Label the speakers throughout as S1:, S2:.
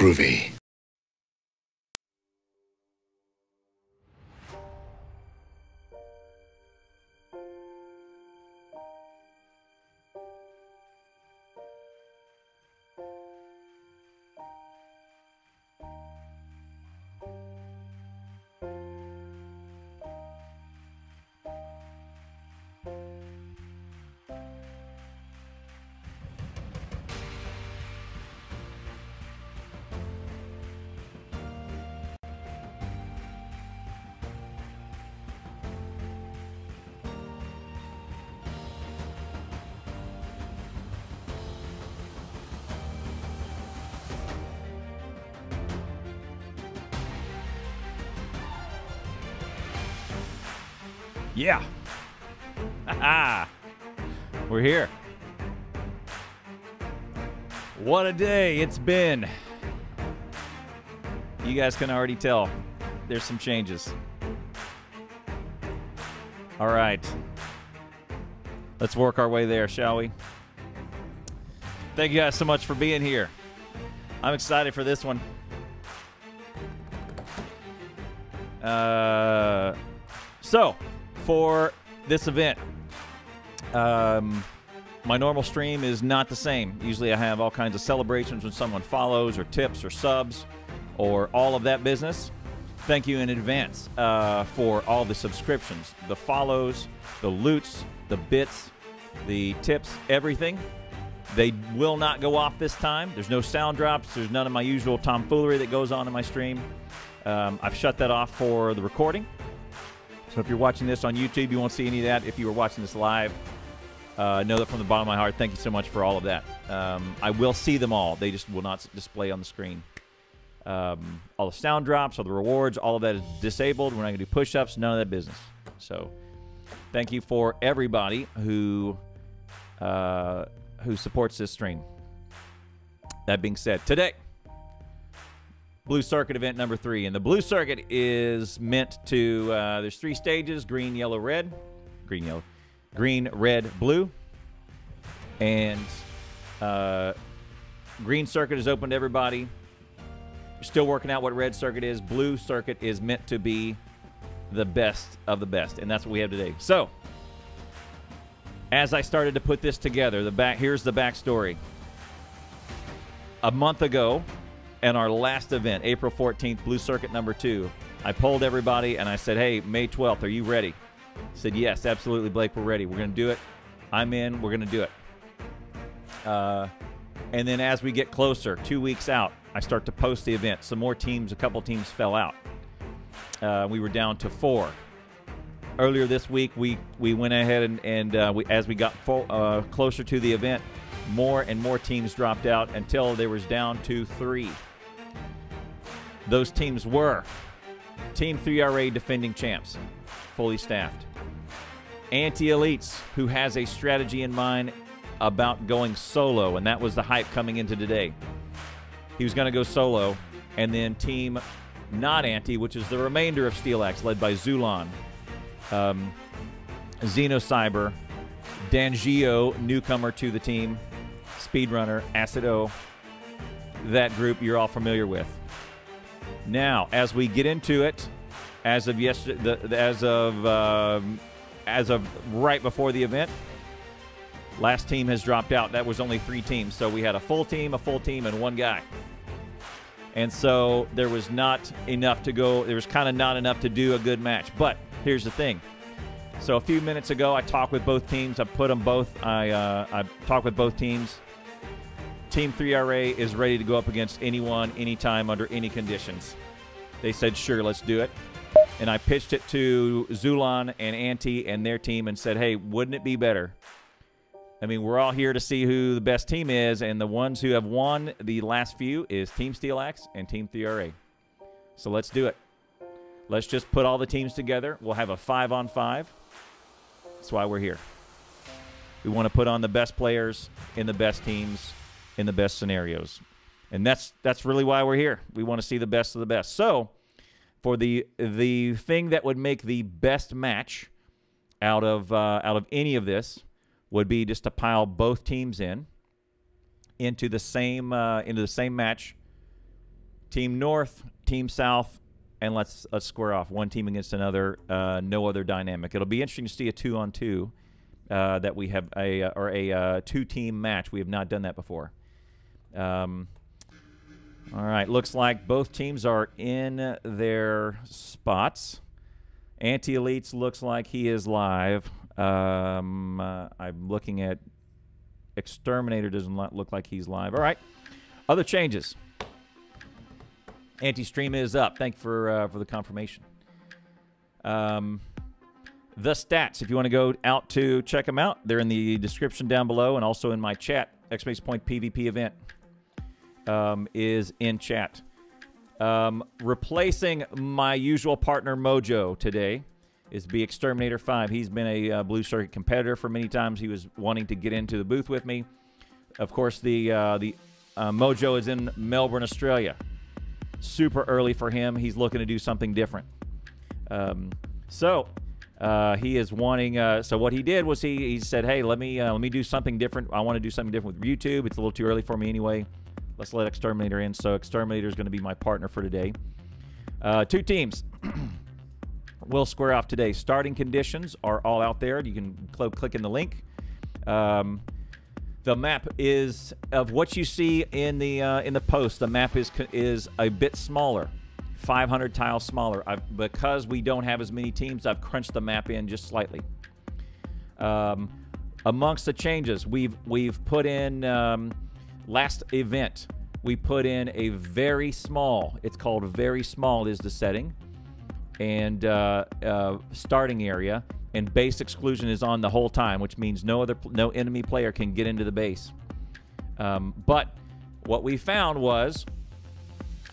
S1: groovy.
S2: Yeah. We're here. What a day it's been. You guys can already tell there's some changes. All right. Let's work our way there, shall we? Thank you guys so much for being here. I'm excited for this one. So, for this event, my normal stream is not the same. Usually I have all kinds of celebrations when someone follows or tips or subs or all of that business. Thank you in advance for all the subscriptions, the follows, the loots, the bits, the tips, everything. They will not go off this time. There's no sound drops. There's none of my usual tomfoolery that goes on in my stream. I've shut that off for the recording. So if you're watching this on YouTube, you won't see any of that. If you were watching this live, know that from the bottom of my heart, thank you so much for all of that. I will see them all. They just will not display on the screen. All the sound drops, all the rewards, all of that is disabled. We're not going to do push-ups, none of that business. So thank you for everybody who supports this stream. That being said, today, Blue Circuit event number 3. And the Blue Circuit is meant to, there's 3 stages, green, yellow, red. Green, red, blue. And green circuit is open to everybody. We're still working out what red circuit is. Blue circuit is meant to be the best of the best. And that's what we have today. So, as I started to put this together, here's the backstory. A month ago, in our last event, April 14th, Blue Circuit number 2, I polled everybody and I said, hey, May 12th, are you ready? Said, yes, absolutely, Blake, we're ready. We're going to do it. I'm in. We're going to do it. And then as we get closer, 2 weeks out, I start to post the event. Some more teams, a couple teams fell out. We were down to 4. Earlier this week, we went ahead and as we got closer to the event, more and more teams dropped out until there was down to 3. Those teams were Team 3RA defending champs, fully staffed. AntiElitz, who has a strategy in mind about going solo, and that was the hype coming into today. He was going to go solo, and then Team Not Anti, which is the remainder of SteelAxe, led by Zulan, Xenocyber, DanGio, newcomer to the team, Speedrunner, Acido, that group you're all familiar with. Now, as we get into it, as of yesterday, as of right before the event, last team has dropped out. That was only 3 teams, so we had a full team, and 1 guy. And so there was not enough to go. There was kind of not enough to do a good match. But here's the thing. So a few minutes ago, I talked with both teams. I put them both. I talked with both teams. Team 3RA is ready to go up against anyone, anytime, under any conditions. They said, sure, let's do it. And I pitched it to Zulan and Anti and their team and said, hey, wouldn't it be better? I mean, we're all here to see who the best team is, and the ones who have won the last few is Team SteelAxe and Team 3RA. So let's do it. Let's just put all the teams together. We'll have a 5-on-5. That's why we're here. We want to put on the best players in the best teams in the best scenarios. And that's really why we're here. We want to see the best of the best. So, for the thing that would make the best match out of any of this would be just to pile both teams into the same match Team North, Team South, and let's square off. One team against another, no other dynamic. It'll be interesting to see a 2-on-2 that we have a two-team match. We have not done that before. All right, looks like both teams are in their spots. AntiElitz looks like he is live. I'm looking at Exterminator, doesn't look like he's live. All right, other changes. Anti-stream is up. Thank you for the confirmation. The stats, if you want to go out to check them out, they're in the description down below and also in my chat. Exclamation PvP event is in chat. Replacing my usual partner Mojo today is the Exterminator 5. He's been a Blue Circuit competitor for many times. He was wanting to get into the booth with me. Of course, the Mojo is in Melbourne, Australia. Super early for him. He's looking to do something different. He is wanting. So what he did was he said, "Hey, let me do something different. I want to do something different with YouTube. It's a little too early for me anyway. Let's let Exterminator in." So Exterminator is going to be my partner for today. Two teams will square off today. Starting conditions are all out there. You can click in the link. The map is of what you see in the post. The map is a bit smaller, 500 tiles smaller. Because we don't have as many teams, I've crunched the map in just slightly. Amongst the changes, we've put in last event. We put in a very small. It's called very small is the setting, and starting area. And base exclusion is on the whole time, which means no enemy player can get into the base. But what we found was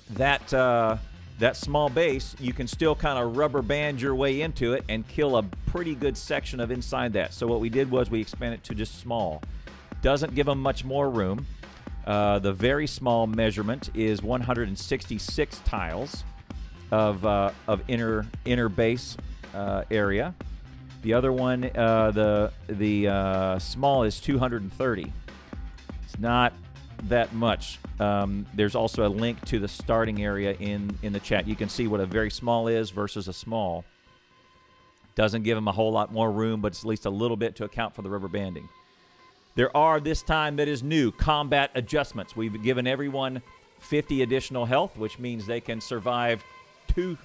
S2: that that small base, you can still kind of rubber band your way into it and kill a pretty good section of inside that. So what we did was we expanded to just small. Doesn't give them much more room. The very small measurement is 166 tiles of inner base area. The other one, the small is 230. It's not that much. There's also a link to the starting area in the chat. You can see what a very small is versus a small. Doesn't give them a whole lot more room, but it's at least a little bit to account for the rubber banding. There are, this time that is new, combat adjustments. We've given everyone 50 additional health, which means they can survive two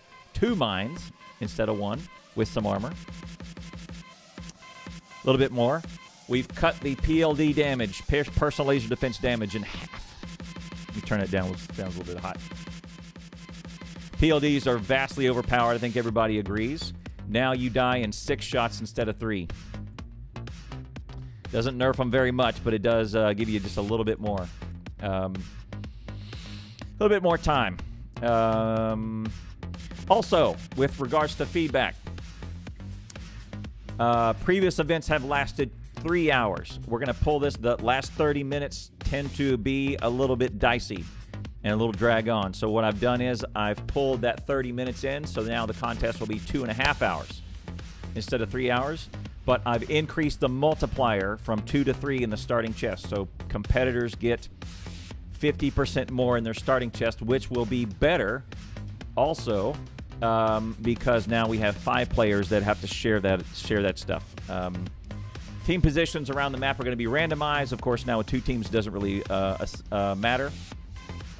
S2: mines instead of one with some armor. A little bit more. We've cut the PLD damage, personal laser defense damage, in half. Let me turn it down. It sounds a little bit hot. PLDs are vastly overpowered. I think everybody agrees. Now you die in 6 shots instead of 3. Doesn't nerf them very much, but it does give you just a little bit more. A little bit more time. Also, with regards to feedback, previous events have lasted 3 hours. We're going to pull this. The last 30 minutes tend to be a little bit dicey and a little drag on. So what I've done is I've pulled that 30 minutes in, so now the contest will be 2.5 hours instead of 3 hours. But I've increased the multiplier from 2 to 3 in the starting chest. So competitors get 50% more in their starting chest, which will be better also because now we have 5 players that have to share that stuff. Team positions around the map are going to be randomized. Of course, now with 2 teams, it doesn't really matter.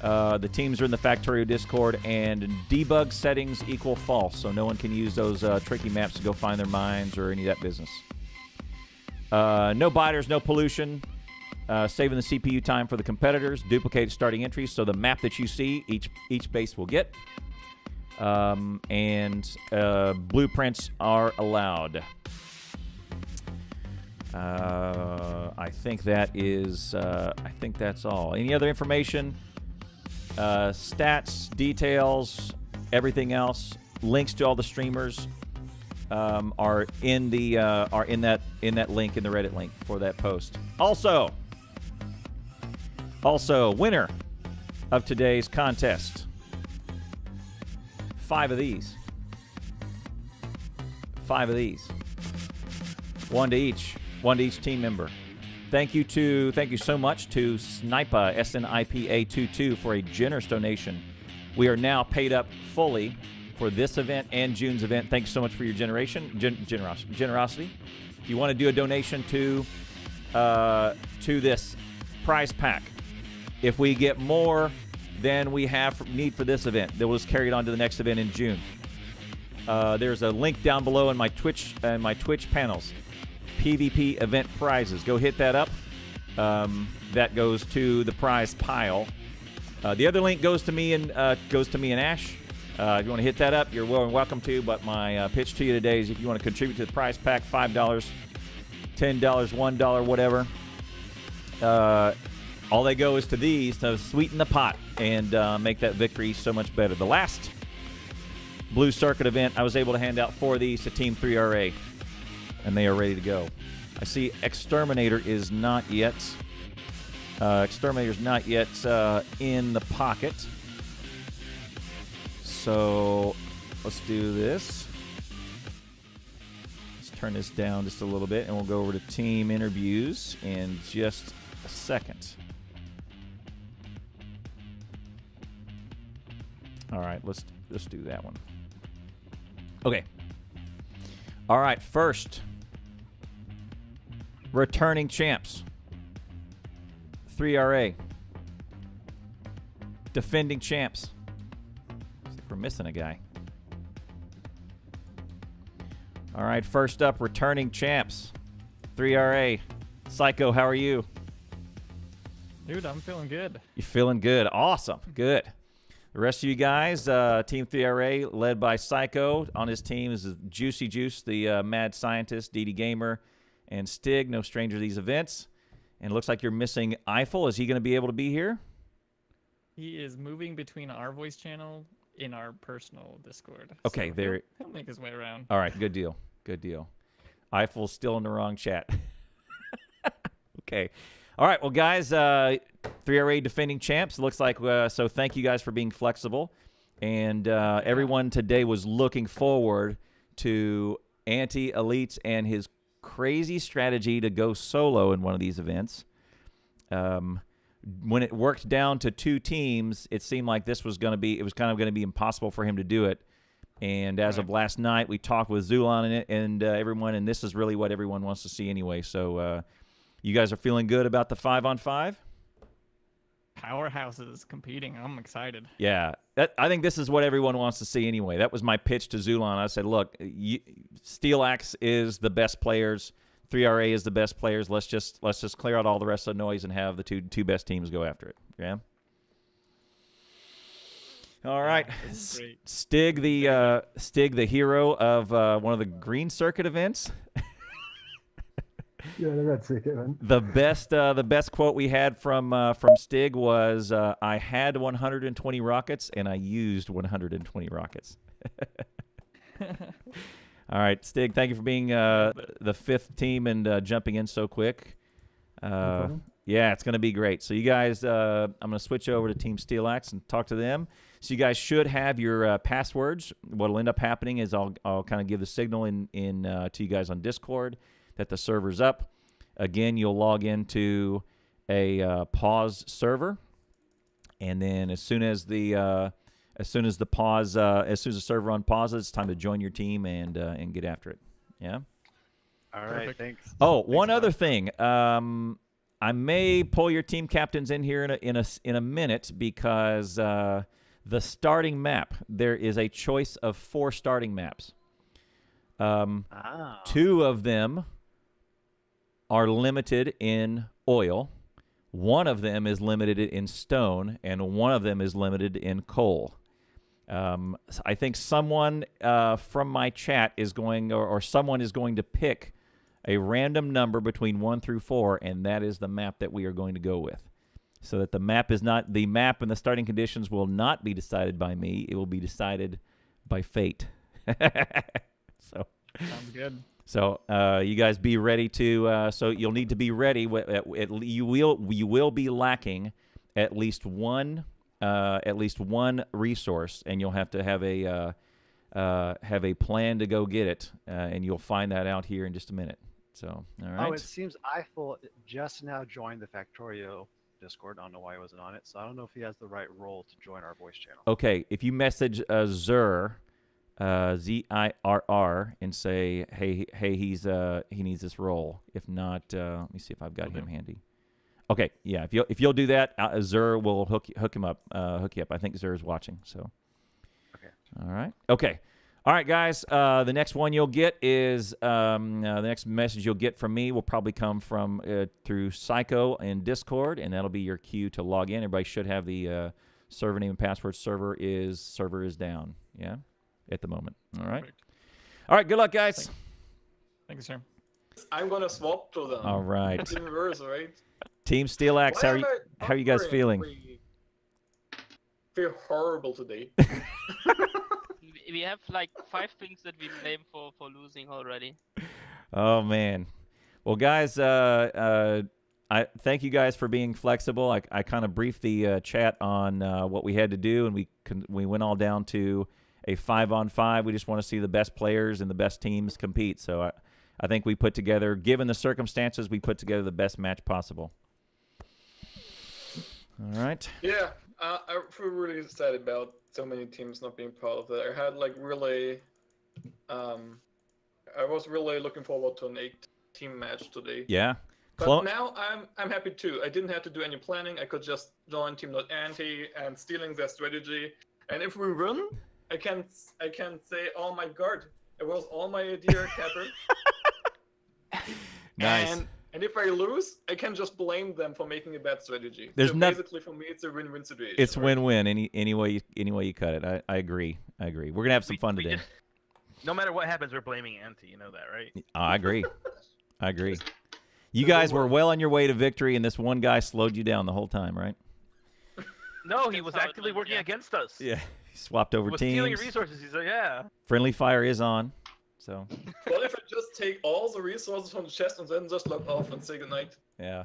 S2: The teams are in the Factorio Discord, and debug settings equal false, so no one can use those tricky maps to go find their mines or any of that business. No biters, no pollution. Saving the CPU time for the competitors. Duplicate starting entries, so the map that you see, each base will get. And blueprints are allowed. I think that is. I think that's all. Any other information? Stats, details, everything else, links to all the streamers are in that link, in the Reddit link for that post. Also, winner of today's contest. 5 of these. 5 of these. One to each team member. Thank you so much to Snipa, SNIPA22, for a generous donation We are now paid up fully for this event and June's event. Thanks so much for your generosity. If you want to do a donation to this prize pack, if we get more than we have need for this event, then we'll just carry it on to the next event in June. There's a link down below in my Twitch panels. PvP event prizes. Go hit that up. That goes to the prize pile. The other link goes to me and Ash. If you want to hit that up, you're welcome to. But my pitch to you today is if you want to contribute to the prize pack, $5, $10, $1, whatever. All they go is to these to sweeten the pot and make that victory so much better. The last Blue Circuit event, I was able to hand out 4 of these to Team 3RA, and they are ready to go. I see Exterminator is not yet. Exterminator's not yet in the pocket. So let's do this. Let's turn this down just a little bit, and we'll go over to team interviews in just a second. All right, let's do that one. Okay. All right, first, returning champs. 3RA. Defending champs. Looks like we're missing a guy. All right, first up, returning champs. 3RA. Psycho, how are you?
S1: Dude, I'm feeling good.
S2: You feeling good? Awesome. Good. The rest of you guys, Team 3RA, led by Psycho. On his team is JuicyJuuce, the mad scientist, DDDGamer, and Stig, no stranger to these events. And it looks like you're missing Eiffel. Is he going to be able to be here?
S1: He is moving between our voice channel in our personal Discord.
S2: Okay,
S1: so
S2: there.
S1: He'll make his way around.
S2: All right, good deal. Good deal. Eiffel's still in the wrong chat. Okay. All right, well, guys, 3RA defending champs. Looks like, so thank you guys for being flexible. And everyone today was looking forward to AntiElitz and his crazy strategy to go solo in one of these events. When it worked down to 2 teams, it seemed like this was going to be, it was kind of going to be impossible for him to do it. And as of last night, we talked with Zulan and everyone, and this is really what everyone wants to see anyway. So you guys are feeling good about the 5-on-5?
S1: Powerhouses competing. I'm excited.
S2: Yeah. I think this is what everyone wants to see anyway. That was my pitch to Zulan. I said, look, SteelAxe is the best players. 3RA is the best players. Let's just clear out all the rest of the noise and have the two best teams go after it. Yeah. All right. Stig the hero of one of the Green Circuit events.
S3: Yeah, the red circuit one.
S2: The best quote we had from Stig was, "I had 120 rockets and I used 120 rockets." All right, Stig, thank you for being the 5th team and jumping in so quick. Yeah, it's going to be great. So you guys, I'm going to switch over to Team SteelAxe and talk to them. So you guys should have your passwords. What'll end up happening is I'll kind of give the signal in to you guys on Discord that the server's up. Again, you'll log into a pause server, and then as soon as the server unpauses, it's time to join your team and get after it. Yeah.
S4: All right. Thanks.
S2: Oh, one other thing. I may pull your team captains in here in a minute because the starting map, there is a choice of 4 starting maps. 2 of them are limited in oil. 1 of them is limited in stone, and 1 of them is limited in coal. I think someone from my chat is going, or someone is going to pick a random number between 1 through 4, and that is the map that we are going to go with. So that the map and the starting conditions will not be decided by me. It will be decided by fate. So
S1: sounds good.
S2: So you guys be ready to. So you'll need to be ready. You will be lacking at least one resource, and you'll have to have a plan to go get it, and you'll find that out here in just a minute. So all right.
S4: Oh, it seems Eiffel just now joined the Factorio Discord. I don't know why he wasn't on it, so I don't know if he has the right role to join our voice channel.
S2: Okay, if you message Zur, Zirr, and say, hey, he needs this role. If not, let me see if I've got him handy. Okay, yeah, if you'll do that, Zur will hook you up. I think Zur is watching. So.
S4: Okay.
S2: All right. Okay. All right, guys. The next one you'll get is the next message you'll get from me will probably come from through Psycho in Discord, and that'll be your cue to log in. Everybody should have the server name and password. Server is down. Yeah, at the moment. All right.
S1: Perfect.
S2: All right. Good luck, guys.
S1: Thank you, sir.
S3: I'm gonna swap to them.
S2: All right.
S3: It's in reverse, right?
S2: Team SteelAxe, how are you guys feeling?
S3: Feel horrible today.
S5: We have like 5 things that we blame for losing already.
S2: Oh man. Well, guys, I thank you guys for being flexible. I kind of briefed the chat on what we had to do, and we went all down to a 5-on-5. We just want to see the best players and the best teams compete. So I think we put together, given the circumstances, we put together the best match possible. All right.
S3: Yeah, I feel really sad about so many teams not being part of that. I had like really, I was really looking forward to an 8-team match today.
S2: Yeah.
S3: But now I'm happy too. I didn't have to do any planning. I could just join Team.Anti and stealing their strategy. And if we win, I can say, oh my god, it was all my idea, Capper.
S2: Nice.
S3: And if I lose, I can just blame them for making a bad strategy.
S2: There's
S3: so basically, for me, it's a win-win situation.
S2: It's win-win any way you cut it. I agree. We're gonna have some fun today.
S6: No matter what happens, we're blaming Anti. You know that, right?
S2: I agree. You guys were well on your way to victory, and this one guy slowed you down the whole time, right?
S6: No, he was actively working against us.
S2: Yeah, he swapped over
S6: He was
S2: teams.
S6: stealing your resources. He's like, yeah.
S2: Friendly fire is on, so.
S3: What if I just take all the resources from the chest and then just log off and say goodnight?
S2: Yeah.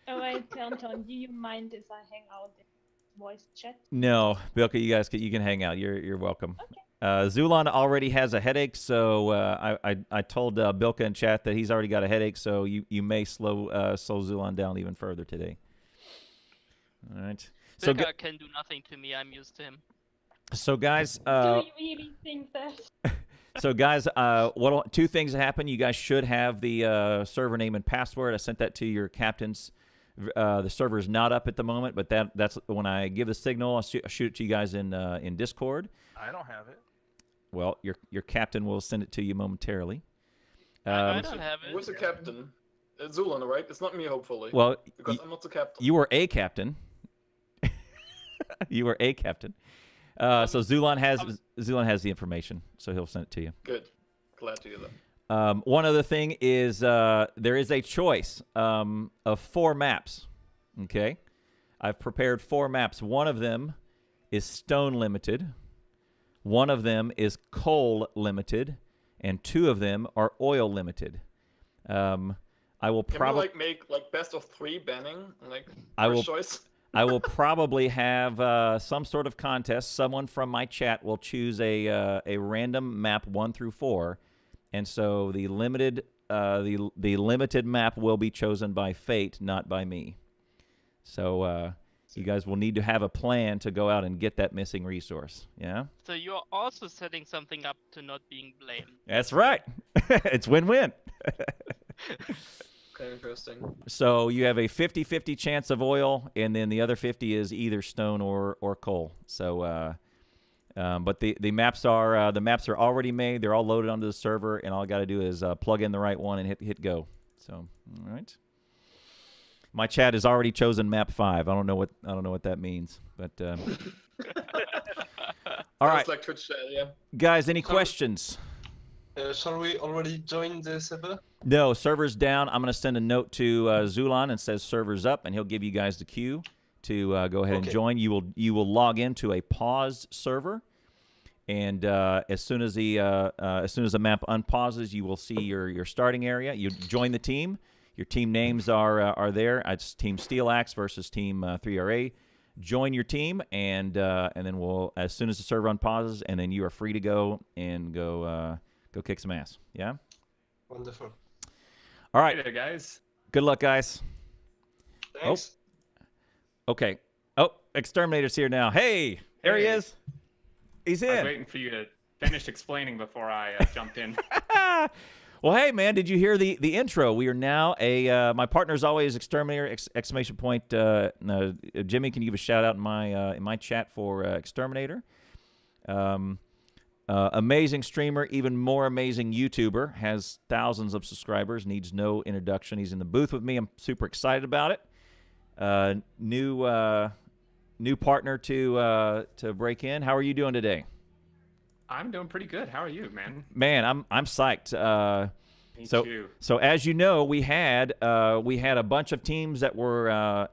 S7: Alright, Anton, do you mind if I hang out in voice chat?
S2: No, Bilka, you can hang out. You're welcome.
S7: Okay.
S2: Zulan already has a headache, so I told Bilka in chat that he's already got a headache, so you may slow Zulan down even further today. All right. So
S5: Bilka can do nothing to me. I'm used to him.
S2: So guys,
S7: do you really think that?
S2: So guys, two things happen. You guys should have the server name and password. I sent that to your captains. The server is not up at the moment, but that's when I give the signal. I'll shoot it to you guys in Discord.
S6: I don't have it.
S2: Well, your captain will send it to you momentarily.
S5: I don't have it.
S3: Who's the captain? It's Zulan, right? It's not me, hopefully.
S2: Well,
S3: because I'm not the captain.
S2: You were a captain. You were a captain. So Zulan has the information, so he'll send it to you.
S3: Good. Glad to hear that.
S2: One other thing is there is a choice of 4 maps. Okay, I've prepared 4 maps. One of them is stone limited. One of them is coal limited, and 2 of them are oil limited. I will probably
S3: make best of 3 banning, choice.
S2: I will probably have some sort of contest. Someone from my chat will choose a random map 1 through 4, and so the limited map will be chosen by fate, not by me. So you guys will need to have a plan to go out and get that missing resource. Yeah.
S5: So you're also setting something up to not being blamed.
S2: That's right. It's win-win.
S3: Okay, interesting.
S2: So you have a 50-50 chance of oil, and then the other 50 is either stone or coal. So, but the maps are already made. They're all loaded onto the server, and all I got to do is plug in the right one and hit go. So, all right. My chat has already chosen map 5. I don't know what that means, but all right.
S3: Like Twitch chat, yeah.
S2: Guys, any questions?
S8: Shall we already join the server?
S2: No, server's down. I'm going to send a note to Zulan and says server's up, and he'll give you guys the cue to go ahead and join. You will log into a paused server, and as soon as the map unpauses, you will see your starting area. You join the team. Your team names are there. It's Team SteelAxe versus Team 3RA. Join your team, and then we'll, as soon as the server unpauses, and then you are free to go and go kick some ass. Yeah.
S8: Wonderful.
S2: All right,
S3: hey there, guys.
S2: Good luck, guys.
S8: Thanks.
S2: Okay. Oh, Exterminator's here now. Hey, there he
S9: Hey.
S2: is. He's
S9: I was
S2: in.
S9: waiting for you to finish explaining before I jumped in.
S2: Well, hey, man, did you hear the intro? We are now my partner's always Exterminator, exclamation point. No, Jimmy, can you give a shout out in my chat for Exterminator? Amazing streamer, even more amazing YouTuber, has thousands of subscribers, needs no introduction. He's in the booth with me. I'm super excited about it. New partner to break in. How are you doing today?
S9: I'm doing pretty good. How are you, man?
S2: Man, I'm psyched.
S9: Me
S2: so
S9: too.
S2: so as you know, we had a bunch of teams that were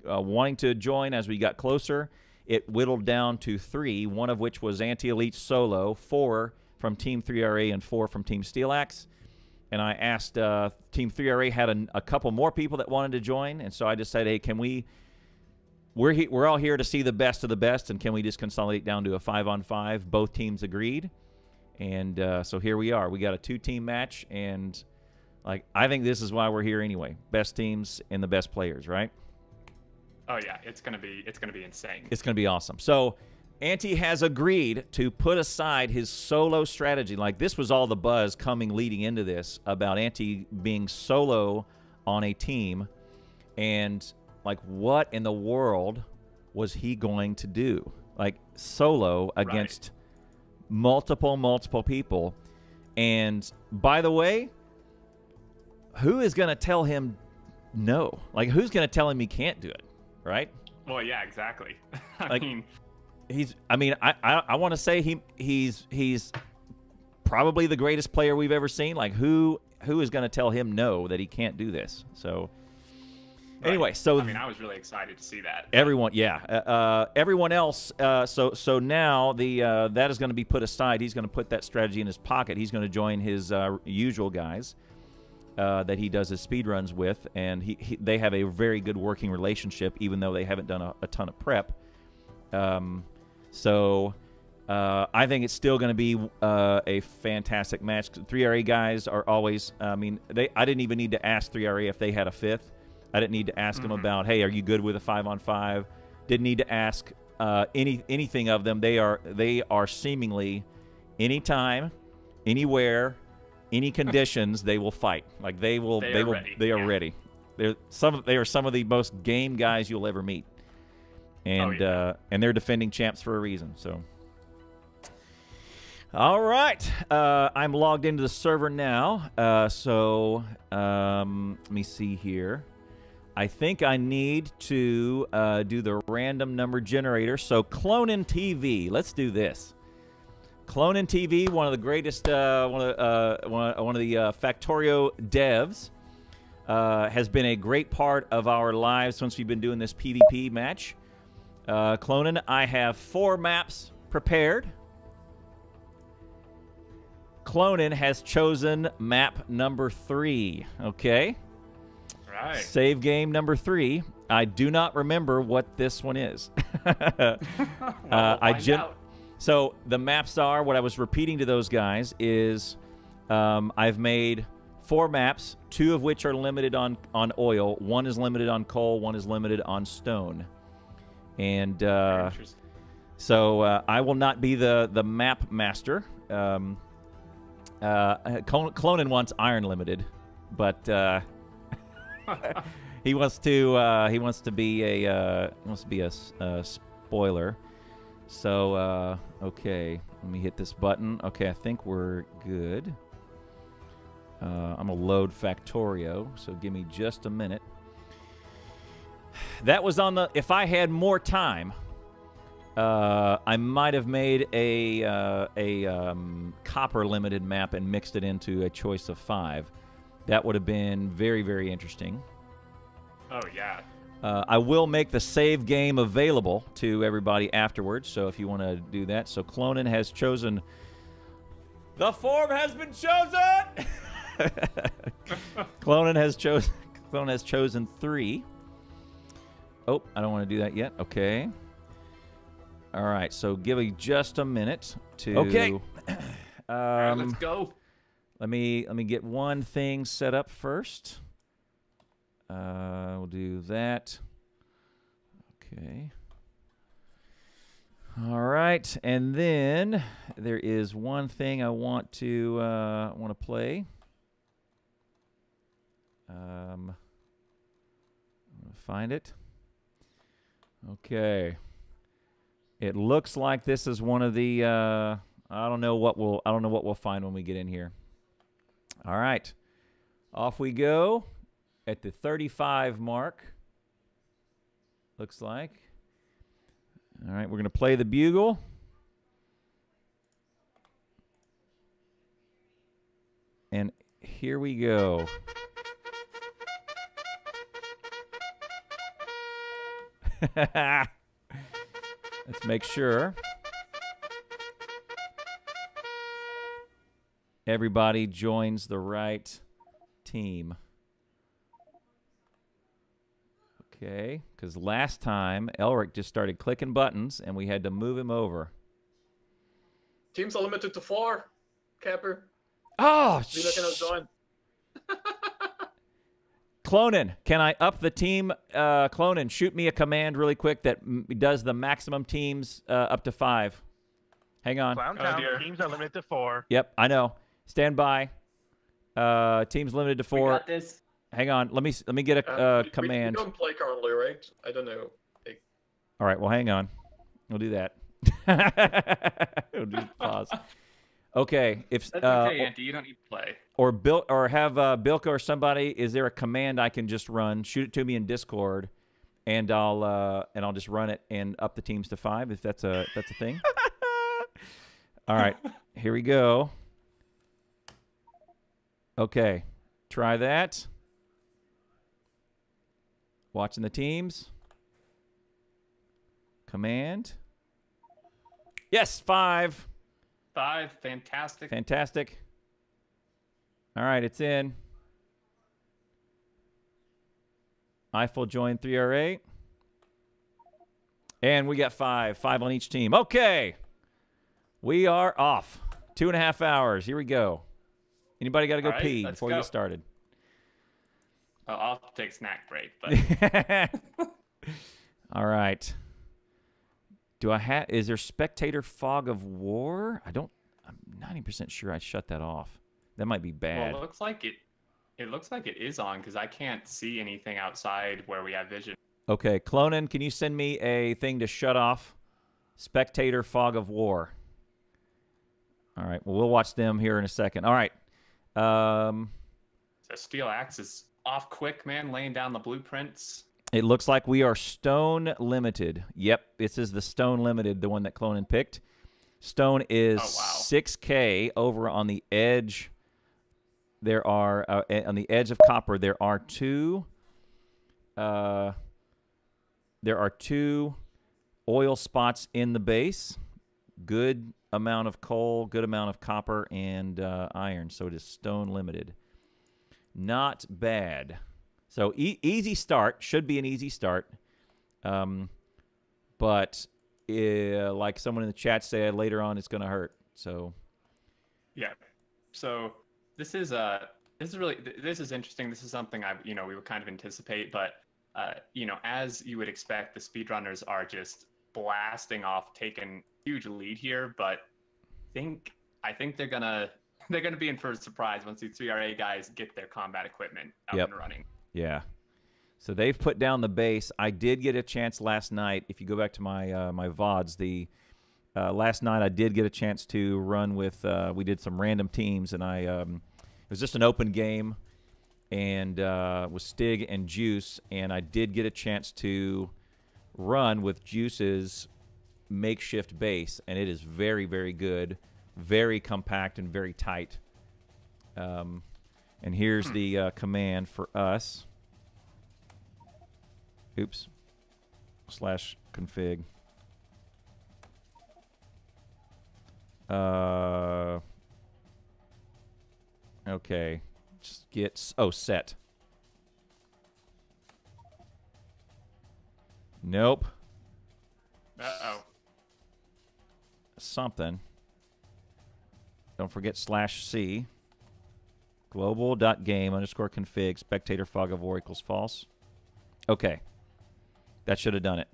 S2: wanting to join as we got closer. It whittled down to 3, one of which was AntiElitz solo, 4 from Team 3RA and 4 from Team SteelAxe. And I asked Team 3RA had a couple more people that wanted to join, and so I just said, hey, can we're all here to see the best of the best, and can we just consolidate down to a 5-on-5? Both teams agreed, and so here we are. We got a 2-team match, and like I think this is why we're here anyway. Best teams and the best players, right?
S9: Oh yeah, it's gonna be insane.
S2: It's gonna be awesome. So Anti has agreed to put aside his solo strategy. Like this was all the buzz leading into this about Anti being solo on a team, and like what in the world was he going to do? Like solo against multiple people. And by the way, who is going to tell him no? Like who's going to tell him he can't do it, right?
S9: Well, yeah, exactly.
S2: I want to say he's probably the greatest player we've ever seen. Like who is going to tell him no, that he can't do this? So anyway, so
S9: I was really excited to see that.
S2: Everyone, yeah, everyone else. So now that is going to be put aside. He's going to put that strategy in his pocket. He's going to join his usual guys that he does his speed runs with, and they have a very good working relationship, even though they haven't done a ton of prep. So I think it's still going to be a fantastic match. 3RA guys are always. I didn't even need to ask 3RA if they had a 5th. I didn't need to ask them about, hey, are you good with a 5-on-5? Didn't need to ask anything of them. They are seemingly anytime, anywhere, any conditions, they will fight. Like they are ready. They are some of the most game guys you'll ever meet. And and they're defending champs for a reason. So all right, I'm logged into the server now. Let me see here. I think I need to do the random number generator. So Clonin TV, let's do this. Clonin TV, one of the greatest, one of the Factorio devs, has been a great part of our lives since we've been doing this PvP match. Clonin, I have 4 maps prepared. Clonin has chosen map number 3. Okay.
S9: Right.
S2: Save game number 3. I do not remember what this one is. So the maps are, what I was repeating to those guys is I've made 4 maps, 2 of which are limited on oil, 1 is limited on coal, 1 is limited on stone. And so I will not be the map master. Clonin wants iron limited, but he wants to be a spoiler. So okay, let me hit this button. Okay, I think we're good. I'm gonna load Factorio, so give me just a minute. That was on the. If I had more time, I might have made a copper limited map and mixed it into a choice of 5. That would have been very, very interesting.
S9: Oh, yeah.
S2: I will make the save game available to everybody afterwards, so if you want to do that. So Clonin has chosen... The form has been chosen! Clonin has chosen 3. Oh, I don't want to do that yet. Okay. All right, so give me just a minute to... Okay.
S9: All right, let's go.
S2: Let me get one thing set up first. We'll do that. Okay. All right, and then there is one thing I want to play. I'm gonna find it. Okay. It looks like this is one of the. I don't know what we'll find when we get in here. All right, off we go at the 35 mark. Looks like. All right, we're going to play the bugle. And here we go. Let's make sure everybody joins the right team. Okay, because last time Elric just started clicking buttons and we had to move him over.
S3: Teams are limited to 4, Capper.
S2: Oh,
S3: Zila cannot join.
S2: Clonin, can I up the team? Clonin, shoot me a command really quick that does the maximum teams up to 5. Hang on.
S6: Clowntown teams are limited to 4.
S2: Yep, I know. Stand by. Teams limited to 4.
S9: We got this.
S2: Hang on. Let me get a command.
S3: We don't play currently, right? I don't know.
S2: All right. Well, hang on. We'll do that. We'll just pause. Okay. If
S9: That's okay, Anti. You don't need to play.
S2: Or have Bilka or somebody. Is there a command I can just run? Shoot it to me in Discord, and I'll just run it and up the teams to 5 if that's a thing. All right. Here we go. Okay. Try that. Watching the teams. Command. Yes, 5.
S9: 5. Fantastic.
S2: Fantastic. All right, it's in. Eiffel joined 3R8. And we got 5. 5 on each team. Okay. We are off. 2.5 hours. Here we go. Anybody got to go pee before we get started?
S9: Well, I'll take a snack break. But
S2: all right. Is there spectator fog of war? I'm 90% sure I shut that off. That might be bad.
S9: Well, it looks like it is on because I can't see anything outside where we have vision.
S2: Okay, Clonin, can you send me a thing to shut off spectator fog of war? All right. Well, we'll watch them here in a second. All right.
S9: So SteelAxe is off quick, man, laying down the blueprints.
S2: It looks like we are stone limited. Yep, this is the stone limited, the one that Clonin picked. Stone is 6K over on the edge. There are on the edge of copper. There are two oil spots in the base. Good amount of coal, good amount of copper and iron. So it is stone limited. Not bad. So easy start. Should be an easy start. But like someone in the chat said, later on it's going to hurt. So
S9: yeah. So this is interesting. This is something we would kind of anticipate, but as you would expect, the speedrunners are just blasting off, taking huge lead here. But I think they're gonna be in for a surprise once these 3RA guys get their combat equipment up and running.
S2: Yeah. So they've put down the base. I did get a chance last night. If you go back to my my VODs, last night I did get a chance to run with. We did some random teams, and it was just an open game, and with Stig and Juice, and I did get a chance to run with Juice's makeshift base, and it is very, very good, very compact, and very tight. And here's the command for us. Oops. /config. Okay. Just get set. Nope.
S9: Uh-oh.
S2: Something. Don't forget /c. Global.game_config spectator fog of war equals false. Okay. That should have done it.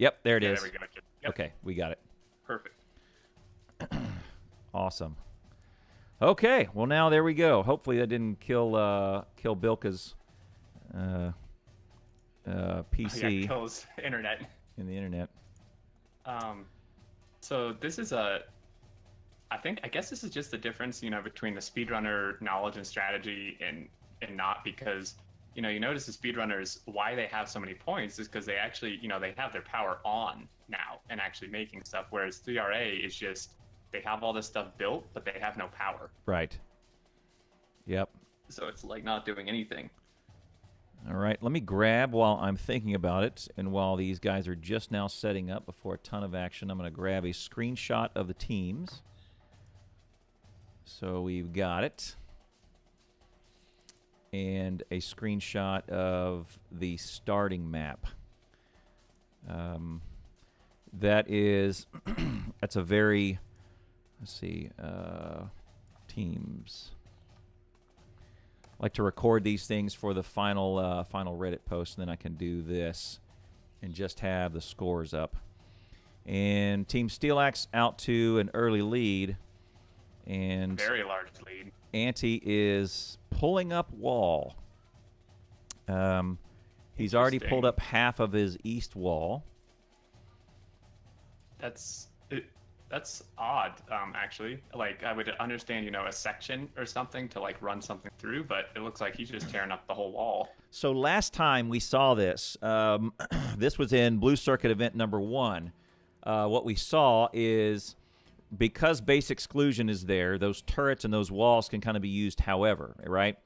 S2: Yep, there it
S9: Yeah,
S2: is.
S9: there we go. Yep.
S2: Okay, we got it.
S9: Perfect.
S2: Awesome. Okay, well now there we go. Hopefully that didn't kill Bilka's PC
S9: Yeah, kills internet.
S2: in the internet.
S9: So this is I guess this is just the difference, between the speedrunner knowledge and strategy and not, because, you notice the speedrunners, why they have so many points is because they actually, they have their power on now and actually making stuff, whereas 3RA is just, they have all this stuff built, but they have no power.
S2: Right. Yep.
S9: So it's like not doing anything.
S2: All right, let me grab while I'm thinking about it, and while these guys are just now setting up before a ton of action, I'm going to grab a screenshot of the teams. So we've got it. And a screenshot of the starting map. That is, that's a very, let's see, teams. I like to record these things for the final final Reddit post, and then I can do this and just have the scores up. And Team SteelAxe out to an early lead, and
S9: Very large lead.
S2: Anti is pulling up wall. He's already pulled up half of his east wall.
S9: That's odd, actually. Like, I would understand, a section or something to, like, run something through, but it looks like he's just tearing up the whole wall.
S2: So last time we saw this, this was in Blue Circuit event number 1. What we saw is, because base exclusion is there, those turrets and those walls can kind of be used however, right?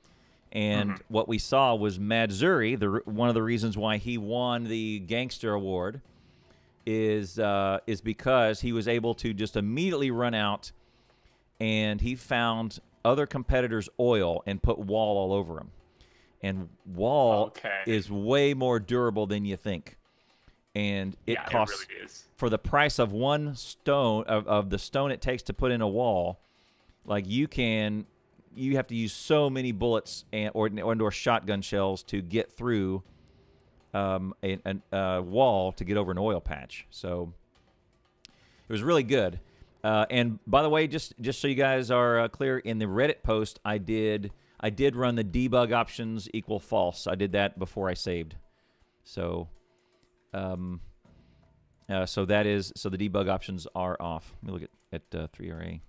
S2: And what we saw was Madzuri, one of the reasons why he won the Gangster Award, is because he was able to just immediately run out, and he found other competitors' oil and put wall all over them. And wall is way more durable than you think. And it costs,
S9: it really is.
S2: For the price of one stone, of the stone it takes to put in a wall, like you have to use so many bullets or shotgun shells to get through a wall to get over an oil patch. So it was really good. And by the way, just so you guys are clear, in the Reddit post, I did run the debug options equal false. I did that before I saved. So so the debug options are off. Let me look at 3RA.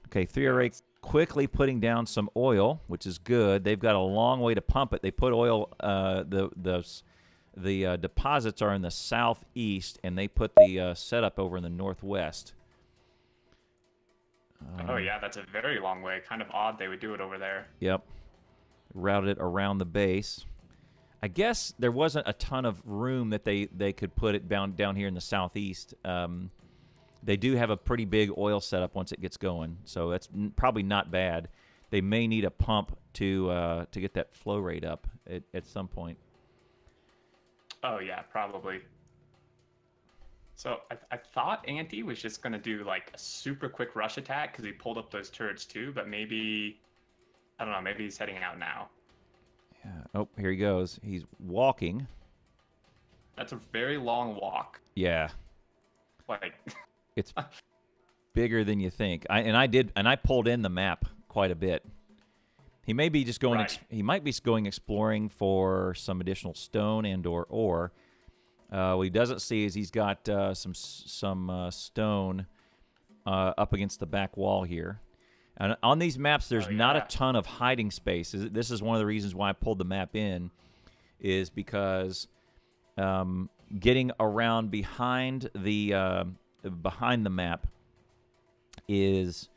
S2: Okay, 3RA quickly putting down some oil, which is good. They've got a long way to pump it. They put oil. The deposits are in the southeast, and they put the setup over in the northwest.
S9: Oh yeah, that's a very long way. Kind of odd they would do it over there.
S2: Yep, routed it around the base. I guess there wasn't a ton of room that they could put it down here in the southeast. They do have a pretty big oil setup once it gets going, so that's probably not bad. They may need a pump to get that flow rate up at some point.
S9: Oh yeah, probably. So I thought Anti was just gonna do like a super quick rush attack because he pulled up those turrets too, but maybe, I don't know, maybe he's heading out now.
S2: Yeah. Oh, here he goes. He's walking.
S9: That's a very long walk.
S2: Yeah.
S9: Like.
S2: It's bigger than you think. I pulled in the map quite a bit. He may be just going. He might be going exploring for some additional stone and or ore. What he doesn't see is he's got some stone up against the back wall here. And on these maps, there's not a ton of hiding space. This is one of the reasons why I pulled the map in, is because getting around behind the map is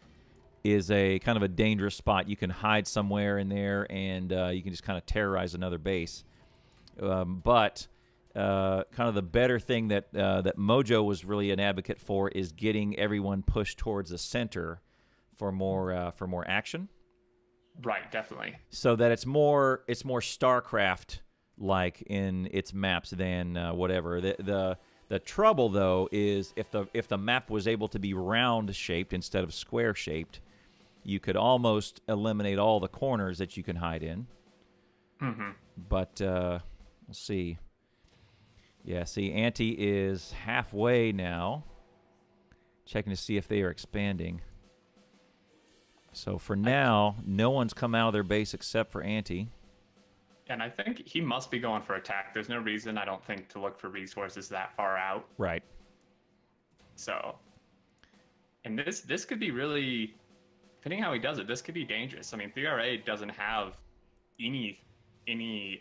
S2: a kind of a dangerous spot. You can hide somewhere in there, and you can just kind of terrorize another base. But kind of the better thing that Mojo was really an advocate for is getting everyone pushed towards the center for more action.
S9: Right, definitely.
S2: So that it's more StarCraft like in its maps than whatever. The trouble though is if the map was able to be round shaped instead of square shaped, you could almost eliminate all the corners that you can hide in. But we'll see. Yeah, see, Anti is halfway now. Checking to see if they are expanding. So for now, no one's come out of their base except for Anti.
S9: And I think he must be going for attack. There's no reason, I don't think, to look for resources that far out.
S2: Right.
S9: So, and this could be really, depending how he does it, this could be dangerous. I mean, 3RA doesn't have any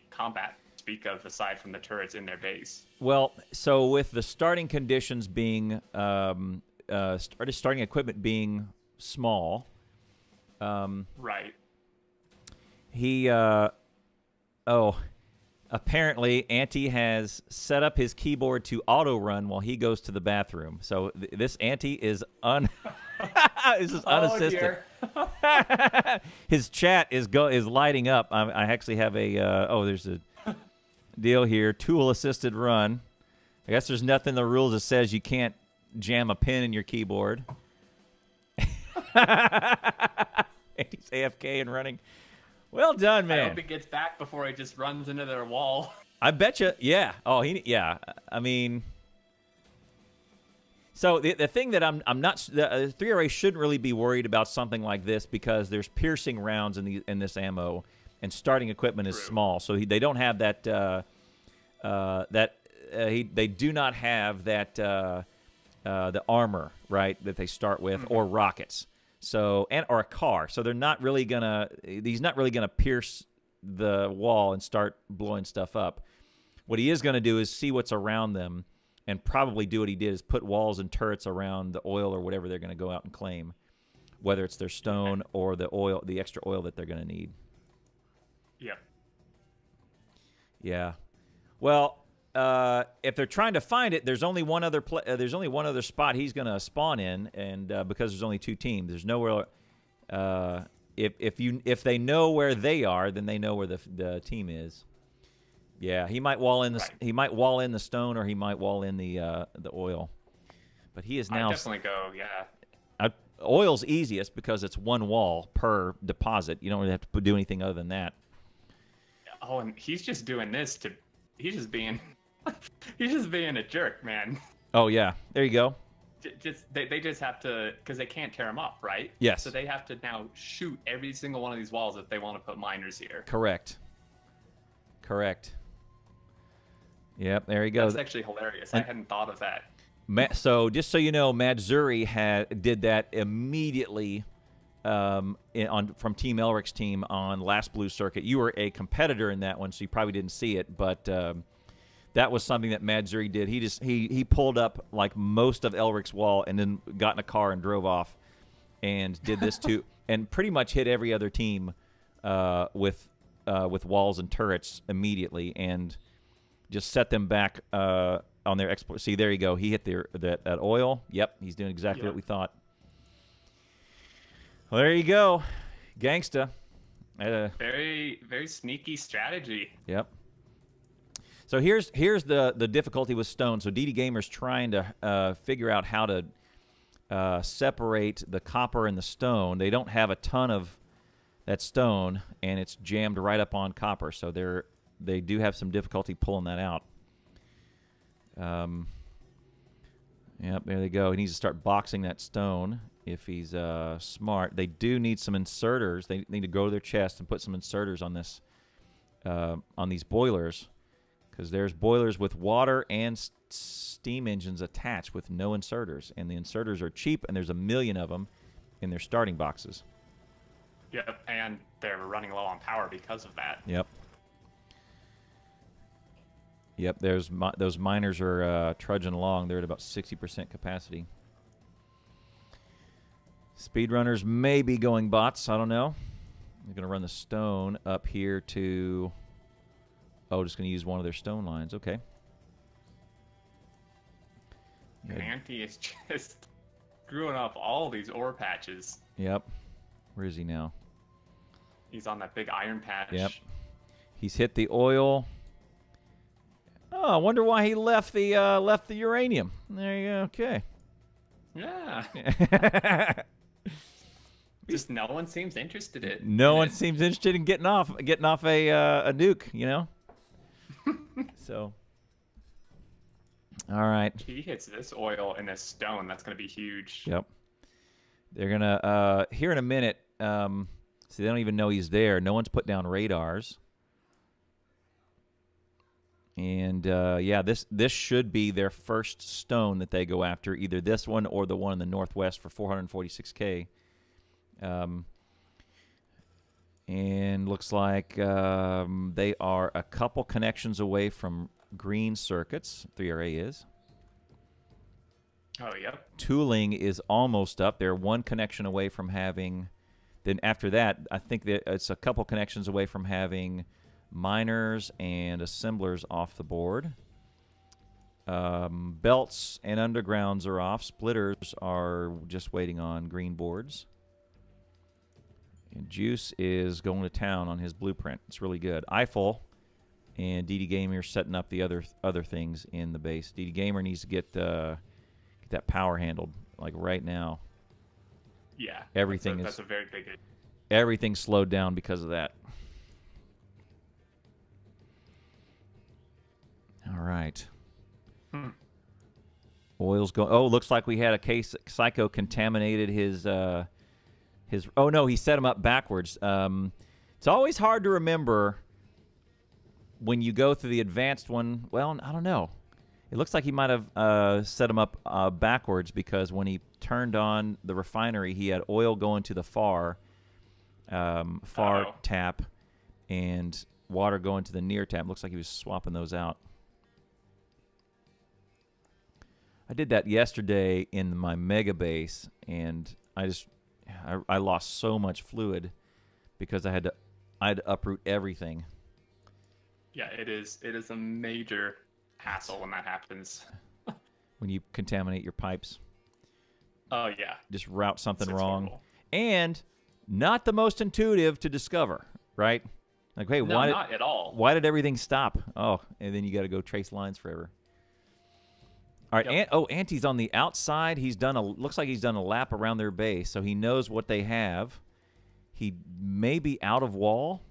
S9: combat to speak of aside from the turrets in their base.
S2: Well, so with the starting conditions being, starting equipment being small,
S9: right.
S2: He, apparently Anti has set up his keyboard to auto run while he goes to the bathroom. So this Anti is this is unassisted. His chat is lighting up. I actually have a there's a deal here. Tool assisted run. I guess there's nothing in the rules that says you can't jam a pin in your keyboard. Anti's AFK and running. Well done, man.
S9: I hope he gets back before he just runs into their wall.
S2: I bet you, yeah. Oh, yeah. I mean, so the thing that I'm not, 3RA shouldn't really be worried about something like this because there's piercing rounds in this ammo, and starting equipment is small, so they don't have that. They do not have that the armor, right, that they start with, or rockets. So or a car. So they're not really gonna. He's not really gonna pierce the wall and start blowing stuff up. What he is gonna do is see what's around them, and probably do what he did is put walls and turrets around the oil or whatever they're gonna go out and claim, whether it's their stone or the oil, the extra oil that they're gonna need.
S9: Yep.
S2: Yeah. Well, if they're trying to find it, there's only one other spot he's going to spawn in, and because there's only 2 teams, there's nowhere. If they know where they are, then they know where the team is. Yeah, he might wall in the he might wall in the stone, or he might wall in the oil. But he is now.
S9: I definitely go. Yeah.
S2: Oil's easiest because it's 1 wall per deposit. You don't really have to do anything other than that.
S9: Oh, and he's just doing this to. He's just being a jerk, man.
S2: Oh yeah, there you go.
S9: They just have to, because they can't tear them up, right?
S2: Yes.
S9: So they have to now shoot every single one of these walls if they want to put miners here.
S2: Correct. Yep, there you go.
S9: That's actually hilarious. I hadn't thought of that.
S2: So just so you know, Madzuri did that immediately from Team Elric's team on last Blue Circuit. You were a competitor in that one, so you probably didn't see it, but that was something that Madzuri did. He pulled up like most of Elric's wall and then got in a car and drove off and did this too, and pretty much hit every other team with walls and turrets immediately, and just set them back on their export. See, there you go. He hit that oil. Yep, he's doing exactly what we thought. Well, there you go, gangsta.
S9: Very, very sneaky strategy.
S2: Yep. So here's the difficulty with stone. So DDGamer's trying to figure out how to separate the copper and the stone. They don't have a ton of that stone, and it's jammed right up on copper. So they do have some difficulty pulling that out. Yep, there they go. He needs to start boxing that stone if he's smart. They do need some inserters. They need to go to their chest and put some inserters on this on these boilers, because there's boilers with water and steam engines attached with no inserters, and the inserters are cheap, and there's 1 million of them in their starting boxes.
S9: Yep, and they're running low on power because of that.
S2: Yep. Yep, those miners are trudging along. They're at about 60% capacity. Speedrunners may be going bots. I don't know. They're going to run the stone up here to... Oh, just going to use one of their stone lines. Okay.
S9: Anti is just screwing up all these ore patches.
S2: Yep. Where is he now?
S9: He's on that big iron patch.
S2: Yep. He's hit the oil. Oh, I wonder why he left the uranium. There you go. Okay.
S9: Yeah. Just no one seems interested in.
S2: No one seems interested in getting off a nuke, you know. So. All right.
S9: He hits this oil and this stone. That's going to be huge.
S2: Yep. They're going to, here in a minute, see, they don't even know he's there. No one's put down radars. And, yeah, this should be their first stone that they go after, either this one or the one in the northwest for 446K. And looks like they are a couple connections away from green circuits. 3RA is.
S9: Oh, yep.
S2: Tooling is almost up. They're one connection away from having... Then after that, I think that it's a couple connections away from having miners and assemblers off the board. Belts and undergrounds are off. Splitters are just waiting on green boards. And Juice is going to town on his blueprint. It's really good. Eiffel and DDGamer setting up the other things in the base. DDGamer needs to get that power handled like right now.
S9: Yeah.
S2: Everything
S9: that's a very big.
S2: Everything's slowed down because of that. All right. Oil's going. Oh, looks like we had a case. Psycho contaminated his. Oh no, he set him up backwards. It's always hard to remember when you go through the advanced one. Well, I don't know. It looks like he might have set him up backwards because when he turned on the refinery, he had oil going to the far tap and water going to the near tap. Looks like he was swapping those out. I did that yesterday in my mega base, and I lost so much fluid because I had to uproot everything.
S9: Yeah, it is a major hassle when that happens.
S2: When you contaminate your pipes.
S9: Oh yeah.
S2: Just route something wrong.
S9: Horrible.
S2: And not the most intuitive to discover, right? Like, hey,
S9: no, not at all.
S2: Why did everything stop? Oh, and then you got to go trace lines forever. All right,
S9: Yep.
S2: Anti's on the outside. Looks like he's done a lap around their base, so he knows what they have. He may be out of wall.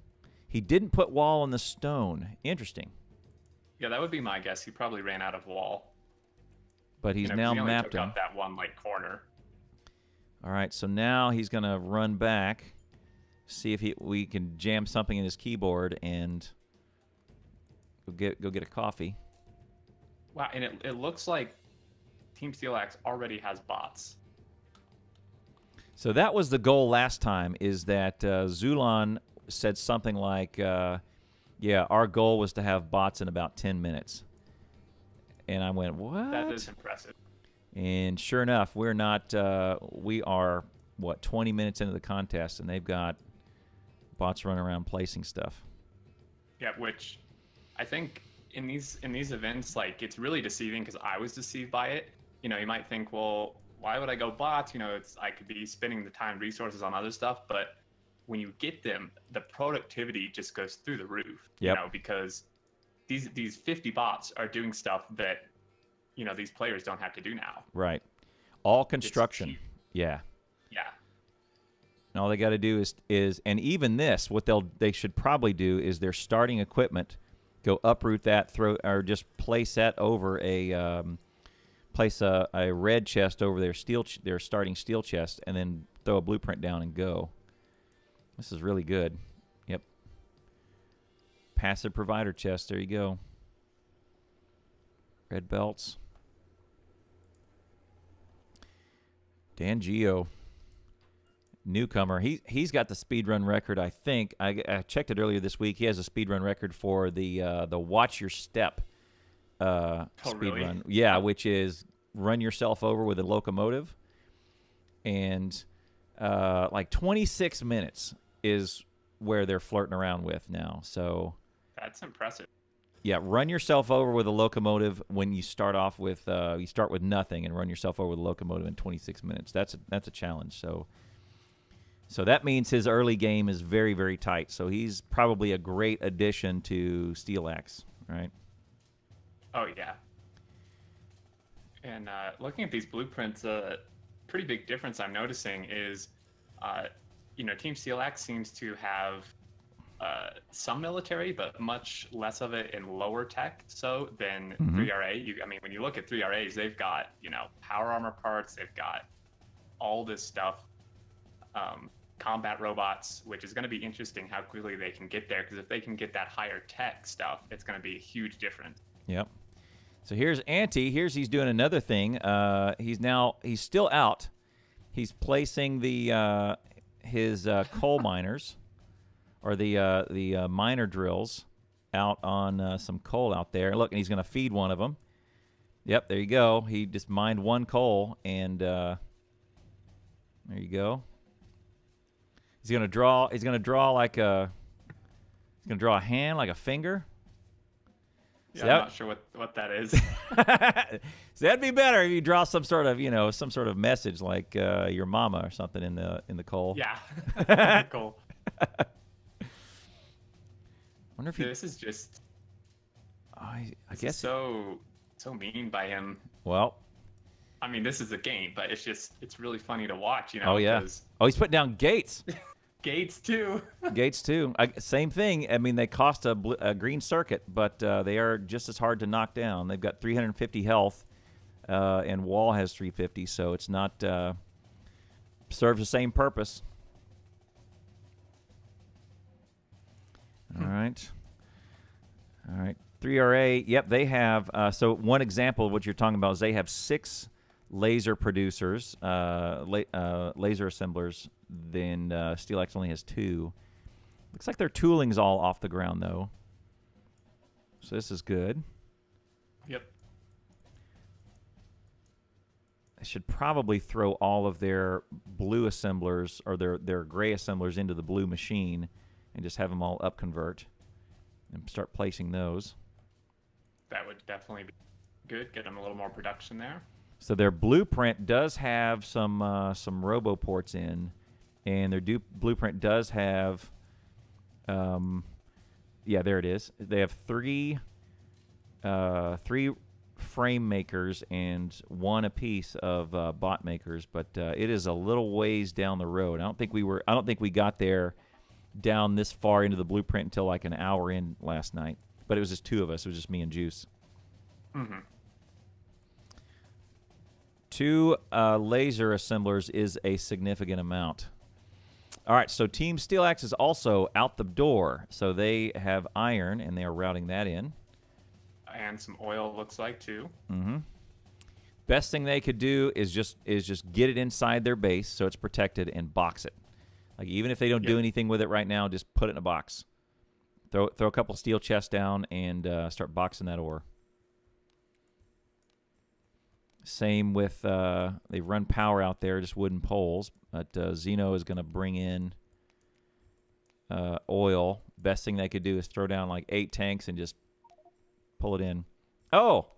S2: He didn't put wall on the stone. Interesting.
S9: Yeah, that would be my guess. He probably ran out of wall.
S2: But he's now
S9: he only
S2: mapped
S9: took
S2: him.
S9: up that one corner.
S2: All right, so now he's going to run back, see if we can jam something in his keyboard and go get a coffee.
S9: Wow, and it looks like Team SteelAxe already has bots.
S2: So that was the goal last time, is that Zulan said something like, yeah, our goal was to have bots in about 10 minutes. And I went, what?
S9: That is impressive.
S2: And sure enough, we are, 20 minutes into the contest, and they've got bots running around placing stuff.
S9: Yeah, which I think in these events, it's really deceiving because I was deceived by it. You might think, well, why would I go bots? I could be spending the time and resources on other stuff, but when you get them, the productivity just goes through the roof.
S2: Yep.
S9: Because these 50 bots are doing stuff that these players don't have to do now.
S2: Right. All construction. Yeah.
S9: Yeah.
S2: And all they got to do is and even this, what they should probably do is their starting equipment, go uproot that, or just place that over place a red chest over their starting steel chest, and then throw a blueprint down and go. This is really good. Yep. Passive provider chest. There you go. Red belts. DanGio, newcomer. He's got the speedrun record, I think. I checked it earlier this week. He has a speedrun record for the Watch Your Step speedrun.
S9: Really?
S2: Yeah, which is run yourself over with a locomotive. And 26 minutes is where they're flirting around with now. So
S9: that's impressive.
S2: Yeah, run yourself over with a locomotive when you start off with you start with nothing and run yourself over with a locomotive in 26 minutes. That's a challenge. So that means his early game is very, very tight. So he's probably a great addition to SteelAxe, right?
S9: Oh yeah. And looking at these blueprints, a pretty big difference I'm noticing is, Team SteelAxe seems to have some military, but much less of it in lower tech so than
S2: Mhm.
S9: 3RA. I mean, when you look at 3RAs, they've got, power armor parts, they've got all this stuff, combat robots, which is going to be interesting how quickly they can get there, because if they can get that higher tech stuff, it's going to be a huge difference.
S2: Yep. So here's he's doing another thing. He's still out. He's placing the his coal miners, or the miner drills, out on some coal out there. Look, and he's going to feed one of them. Yep, there you go. He just mined one coal, and there you go. He's going to draw. He's going to draw like a. He's going to draw a hand, like a finger.
S9: Yeah, I'm not sure what that is.
S2: So that'd be better if you draw some sort of, some sort of message like your mama or something in the coal.
S9: Yeah. Cool.
S2: Wonder if
S9: this is just.
S2: I guess
S9: so mean by him.
S2: Well,
S9: I mean, this is a game, but it's really funny to watch,
S2: Oh yeah. Oh, he's putting down gates.
S9: Gates too.
S2: Gates too. Same thing. I mean, they cost a green circuit, but they are just as hard to knock down. They've got 350 health, and wall has 350, so it's not serves the same purpose. All right. 3RA. Yep, they have. So one example of what you're talking about is they have 6 laser producers, laser assemblers. Then SteelAxe only has 2. Looks like their tooling's all off the ground, though. So this is good.
S9: Yep.
S2: I should probably throw all of their blue assemblers, or their gray assemblers, into the blue machine and just have them all up convert and start placing those.
S9: That would definitely be good. Get them a little more production there.
S2: So their blueprint does have some robo ports in. And their blueprint does have, yeah, there it is. They have 3 frame makers and 1 apiece of bot makers, but it is a little ways down the road. I don't think we got there down this far into the blueprint until like an hour in last night. But it was just 2 of us. It was just me and Juice.
S9: Mm-hmm.
S2: 2 laser assemblers is a significant amount. All right, so Team SteelAxe is also out the door. So they have iron, and they are routing that in.
S9: And some oil, looks like, too.
S2: Mm-hmm. Best thing they could do is just get it inside their base so it's protected and box it. Like, even if they don't do anything with it right now, just put it in a box. Throw a couple steel chests down and start boxing that ore. Same with, they run power out there, just wooden poles. But Xeno is going to bring in oil. Best thing they could do is throw down like 8 tanks and just pull it in. Oh!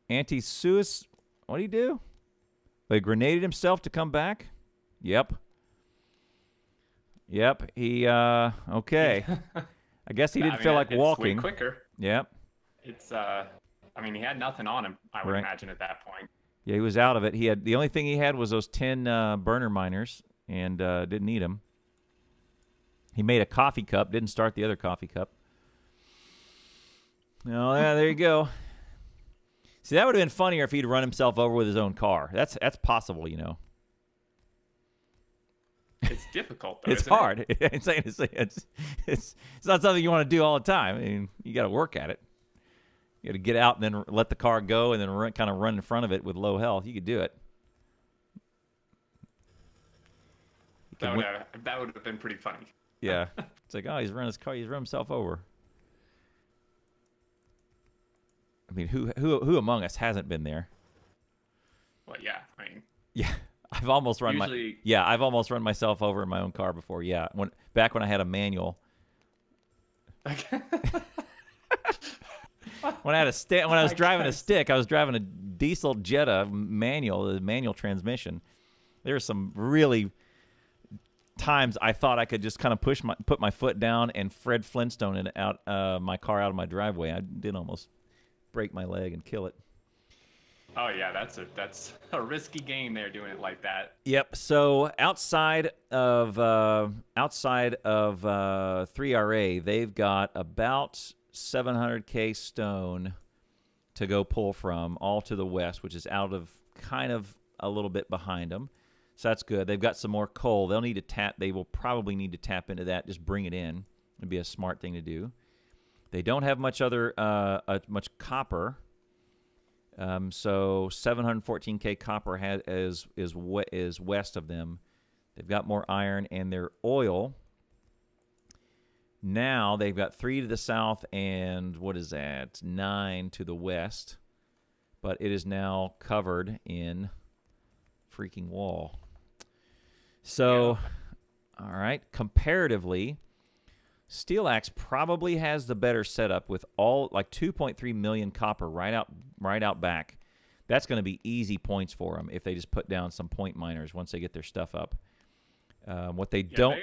S2: Anti-Suis, what did he do? He grenaded himself to come back? Yep. Yep, he, okay. I guess he didn't feel like walking.
S9: Way quicker.
S2: Yep.
S9: It's, I mean, he had nothing on him, I would imagine, at that point.
S2: Yeah, he was out of it. The only thing he had was those 10 burner miners, and didn't need them. He made a coffee cup, didn't start the other coffee cup. Oh, yeah, there you go. See, that would have been funnier if he'd run himself over with his own car. That's possible, you know.
S9: It's difficult, though.
S2: It's hard. It's not something you want to do all the time. I mean, you got to work at it. You got to get out and then let the car go and then kind of run in front of it with low health. You could do it.
S9: That would have been pretty funny.
S2: Yeah. It's like, oh, he's run his car. He's run himself over. I mean, who among us hasn't been there?
S9: Well, yeah. I mean,
S2: yeah, I've almost run I've almost run myself over in my own car before. Yeah, back when I had a manual. When I was driving a stick, I was driving a diesel Jetta manual transmission. There were some really times I thought I could just kind of put my foot down and Fred Flintstone it out my car out of my driveway. I did almost break my leg and kill it.
S9: Oh yeah, that's a risky game there doing it like that.
S2: Yep. So outside of 3RA, they've got about 700k stone to go pull from, all to the west, which is out of kind of a little bit behind them. So that's good. They've got some more coal. They'll need to tap. They will probably need to tap into that. Just bring it in. It'd be a smart thing to do. They don't have much much copper. So 714k copper is west of them. They've got more iron, and their oil. Now they've got 3 to the south and what is that? 9 to the west. But it is now covered in freaking wall. So, all right, comparatively, SteelAxe probably has the better setup with all like 2.3 million copper right out back. That's going to be easy points for them if they just put down some point miners once they get their stuff up. What they don't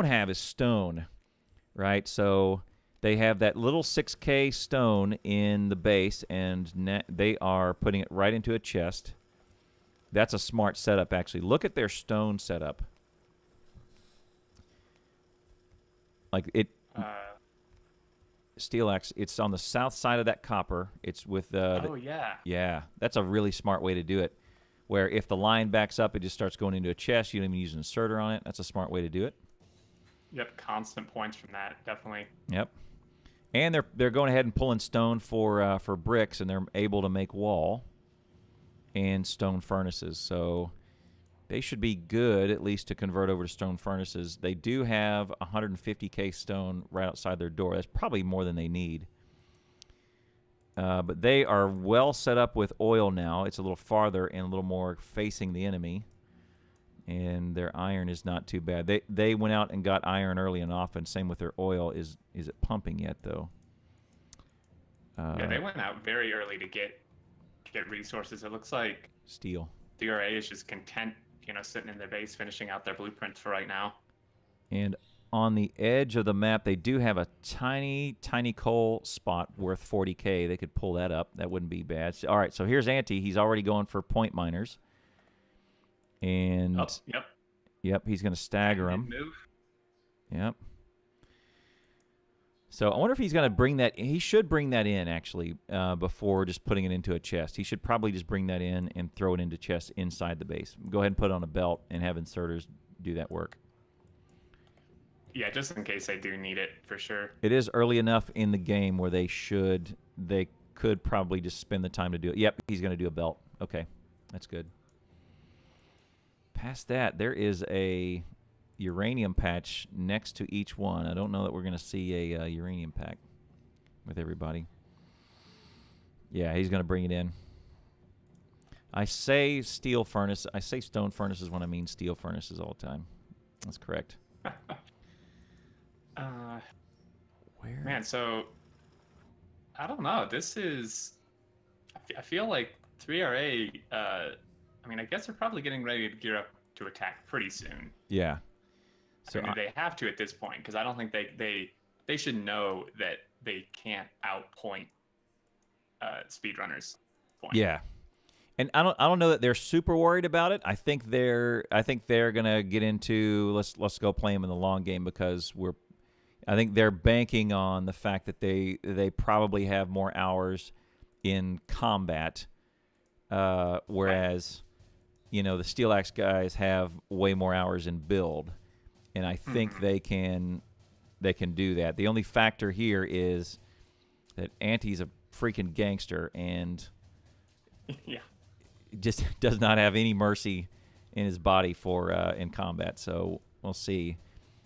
S2: have is stone, right? So they have that little 6k stone in the base, and they are putting it right into a chest. That's a smart setup, actually. Look at their stone setup. Like it, SteelAxe, it's on the south side of that copper. It's with
S9: oh yeah.
S2: Yeah, that's a really smart way to do it. Where if the line backs up, it just starts going into a chest. You don't even use an inserter on it. That's a smart way to do it.
S9: Yep, constant points from that, definitely.
S2: Yep. And they're going ahead and pulling stone for bricks, and they're able to make wall and stone furnaces. So they should be good, at least, to convert over to stone furnaces. They do have 150k stone right outside their door. That's probably more than they need. But they are well set up with oil now. It's a little farther and a little more facing the enemy. And their iron is not too bad. They went out and got iron early and often. Same with their oil. Is it pumping yet, though?
S9: Yeah, they went out very early to get resources. It looks like
S2: steel.
S9: DRA is just content, sitting in their base, finishing out their blueprints for right now.
S2: And on the edge of the map, they do have a tiny, tiny coal spot worth 40k. They could pull that up. That wouldn't be bad. All right, so here's Anti. He's already going for point miners. And yep, he's going to stagger them. Yep. So I wonder if he's going to bring that. He should bring that in, actually, before just putting it into a chest. He should probably just bring that in and throw it into chests inside the base. Go ahead and put it on a belt and have inserters do that work.
S9: Yeah, just in case they do need it, for sure.
S2: It is early enough in the game where they could probably just spend the time to do it. Yep, he's going to do a belt. Okay, that's good. Past that, there is a uranium patch next to each one. I don't know that we're going to see a uranium pack with everybody. Yeah, he's going to bring it in. I say steel furnace. I say stone furnaces when I mean steel furnaces all the time. That's correct. Where?
S9: Man, so I don't know. This is. I feel like 3RA. I mean, I guess they're probably getting ready to gear up to attack pretty soon.
S2: Yeah.
S9: So I mean, they have to at this point, because I don't think they should know that they can't outpoint speedrunners.
S2: Yeah. And I don't know that they're super worried about it. I think they're gonna get into let's go play them in the long game, because I think they're banking on the fact that they probably have more hours in combat, whereas the SteelAxe guys have way more hours in build, and I think they can do that. The only factor here is that Anti's a freaking gangster and
S9: yeah.
S2: just does not have any mercy in his body for in combat. So we'll see.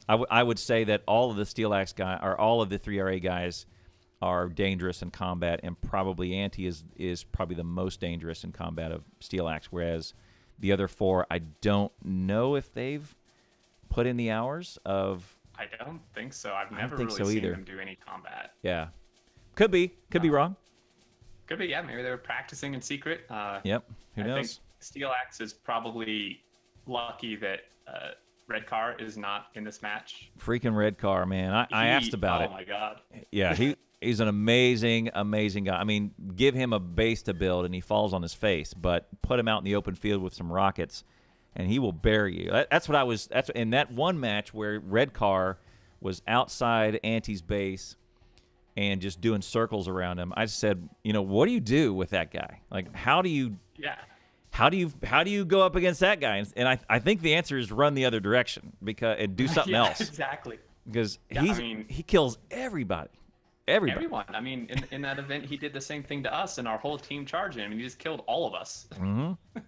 S2: I would say that all of the SteelAxe guys, or all of the 3RA guys, are dangerous in combat, and probably Anti is probably the most dangerous in combat of SteelAxe, whereas the other 4, I don't know if they've put in the hours of.
S9: I don't think so. I've never really seen them do any combat.
S2: Yeah, could be wrong.
S9: Could be, yeah. Maybe they were practicing in secret.
S2: Yep. Who knows?
S9: I think SteelAxe is probably lucky that Red Car is not in this match.
S2: Freaking Red Car, man! I asked about it.
S9: Oh my god.
S2: Yeah, He's an amazing, amazing guy. I mean, give him a base to build, and he falls on his face. But put him out in the open field with some rockets, and he will bury you. That's what I was. That's in that one match where Red Car was outside Anti's base and just doing circles around him. I said, you know, what do you do with that guy? Like, how do you?
S9: Yeah.
S2: How do you go up against that guy? And I think the answer is run the other direction and do something else.
S9: Exactly.
S2: Because
S9: Yeah,
S2: he kills everybody.
S9: Everyone. I mean, in that event, he did the same thing to us, and our whole team charged him, and he just killed all of us.
S2: Mm-hmm.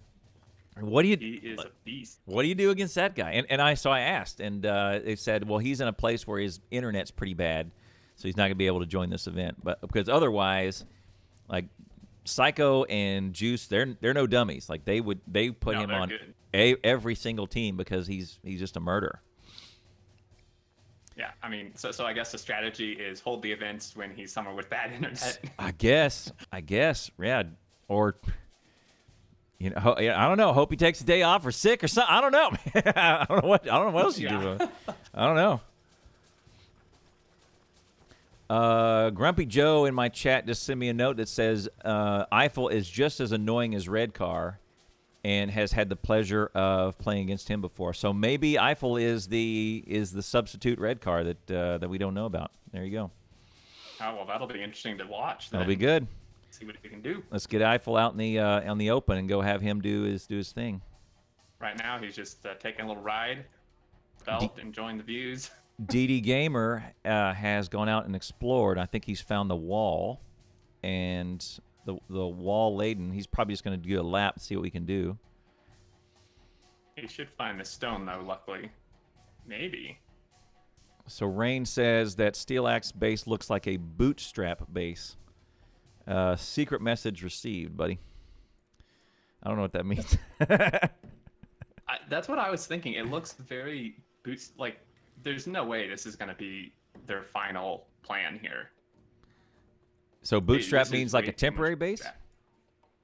S2: What do you?
S9: He is a beast.
S2: What do you do against that guy? And I asked, and they said, well, he's in a place where his internet's pretty bad, so he's not going to be able to join this event. But because otherwise, like Psycho and Juice, they're no dummies. Like they put him on every single team because he's just a murderer.
S9: Yeah, I mean, so I guess the strategy is hold the events when he's somewhere with bad internet.
S2: I guess, yeah, or you know, I don't know. Hope he takes a day off or sick or something. I don't know. I don't know what else you do. I don't know. Grumpy Joe in my chat just sent me a note that says Eiffel is just as annoying as Red Car, and has had the pleasure of playing against him before. So maybe Eiffel is the substitute Red Car that we don't know about. There you go.
S9: Oh well, that'll be interesting to watch.
S2: That'll be good.
S9: See what he can do.
S2: Let's get Eiffel out in the on the open and go have him do his thing.
S9: Right now, he's just taking a little ride, enjoying the views.
S2: DDGamer has gone out and explored. I think he's found the wall, and the wall laden. He's probably just going to do a lap to see what we can do.
S9: He should find the stone, though, luckily. Maybe.
S2: So Rain says that SteelAxe base looks like a bootstrap base. Secret message received, buddy. I don't know what that means.
S9: That's what I was thinking. It looks very like there's no way this is going to be their final plan here.
S2: So bootstrap means like a temporary base?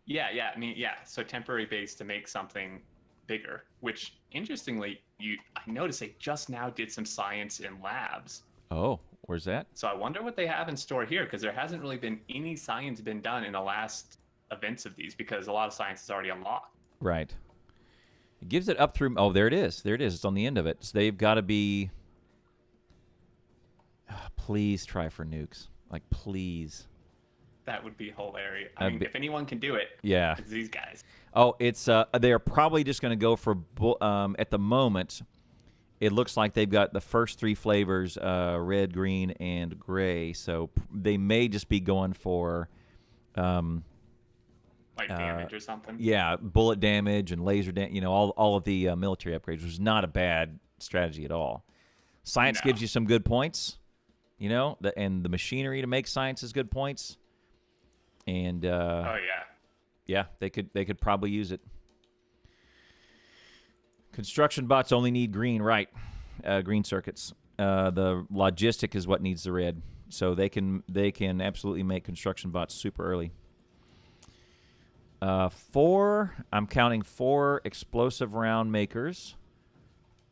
S9: Yeah. I mean, yeah. So temporary base to make something bigger, which interestingly, I noticed they just now did some science in labs.
S2: Oh, where's that?
S9: So I wonder what they have in store here, because there hasn't really been any science been done in the last events of these, because a lot of science is already unlocked.
S2: Right. It gives it up through. Oh, there it is. There it is. It's on the end of it. So they've got to be. Please try for nukes. Like, please.
S9: That would be hilarious. I mean, if anyone can do it,
S2: yeah,
S9: it's these guys.
S2: Oh, it's they're probably just going to go for at the moment. It looks like they've got the first three flavors: red, green, and gray. So they may just be going for
S9: like damage or something.
S2: Yeah, bullet damage and laser damage. You know, all of the military upgrades, which is not a bad strategy at all. Science gives you some good points. You know, and the machinery to make science is good points. And
S9: oh
S2: yeah, they could probably use it. Construction bots only need green, right? Green circuits. The logistic is what needs the red, so they can absolutely make construction bots super early. I'm counting 4 explosive round makers.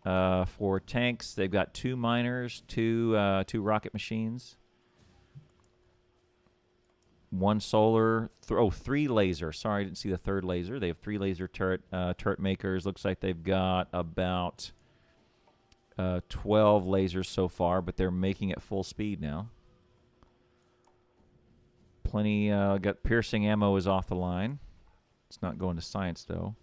S2: For tanks, they've got 2 miners, 2 rocket machines. 1 solar, 3 laser. Sorry, I didn't see the 3rd laser. They have 3 laser turret makers. Looks like they've got about 12 lasers so far, but they're making it full speed now. Plenty. Got piercing ammo is off the line. It's not going to science though.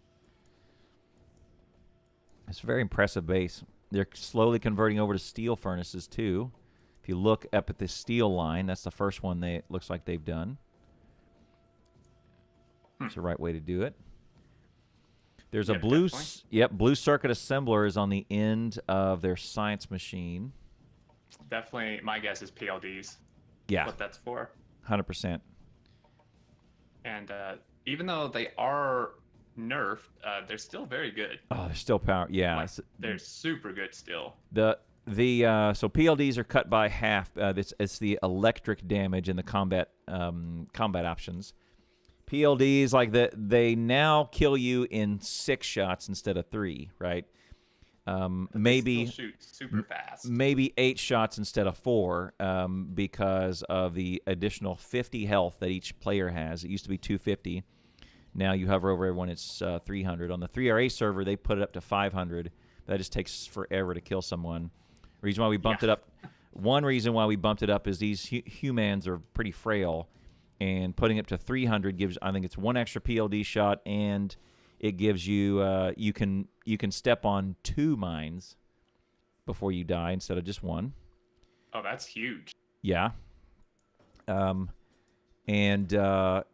S2: It's a very impressive base. They're slowly converting over to steel furnaces too. If you look up at the steel line, that's the first one it looks like they've done. That's the right way to do it. There's a blue circuit assembler is on the end of their science machine.
S9: Definitely, my guess is PLDs.
S2: Yeah.
S9: What that's for.
S2: 100%.
S9: And even though they are nerfed, they're still very good.
S2: Oh, they're still power. Yeah.
S9: Like, they're super good still.
S2: So PLDs are cut by half. It's the electric damage in the combat options. PLDs, like they now kill you in 6 shots instead of 3, right? maybe
S9: still shoot super fast.
S2: Maybe 8 shots instead of 4 because of the additional 50 health that each player has. It used to be 250. Now you hover over everyone, it's 300. On the 3RA server, they put it up to 500. That just takes forever to kill someone. Reason why we bumped it up. One reason why we bumped it up is these humans are pretty frail, and putting it to 300 gives, I think it's 1 extra PLD shot, and it gives you you can step on 2 mines before you die instead of just 1.
S9: Oh, that's huge.
S2: Yeah. And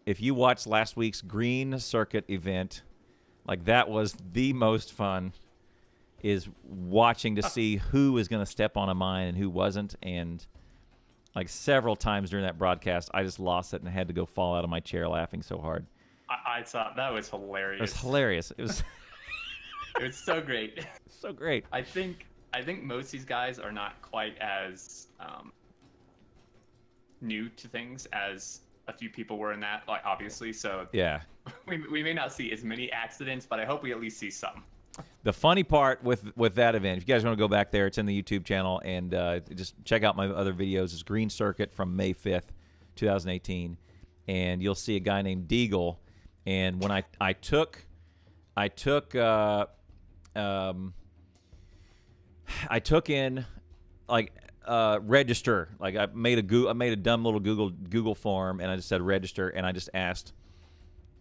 S2: if you watched last week's Green Circuit event, like that was the most fun, is watching to see who was going to step on a mine and who wasn't. And like several times during that broadcast, I just lost it and had to go fall out of my chair laughing so hard.
S9: I thought that was hilarious.
S2: It was hilarious. It was
S9: it was so great.
S2: So great.
S9: I think most of these guys are not quite as new to things as a few people were in that, like obviously. So
S2: yeah,
S9: we may not see as many accidents, but I hope we at least see some.
S2: The funny part with that event, if you guys want to go back there, it's in the YouTube channel, and just check out my other videos. It's Green Circuit from May 5th, 2018, and you'll see a guy named Deagle. And when I took in like register, like I made a dumb little Google form, and I just said register, and I just asked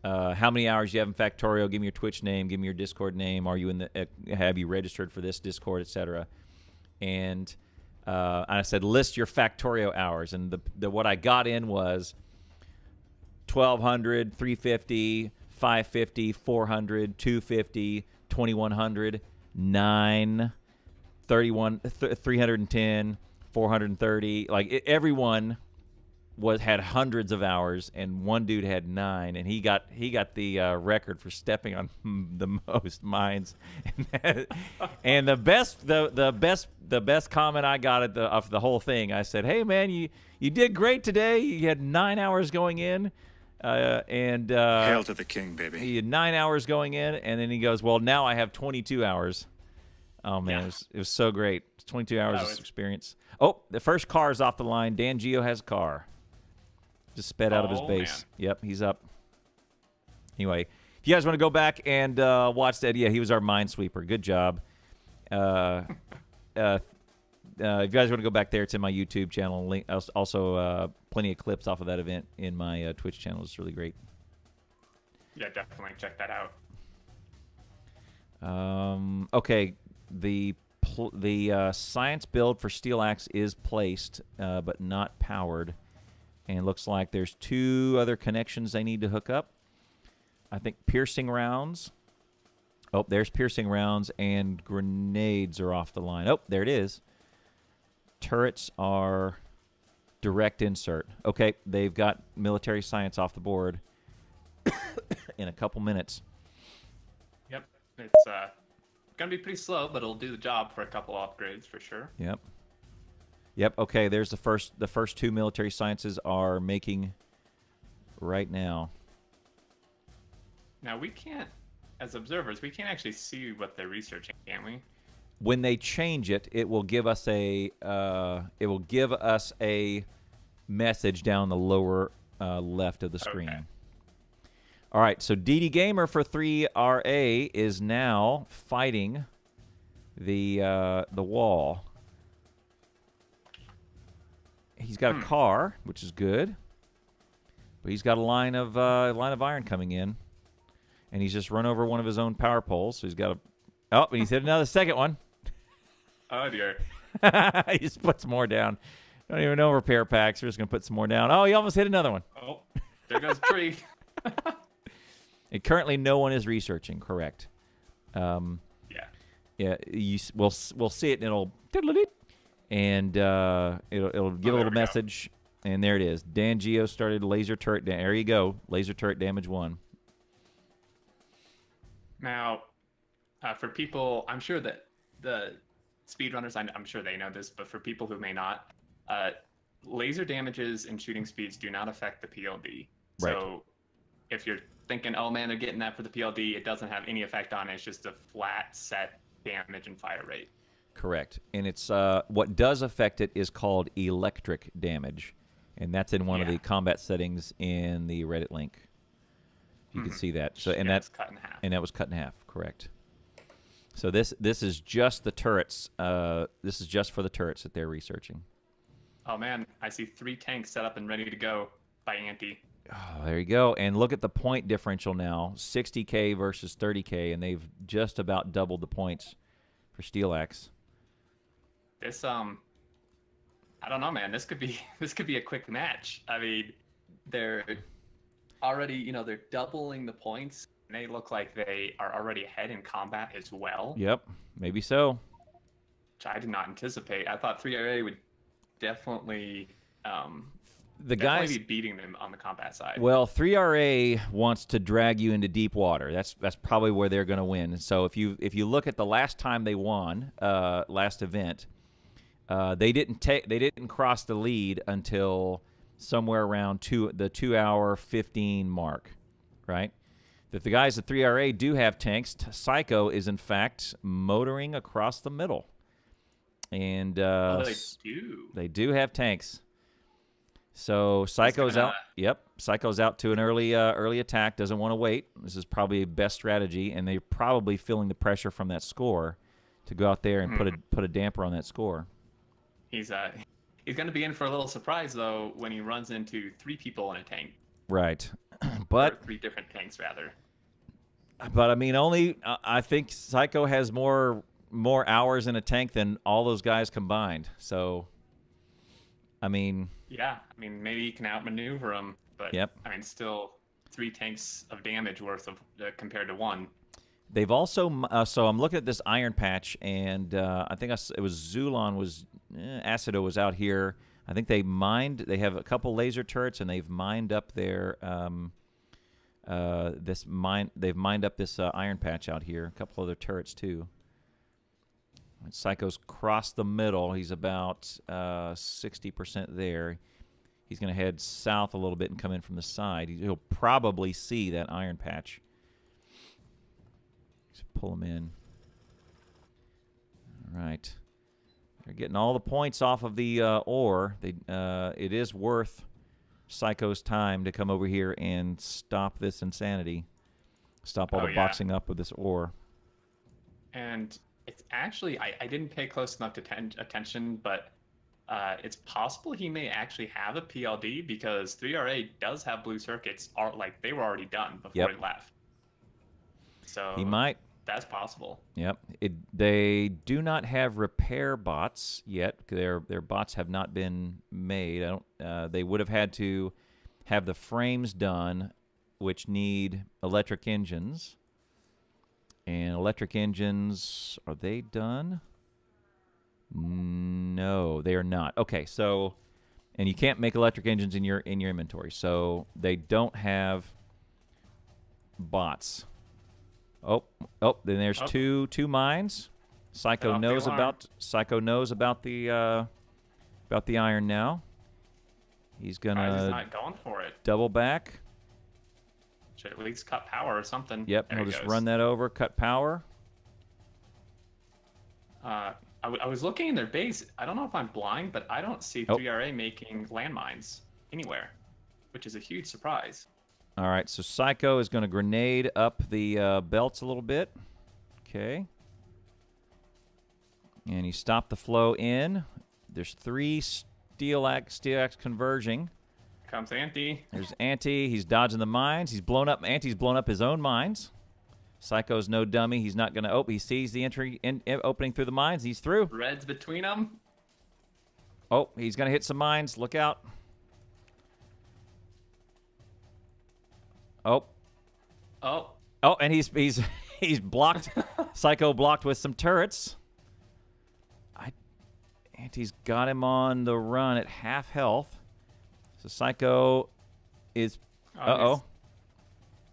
S2: how many hours you have in Factorio, give me your Twitch name, give me your Discord name, are you in the have you registered for this Discord, etc. And I said list your Factorio hours, and the what I got in was 1200, 350, 550, 400, 250, 2100, 9, 31, 310, 430. Like everyone had hundreds of hours, and one dude had 9, and he got the record for stepping on the most mines. And the best comment I got of the whole thing, I said, "Hey man, you did great today. You had 9 hours going in." Hail
S10: to the king, baby.
S2: He had 9 hours going in, and then he goes, "Well, now I have 22 hours." Oh man, yeah. It was so great. It's 22 hours of experience. Oh, the first car is off the line. DanGio has a car. Just sped out of his base. Man. Yep, he's up. Anyway, if you guys want to go back and watch that, yeah, he was our minesweeper. Good job. If you guys want to go back there, it's in my YouTube channel. Link, also, plenty of clips off of that event in my Twitch channel. It's really great.
S9: Yeah, definitely check that out.
S2: Okay, the science build for SteelAxe is placed, but not powered. And it looks like there's 2 other connections they need to hook up. I think piercing rounds. Oh, there's piercing rounds, and grenades are off the line. Oh, there it is. Turrets are direct insert. Okay, they've got military science off the board in a couple minutes.
S9: Yep, it's gonna be pretty slow, but it'll do the job for a couple upgrades for sure.
S2: Yep. Yep. Okay, there's the first 2 military sciences are making right now.
S9: Now we can't, as observers, we can't actually see what they're researching, can we?
S2: When they change it, it will give us a message down the lower left of the screen. Okay. All right, so DDDGamer for 3RA is now fighting the wall. He's got a car, which is good, but he's got a line of iron coming in, and he's just run over one of his own power poles. So he's got and he's hit another second one.
S9: Oh dear!
S2: He just put some more down. Don't even know repair packs. We're just gonna put some more down. Oh, he almost hit another one.
S9: Oh, there goes the tree.
S2: And currently, no one is researching. Correct.
S9: Yeah.
S2: Yeah. We'll see it, and it'll and it'll give a little message, and there it is. DanGio started laser turret. There you go. Laser turret damage 1.
S9: Now, for people, I'm sure that the speedrunners, I'm sure they know this, but for people who may not, laser damages and shooting speeds do not affect the PLD.
S2: Right.
S9: So if you're thinking, oh man, they're getting that for the PLD, it doesn't have any effect on it. It's just a flat set damage and fire rate.
S2: Correct. And it's what does affect it is called electric damage, and that's in one of the combat settings in the Reddit link. You can see that. So and that's
S9: cut in half.
S2: And that was cut in half. Correct. So this is just the turrets. This is just for the turrets that they're researching.
S9: Oh man, I see 3 tanks set up and ready to go by Anti.
S2: Oh, there you go. And look at the point differential now, 60K versus 30K, and they've just about doubled the points for SteelAxe.
S9: This I don't know, man. This could be a quick match. I mean, they're already, they're doubling the points, and they look like they are already ahead in combat as well.
S2: Yep, maybe so.
S9: Which I did not anticipate. I thought 3RA would definitely
S2: the guys
S9: be beating them on the combat side.
S2: Well, 3RA wants to drag you into deep water. That's probably where they're going to win. So if you look at the last time they won, last event, they didn't cross the lead until somewhere around the 2 hour 15 mark, right? That the guys at 3RA do have tanks. Psycho is in fact motoring across the middle, and they do have tanks. So Psycho's out. Yep, Psycho's out to an early attack. Doesn't want to wait. This is probably a best strategy, and they're probably feeling the pressure from that score to go out there and put a damper on that score.
S9: He's going to be in for a little surprise though when he runs into 3 people in a tank.
S2: Right, but
S9: or 3 different tanks rather.
S2: But I mean, I think Psycho has more hours in a tank than all those guys combined. So, I mean.
S9: Yeah, I mean, maybe you can outmaneuver them, but I mean, still 3 tanks of damage worth of compared to 1.
S2: They've also so I'm looking at this iron patch, and I think it was Zulan Acido was out here. I think they have a couple laser turrets, and they've mined up their they've mined up this iron patch out here. A couple other turrets too. Psycho's crossed the middle. He's about 60% there. He's going to head south a little bit and come in from the side. He'll probably see that iron patch. Just pull him in. All right. They're getting all the points off of the ore. It is worth Psycho's time to come over here and stop this insanity. Stop all the boxing up with this ore.
S9: And it's actually, I didn't pay close enough attention, but it's possible he may actually have a PLD because 3RA does have blue circuits, like they were already done before he left. So
S2: he might.
S9: That's possible.
S2: Yep. They do not have repair bots yet. Their bots have not been made. They would have had to have the frames done, which need electric engines. And electric engines, are they done? No, they are not. Okay, so, and you can't make electric engines in your inventory, so they don't have bots. Oh, then there's two mines. Psycho knows about the iron now. He's gonna
S9: he's not going for it.
S2: Double back.
S9: Should at least cut power or something.
S2: Yep, he'll just run that over, cut power.
S9: I was looking in their base. I don't know if I'm blind, but I don't see 3RA making landmines anywhere, which is a huge surprise.
S2: All right, so Psycho is going to grenade up the belts a little bit. Okay. And he stopped the flow in. There's 3 SteelAxe converging.
S9: Comes Anti.
S2: There's Anti. He's dodging the mines. He's blown up. Anti's blown up his own mines. Psycho's no dummy. He's not going to open. He sees the entry opening through the mines. He's through.
S9: Red's between them.
S2: Oh, he's going to hit some mines. Look out. Oh, and he's blocked. Psycho blocked with some turrets. Anti's got him on the run at half health. So Psycho is.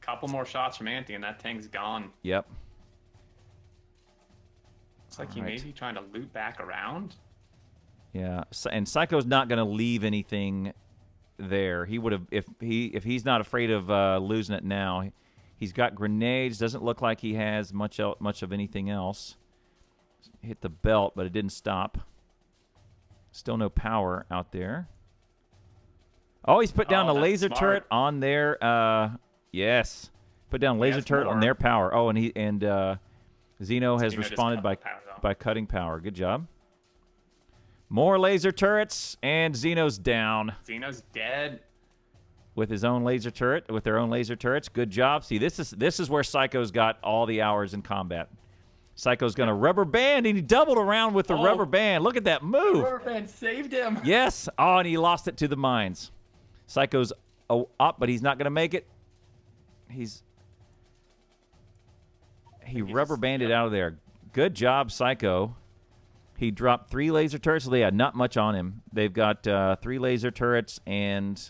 S9: Couple more shots from Anti, and that tank's gone.
S2: Yep.
S9: Looks like he may be trying to loop back around.
S2: Yeah, and Psycho's not going to leave anything there. He would have if he's not afraid of losing it now. He's got grenades. Doesn't look like he has much of anything else. Hit the belt, but it didn't stop. Still no power out there. Oh, he's put down a laser turret on their. Yes, put down laser turret on their power. Oh, and Xeno has responded by cutting power. Good job. More laser turrets, and Xeno's down.
S9: Xeno's dead.
S2: With his own laser turret, with their own laser turrets. Good job. See, this is where Psycho's got all the hours in combat. Psycho's going to rubber band, and he doubled around with the rubber band. Look at that move.
S9: The rubber band saved him.
S2: Yes. Oh, and he lost it to the mines. Psycho's up, but he's not going to make it. He rubber banded out of there. Good job, Psycho. He dropped 3 laser turrets, so they had not much on him. They've got 3 laser turrets and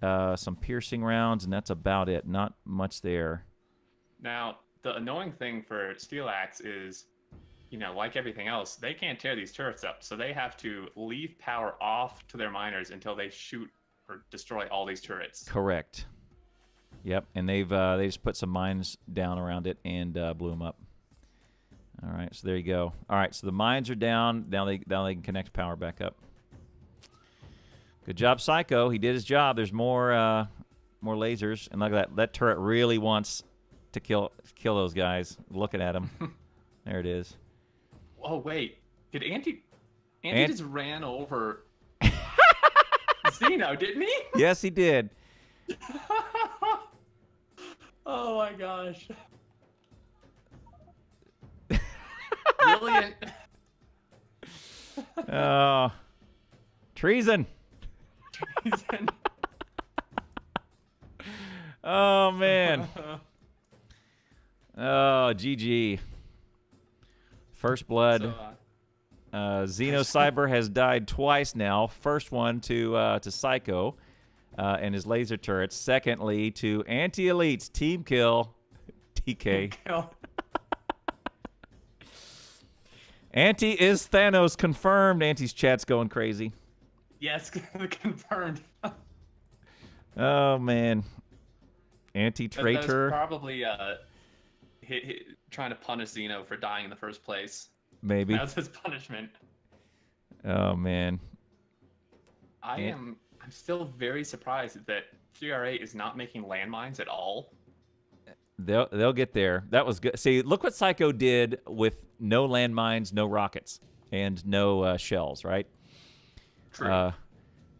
S2: some piercing rounds, and that's about it. Not much there.
S9: Now, the annoying thing for SteelAxe is, you know, like everything else, they can't tear these turrets up, so they have to leave power off to their miners until they shoot or destroy all these turrets.
S2: Correct. Yep, and they just put some mines down around it and blew them up. All right, so there you go. All right, so the mines are down. Now they can connect power back up. Good job, Psycho. He did his job. There's more lasers, and look at that. That turret really wants to kill those guys. Looking at him. There it is.
S9: Oh wait, did Anti just ran over Xeno, didn't he?
S2: Yes, he did.
S9: Oh my gosh. Brilliant.
S2: Oh, treason.
S9: Treason.
S2: Oh man. Oh, GG. First blood. Xenocyber has died twice now. First one to Psycho and his laser turrets. Secondly to AntiElitz. Team kill. TK. Anti is Thanos confirmed. Anti's chat's going crazy.
S9: Yes, confirmed.
S2: Oh man. Anti-traitor.
S9: That's probably trying to punish Xeno for dying in the first place.
S2: Maybe.
S9: That's his punishment.
S2: Oh man.
S9: I'm still very surprised that 3RA is not making landmines at all.
S2: They'll get there. That was good. See, look what Psycho did with no landmines, no rockets, and no shells, right?
S9: True.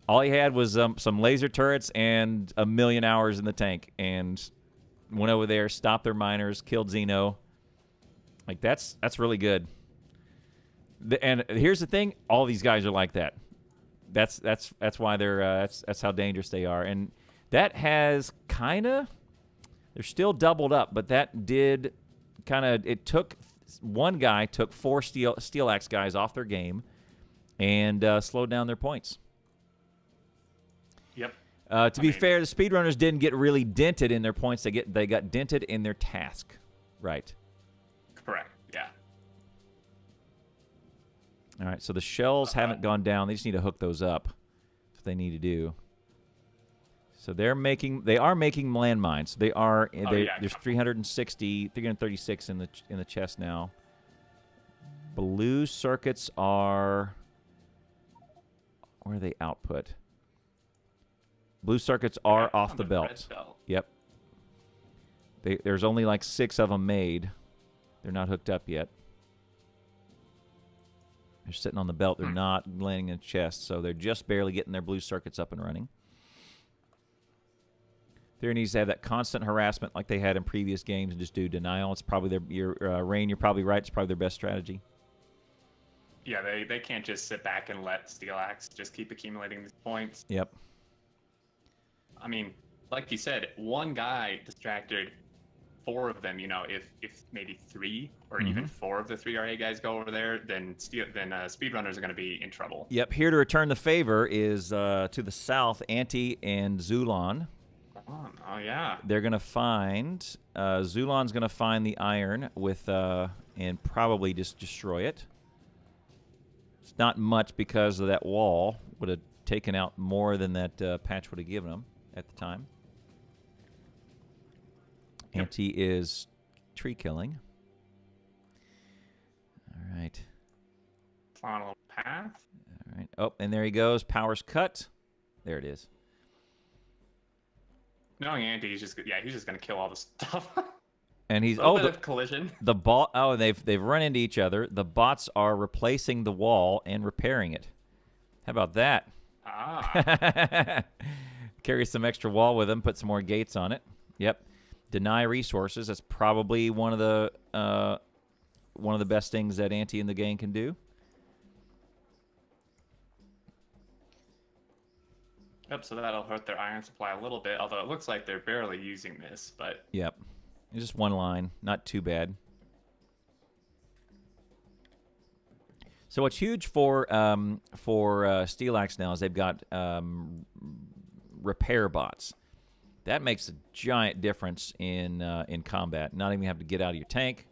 S2: All he had was some laser turrets and 1,000,000 hours in the tank, and went over there, stopped their miners, killed Xeno. Like that's really good. And here's the thing: all these guys are like that. That's why they're that's how dangerous they are, and that has kind of. They're still doubled up, but that did kind of. It took one guy took 4 SteelAxe guys off their game, and slowed down their points.
S9: Yep.
S2: To be fair, the speedrunners didn't get really dented in their points. They got dented in their task, right?
S9: Correct. Yeah.
S2: All right. So the shells haven't gone down. They just need to hook those up. That's what they need to do. So they are making landmines. They are. There's 336 in the chest now. Blue circuits are. Where are they output? Blue circuits are off the belt. Yep. There's only like 6 of them made. They're not hooked up yet. They're sitting on the belt. They're not landing in the chest, so they're just barely getting their blue circuits up and running. There needs to have that constant harassment like they had in previous games and just do denial. It's probably Rain, you're probably right. It's probably their best strategy.
S9: Yeah, they can't just sit back and let SteelAxe just keep accumulating these points.
S2: Yep.
S9: I mean, like you said, one guy distracted 4 of them. You know, if maybe 3 or even 4 of the 3RA guys go over there, then speedrunners are going to be in trouble.
S2: Yep. Here to return the favor is to the south, Anti and Zulan.
S9: Oh yeah.
S2: They're gonna find Zulan's gonna find the iron with and probably just destroy it. It's not much because of that wall would have taken out more than that patch would have given them at the time. Yep. Anti is tree killing. All right,
S9: plowing a little path.
S2: All right. Oh, and there he goes. Power's cut. There it is.
S9: Knowing Andy, he's just gonna kill all the stuff.
S2: And he's
S9: a little bit of collision.
S2: The bot. Oh, they've run into each other. The bots are replacing the wall and repairing it. How about that?
S9: Ah.
S2: Carry some extra wall with them. Put some more gates on it. Yep. Deny resources. That's probably one of the best things that Anti in the game can do.
S9: Yep, so that'll hurt their iron supply a little bit, although it looks like they're barely using this, but...
S2: Yep. It's just one line. Not too bad. So what's huge for SteelAxe now is they've got repair bots. That makes a giant difference in combat. Not even have to get out of your tank.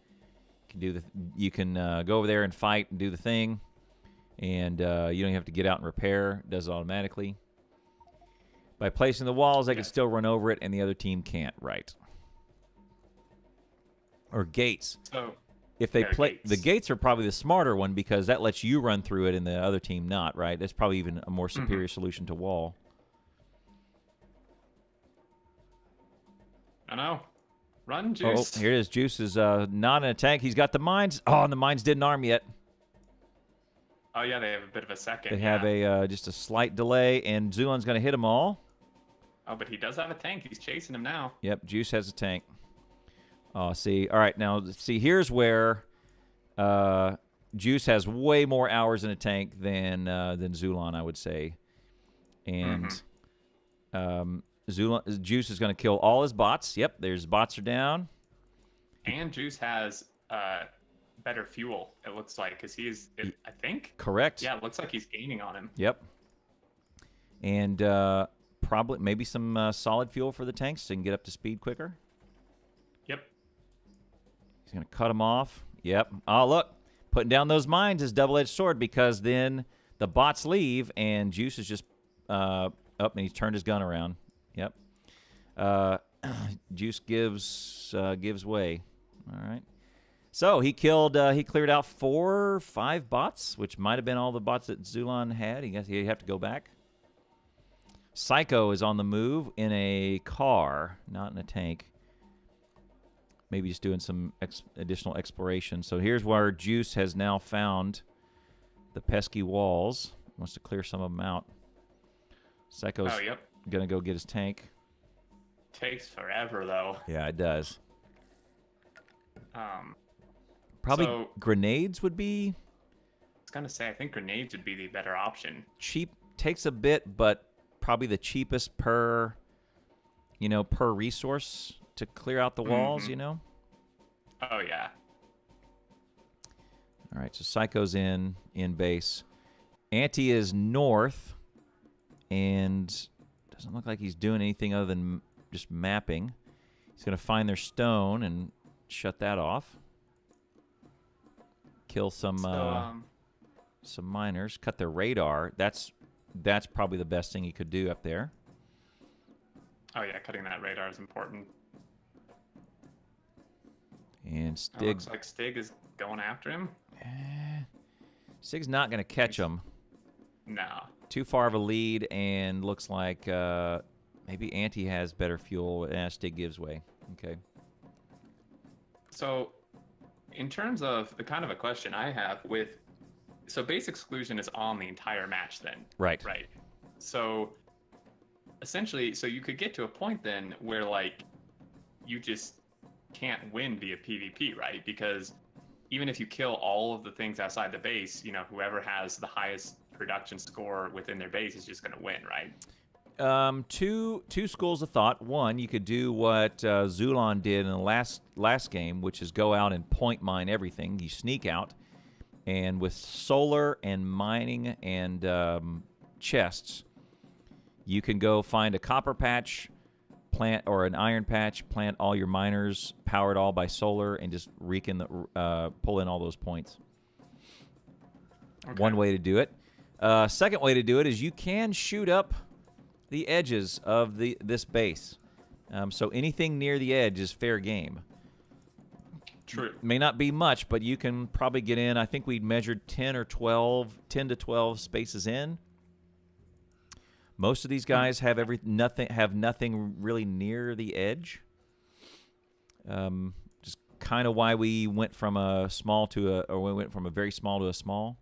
S2: You can go over there and fight and do the thing, and you don't have to get out and repair. It does it automatically. By placing the walls, they can still run over it, and the other team can't. Right. Or gates.
S9: So
S2: if they play, the gates are probably the smarter one because that lets you run through it, and the other team not. Right. That's probably even a more superior solution to wall.
S9: I know. Run, Juice.
S2: Oh, here it is. Juice is not in a tank. He's got the mines. Oh, and the mines didn't arm yet.
S9: Oh, yeah, they have a bit of a second.
S2: They have a just a slight delay, and Zulan's going to hit them all.
S9: Oh, but he does have a tank. He's chasing him now.
S2: Yep, Juice has a tank. Oh, see. All right, now, see, here's where Juice has way more hours in a tank than Zulan, I would say. And Juice is going to kill all his bots. Yep, there's bots are down.
S9: And Juice has better fuel, it looks like, because he's, I think?
S2: Correct.
S9: Yeah, it looks like he's gaining on him.
S2: Yep. And probably maybe some solid fuel for the tanks so they can get up to speed quicker.
S9: Yep.
S2: He's going to cut them off. Yep. Oh, look. Putting down those mines is double-edged sword because then the bots leave and Juice is just up and he's turned his gun around. Yep. Juice gives way. All right. So he cleared out 4 or 5 bots, which might have been all the bots that Zulan had. He'd have to go back. Psycho is on the move in a car, not in a tank. Maybe just doing some additional exploration. So here's where Juice has now found the pesky walls. Wants to clear some of them out. Psycho's gonna go get his tank.
S9: Takes forever though.
S2: Yeah, it does. Probably grenades would be.
S9: I was gonna say I think grenades would be the better option.
S2: Cheap, takes a bit, but probably the cheapest per resource to clear out the walls.
S9: Oh yeah.
S2: All right, so Psycho's in base. Anti is north, and doesn't look like he's doing anything other than just mapping. He's going to find their stone and shut that off. Kill some miners. Cut their radar. That's probably the best thing he could do up there.
S9: Oh yeah, cutting that radar is important.
S2: And Stig.
S9: Looks like Stig is going after him.
S2: Stig's not going to catch him.
S9: No.
S2: Too far of a lead, and looks like maybe Anti has better fuel, and Stig gives way. Okay.
S9: So, in terms of the kind of a question I have with, so base exclusion is on the entire match then.
S2: Right.
S9: Right. So, essentially, so you could get to a point then where like you just can't win via PvP, right? Because even if you kill all of the things outside the base, whoever has the highest production score within their base is just going to win, right?
S2: Two schools of thought. One, you could do what Zulan did in the last game, which is go out and point mine everything. You sneak out, and with solar and mining and chests, you can go find a copper patch, plant or an iron patch, plant all your miners, power it all by solar, and just pull in all those points. Okay. One way to do it. Second way to do it is you can shoot up the edges of this base. So anything near the edge is fair game.
S9: True.
S2: May not be much, but you can probably get in. I think we measured 10 to 12 spaces in. Most of these guys have nothing really near the edge. Just kind of why we went from a small to we went from a very small to a small.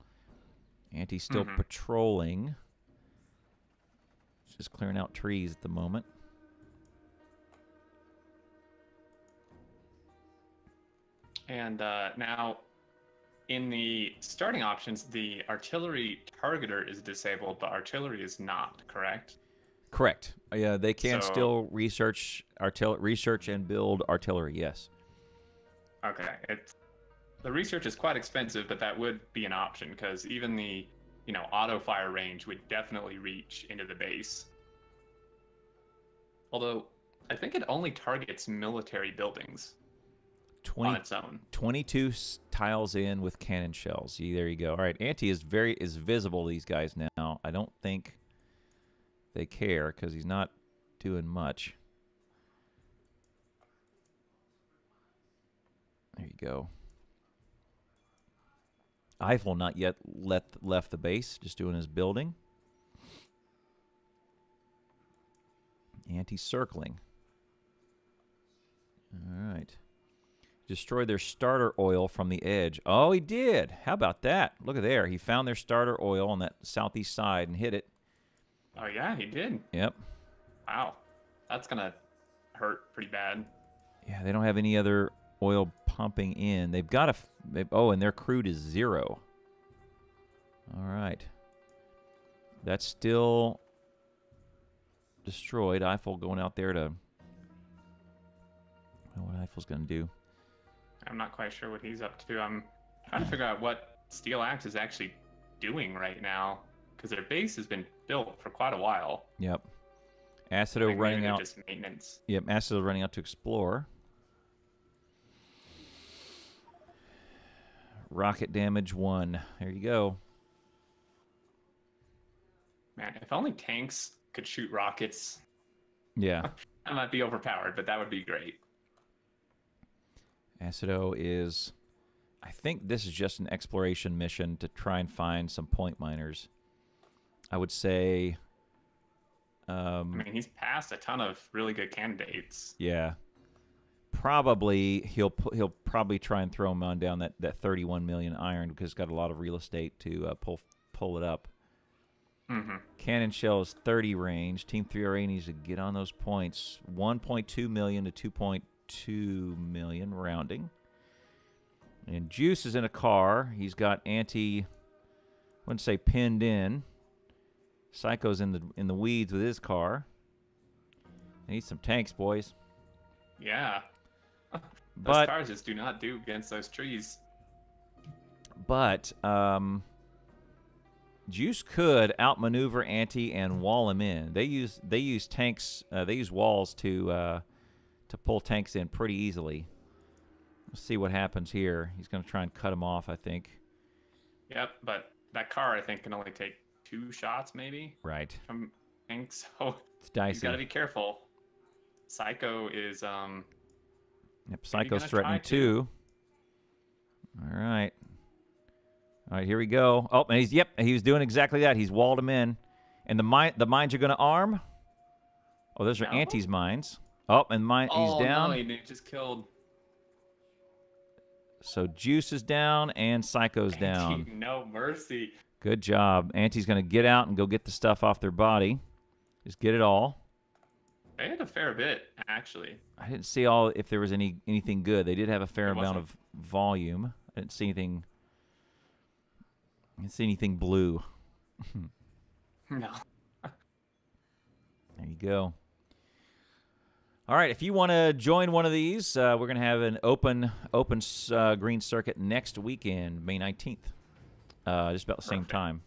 S2: Anti's still patrolling. Just clearing out trees at the moment.
S9: And now, in the starting options, the artillery targeter is disabled, but artillery is not, correct?
S2: Correct. Yeah, they can still research and build artillery, yes.
S9: Okay. The research is quite expensive, but that would be an option, because even the, auto-fire range would definitely reach into the base. Although, I think it only targets military buildings. On its own. 22
S2: tiles in with cannon shells. There you go. All right, Anti is visible to these guys now. I don't think they care because he's not doing much. There you go. Eiffel not yet left the base, just doing his building. Anti circling. All right. Destroyed their starter oil from the edge. Oh, he did. How about that? Look at there. He found their starter oil on that southeast side and hit it.
S9: Oh, yeah, he did.
S2: Yep.
S9: Wow. That's going to hurt pretty bad.
S2: Yeah, they don't have any other oil pumping in. They've got and their crude is 0. All right. That's still destroyed. Eiffel going out there to... I don't know what Eiffel's going to do.
S9: I'm not quite sure what he's up to. I'm trying to figure out what SteelAxe is actually doing right now, because their base has been built for quite a while.
S2: Yep. Acido running out.
S9: Just maintenance.
S2: Yep. Acido running out to explore. Rocket damage 1. There you go.
S9: Man, if only tanks could shoot rockets.
S2: Yeah.
S9: That might be overpowered, but that would be great.
S2: Acido is, I think this is just an exploration mission to try and find some point miners. I would say... I
S9: mean, he's passed a ton of really good candidates.
S2: Yeah. Probably, he'll probably try and throw him on down that 31 million iron because it's got a lot of real estate to pull it up. Cannon shell is 30 range. Team 3RA needs to get on those points. 1.2 million to 2.2 million rounding. And Juice is in a car. He's got Anti, I wouldn't say pinned in. Psycho's in the weeds with his car. They need some tanks, boys.
S9: Yeah. Those cars just do not do against those trees.
S2: But Juice could outmaneuver Anti and wall him in. They use tanks. They use walls to pull tanks in pretty easily. Let's see what happens here. He's going to try and cut him off, I think.
S9: Yep, but that car, I think, can only take 2 shots, maybe.
S2: Right.
S9: From tanks, so
S2: it's dicey.
S9: He's got to be careful. Psycho is
S2: Yep, Psycho's threatening too. All right. All right, here we go. Oh, and he was doing exactly that. He's walled him in. And the mines are going to arm. Oh, those are Anti's mines. Oh, and he's down.
S9: No, he just killed.
S2: So Juice is down and Psycho's down.
S9: No mercy.
S2: Good job. Anti's going to get out and go get the stuff off their body. Just get it all.
S9: They had a fair bit, actually.
S2: I didn't see if there was anything good. They did have a fair amount of volume. I didn't see anything. I didn't see anything blue.
S9: No.
S2: There you go. All right, if you want to join one of these, we're going to have an open green circuit next weekend, May 19th, just about the same time.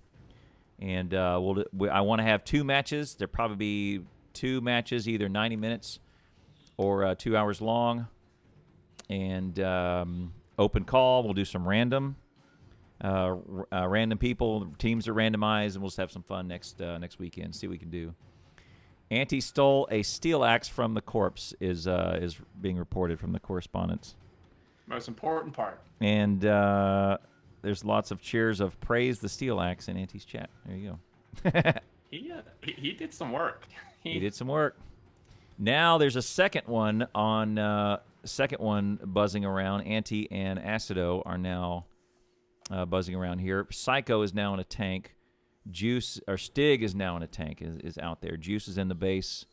S2: And I want to have 2 matches. There'll probably be 2 matches, either 90 minutes or 2 hours long. And open call. We'll do some random people. Teams are randomized, and we'll just have some fun next weekend. See what we can do. Anti stole a SteelAxe from the corpse is being reported from the correspondence.
S9: Most important part.
S2: And there's lots of cheers of praise the SteelAxe in Anti's chat. There you go.
S9: He did some work.
S2: He did some work. Now there's a second one on buzzing around. Anti and Acido are now buzzing around here. Psycho is now in a tank. Juice or Stig is now in a tank. Is out there. Juice is in the base,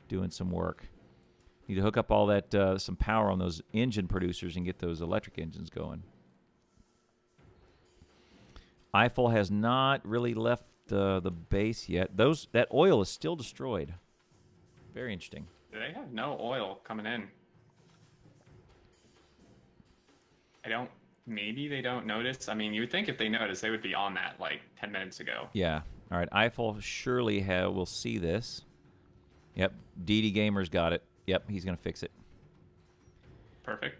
S2: doing some work. Need to hook up all that some power on those engine producers and get those electric engines going. Eiffel has not really left the base yet. That oil is still destroyed. Very interesting.
S9: They have no oil coming in. Maybe they don't notice. I mean, you would think if they notice, they would be on that like 10 minutes ago.
S2: Yeah. All right. Eiffel surely will see this. Yep. DDGamer's got it. Yep. He's going to fix it.
S9: Perfect.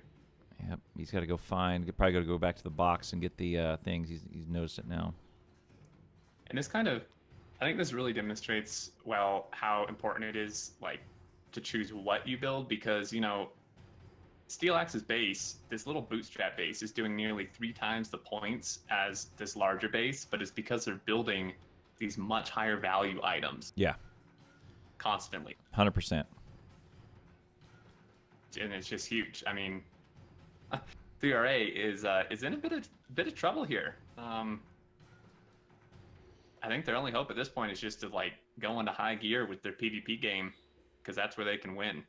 S2: Yep. He's got to go find. Probably got to go back to the box and get the things. He's noticed it now.
S9: And this I think this really demonstrates well how important it is, like, to choose what you build, because, you know, SteelAxe's base, this little bootstrap base, is doing nearly 3 times the points as this larger base, but it's because they're building these much higher value items.
S2: Yeah.
S9: Constantly.
S2: 100%.
S9: And it's just huge. I mean, 3RA is in a bit of trouble here. I think their only hope at this point is just to like go into high gear with their PvP game, because that's where they can win.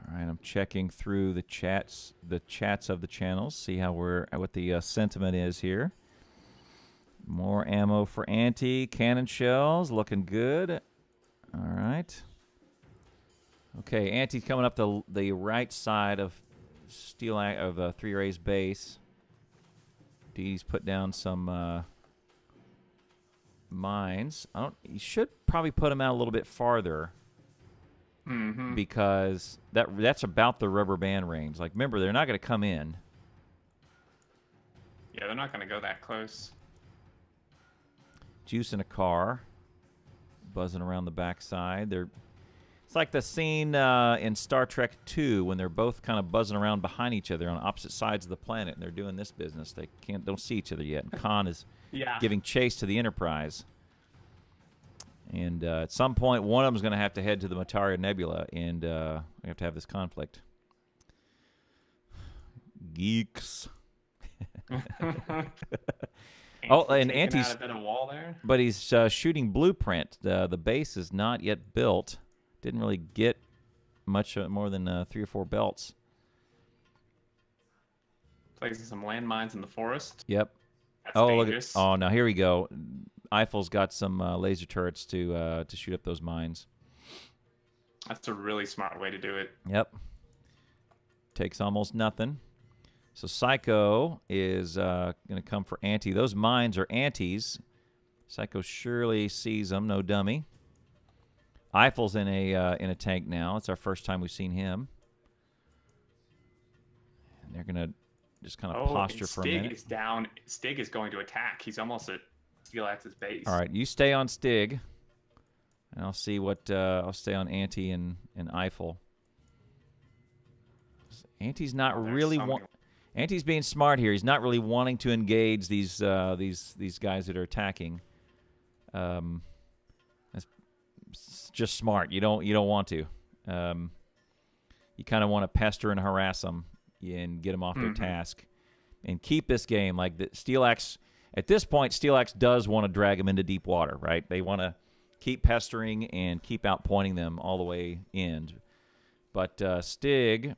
S2: All right, I'm checking through the chats of the channels, see what the sentiment is here. More ammo for Anti, cannon shells, looking good. All right. Okay, Anti's coming up the right side of SteelAxe of 3Ray's base. He's put down some mines. You should probably put them out a little bit farther.
S9: Mm-hmm.
S2: Because that's about the rubber band range. Like, remember, they're not going to come in.
S9: Yeah, they're not going to go that close.
S2: Juice in a car, buzzing around the backside. It's like the scene in Star Trek II when they're both kind of buzzing around behind each other on opposite sides of the planet, and they're doing this business. They don't see each other yet. And Khan is giving chase to the Enterprise. And at some point, one of them is going to have to head to the Mataria Nebula, and we have to have this conflict. Geeks. Oh, and Anti's
S9: out a bit of wall there.
S2: But he's shooting Blueprint. The base is not yet built. Didn't really get much more than 3 or 4 belts.
S9: Placing some landmines in the forest.
S2: Yep.
S9: That's
S2: Look
S9: dangerous.
S2: at, now here we go. Eiffel's got some laser turrets to shoot up those mines.
S9: That's a really smart way to do it.
S2: Yep. Takes almost nothing. So Psycho is going to come for Anti. Those mines are Anti's. Psycho surely sees them, no dummy. Eiffel's in a tank now. It's our first time we've seen him. And they're going to just kind of posture for a minute.
S9: Stig is down. Stig is going to attack. He's almost at SteelAxe's base.
S2: All right, you stay on Stig, and I'll see what I'll stay on Anti and Eiffel. Anti's not really Anti's being smart here. He's not really wanting to engage these guys that are attacking. That's just smart. You don't want to. You kind of want to pester and harass them and get them off their task, and keep this game like the SteelAxe. At this point, SteelAxe does want to drag them into deep water, right? They want to keep pestering and keep outpointing them all the way in. But Stig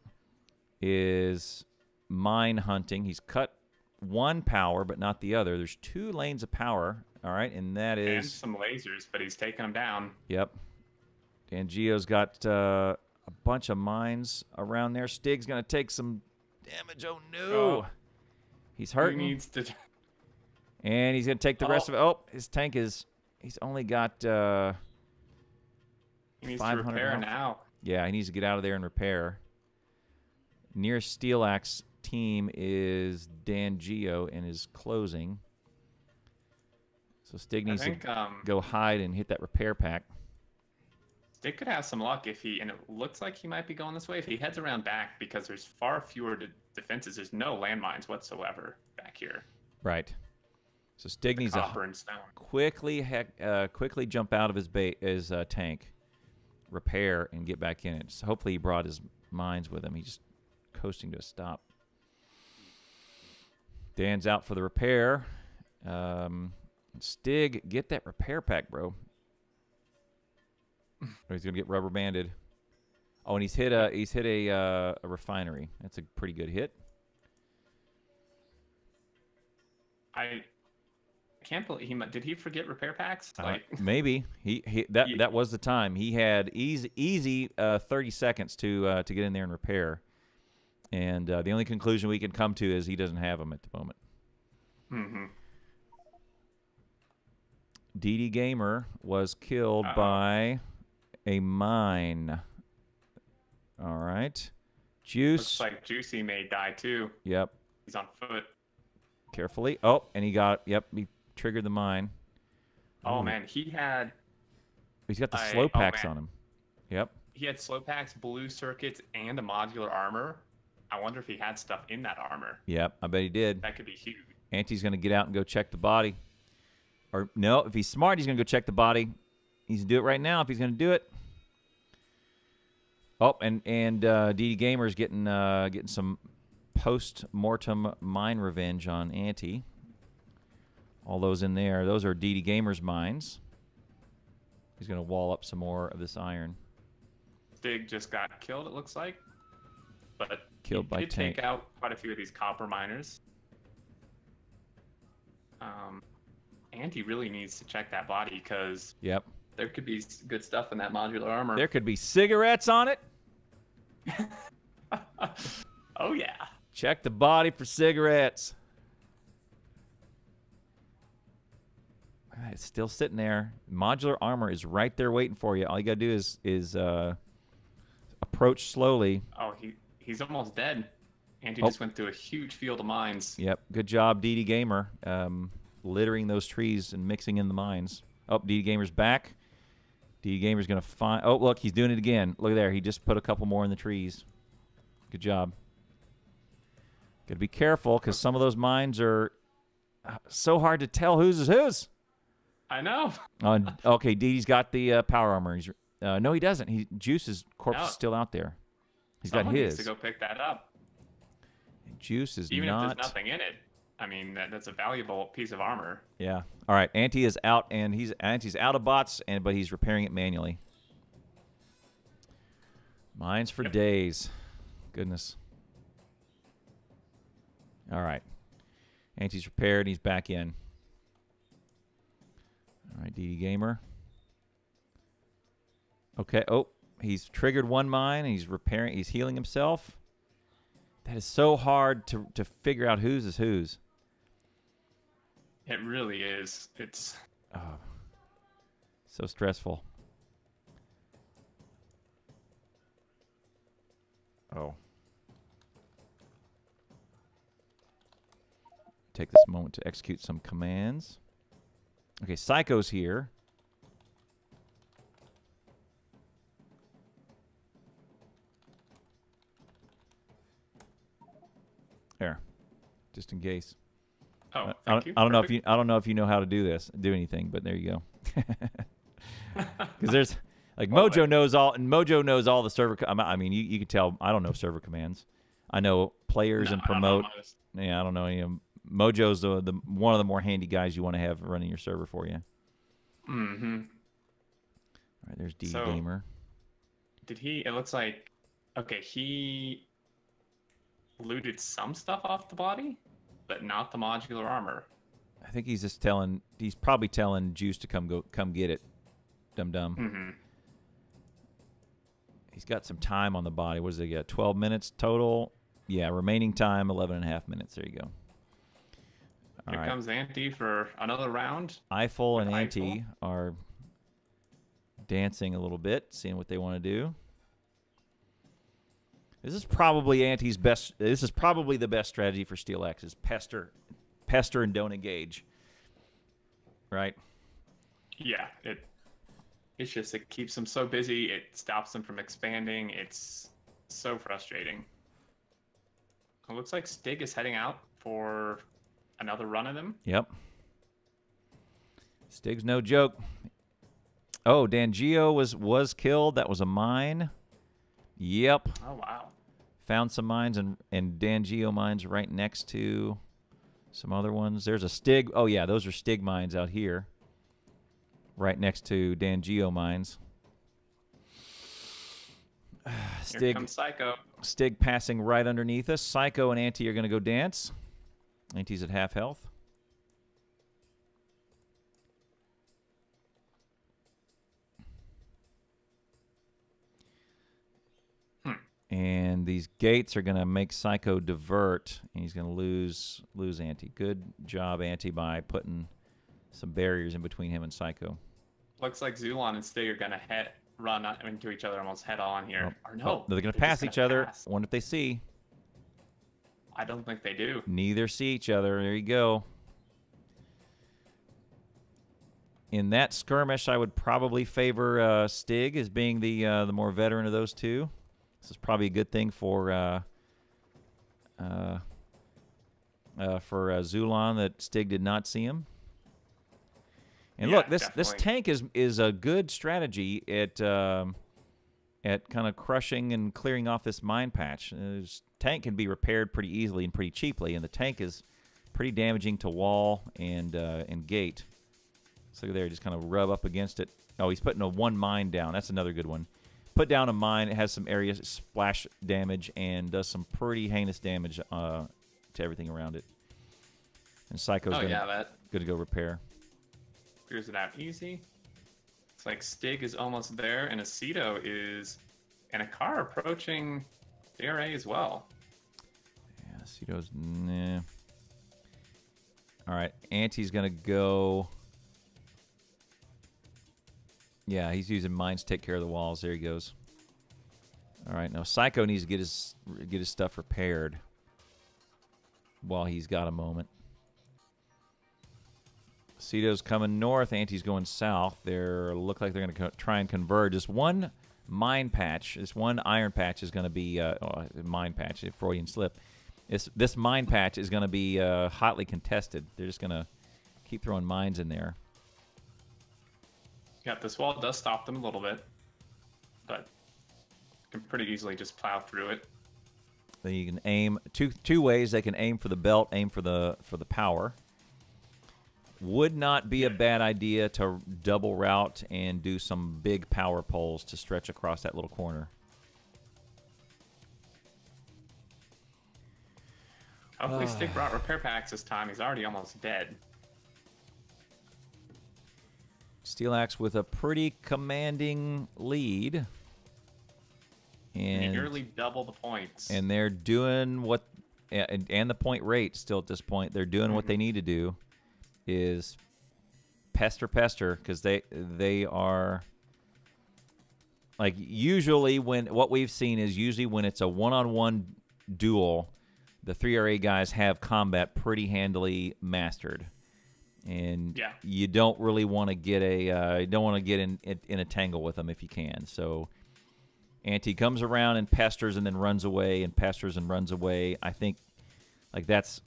S2: is mine hunting. He's cut one power, but not the other. There's 2 lanes of power, all right? And that is...
S9: And some lasers, but he's taking them down.
S2: Yep. DanGio's got a bunch of mines around there. Stig's going to take some damage. Oh, no. He's hurting.
S9: He needs to...
S2: And he's going to take the rest of it. Oh, his tank is... He's only got
S9: he needs to repair
S2: health.
S9: now.
S2: Yeah, he needs to get out of there and repair. Near SteelAxe team is DanGio and is closing. So Stig needs to go hide and hit that repair pack.
S9: Stig could have some luck if he, and it looks like he might be going this way, if he heads around back, because there's far fewer defenses. There's no landmines whatsoever back here.
S2: Right. So Stig needs to
S9: Copper and stone.
S2: quickly jump out of his tank, repair, and get back in it. So hopefully he brought his mines with him. He's just coasting to a stop. Dan's out for the repair. Stig, get that repair pack, bro. Or he's gonna get rubber banded. Oh, and he's hit a refinery. That's a pretty good hit.
S9: I can't believe did he forget repair packs? Like
S2: Maybe that was the time. He had easy 30 seconds to get in there and repair. And the only conclusion we can come to is he doesn't have them at the moment.
S9: Mm-hmm.
S2: DDGamer was killed by a mine. All right. Juice.
S9: Looks like Juicy may die too.
S2: Yep.
S9: He's on foot.
S2: Carefully. Oh, and he got, yep, he triggered the mine.
S9: Oh,
S2: Ooh.
S9: man. He's
S2: got the slow packs on him. Yep.
S9: He had slow packs, blue circuits, and a modular armor. I wonder if he had stuff in that armor.
S2: Yep, I bet he did.
S9: That could be huge.
S2: Anti's going to get out and go check the body. Or, no, if he's smart, he's going to go check the body. He's going to do it right now if he's going to do it. Oh, and DDGamer's getting some post-mortem mine revenge on Anti. All those in there, those are DDGamer's mines. He's going to wall up some more of this iron.
S9: Stig just got killed, it looks like. But
S2: killed by
S9: did
S2: tank.
S9: Take out quite a few of these copper miners. Anti really needs to check that body because there could be good stuff in that modular armor.
S2: There could be cigarettes on it.
S9: Oh, yeah.
S2: Check the body for cigarettes. It's still sitting there. Modular armor is right there waiting for you. All you got to do is approach slowly.
S9: Oh, he's almost dead. Anti just went through a huge field of mines.
S2: Yep. Good job, DDGamer. Littering those trees and mixing in the mines. Oh, DDGamer's back. DDGamer's going to find... Oh, look, he's doing it again. Look there. He just put a couple more in the trees. Good job. Got to be careful because some of those mines are so hard to tell whose is whose.
S9: I know.
S2: Okay, DD's got the power armor. He's, no, he doesn't. Juice's corpse is still out there. He's got his.
S9: Someone needs to go pick that up.
S2: Juice is
S9: Even
S2: not...
S9: if there's nothing in it. I mean, that's a valuable piece of armor.
S2: Yeah. All right. Anti is out, and Anti's out of bots, but he's repairing it manually. Mines for days. Goodness. All right. Anti's repaired. He's back in. All right, DDGamer. Okay. Oh, he's triggered one mine, and he's repairing. He's healing himself. That is so hard to figure out whose is whose.
S9: It really is. It's
S2: so stressful. Oh. Take this moment to execute some commands. Okay, Psycho's here. There. Just in case.
S9: Oh,
S2: I don't know if you know how to do anything, but there you go. Because there's like Mojo knows all, and Mojo knows all the server. I mean, you could tell I don't know server commands. I know players and promote. I don't know any of them. Mojo's the one of the more handy guys you want to have running your server for you.
S9: Mm-hmm.
S2: All right, there's DDGamer.
S9: Did he? It looks like he looted some stuff off the body, but not the modular armor.
S2: I think he's just he's probably telling Juice to come get it. Dum-dum.
S9: Mm-hmm.
S2: He's got some time on the body. What does he got? 12 minutes total? Yeah, remaining time, 11.5 minutes. There you go.
S9: Here comes Anti for another round.
S2: Eiffel and Anti are dancing a little bit, seeing what they want to do. This is probably Anti's best. This is probably the best strategy for SteelAxe is pester, and don't engage. Right?
S9: Yeah. It's just, it keeps them so busy. It stops them from expanding. It's so frustrating. It looks like Stig is heading out for another run of them.
S2: Yep. Stig's no joke. Oh, DanGio was killed. That was a mine. Yep.
S9: Oh, wow.
S2: Found some mines and DanGio mines right next to some other ones. There's a Stig. Oh, yeah, those are Stig mines out here. Right next to DanGio mines. Stig,
S9: Here comes Psycho.
S2: Stig passing right underneath us. Psycho and Anti are going to go dance. Anti's at half health. And these gates are going to make Psycho divert, and he's going to lose Anti. Good job, Anti, by putting some barriers in between him and Psycho.
S9: Looks like Zulan and Stig are going to run into each other almost head on here.
S2: Oh,
S9: Or no.
S2: oh, they're going to pass each other. Wonder if they see.
S9: I don't think they do.
S2: Neither see each other. There you go. In that skirmish, I would probably favor Stig as being the more veteran of those two. This is probably a good thing for Zulan that Stig did not see him. And look, this tank is a good strategy at kind of crushing and clearing off this mine patch. This tank can be repaired pretty easily and pretty cheaply, and the tank is pretty damaging to wall and gate. So look there, just kind of rub up against it. Oh, he's putting one mine down. That's another good one. Put down a mine. It has some area splash damage and does some pretty heinous damage to everything around it. And Psycho's going to go repair.
S9: Clears it out easy. It's like Stig is almost there, and Acido is in a car approaching DRA as well.
S2: Yeah, Acido's nah. All right, Anti's going to go. Yeah, he's using mines to take care of the walls. There he goes. All right, now Psycho needs to get his stuff repaired while he's got a moment. Acido's coming north. Anti's going south. They look like they're going to try and converge. This one mine patch, this one iron patch is going to be mine patch. Freudian slip. This mine patch is going to be hotly contested. They're just going to keep throwing mines in there.
S9: Yeah, this wall does stop them a little bit, but can pretty easily just plow through it.
S2: Then you can aim two ways. They can aim for the belt, aim for the power. Would not be a bad idea to double route and do some big power poles to stretch across that little corner.
S9: Hopefully Stig brought repair packs this time. He's already almost dead.
S2: SteelAxe with a pretty commanding lead. And
S9: nearly double the points.
S2: And they're doing what, and the point rate still at this point, they're doing what they need to do, is pester, because they are, like, usually what we've seen is usually when it's a one-on-one duel, the 3RA guys have combat pretty handily mastered. And you don't really want to get in a tangle with them if you can. So Anti comes around and pesters and then runs away and pesters and runs away. I think like that's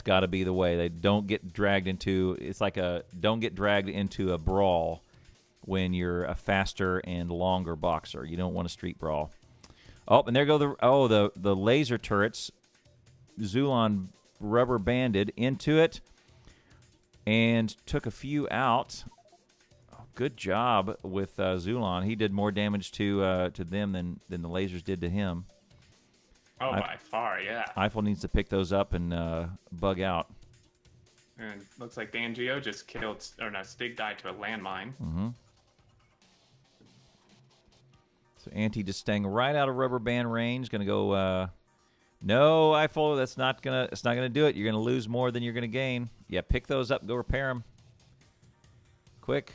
S2: got to be the way. They don't get dragged into. It's like don't get dragged into a brawl when you're a faster and longer boxer. You don't want a street brawl. Oh, and there go the laser turrets. Zulan rubber banded into it. And took a few out. Oh, good job with Zulan. He did more damage to them than the lasers did to him.
S9: Oh, by far, yeah.
S2: Eiffel needs to pick those up and bug out.
S9: And looks like DanGio just killed, or no, Stig died to a landmine.
S2: Mm-hmm. So Anti just staying right out of rubber band range. Gonna go. No, Eiffel, it's not gonna do it. You're gonna lose more than you're gonna gain. Yeah, pick those up, go repair them. Quick.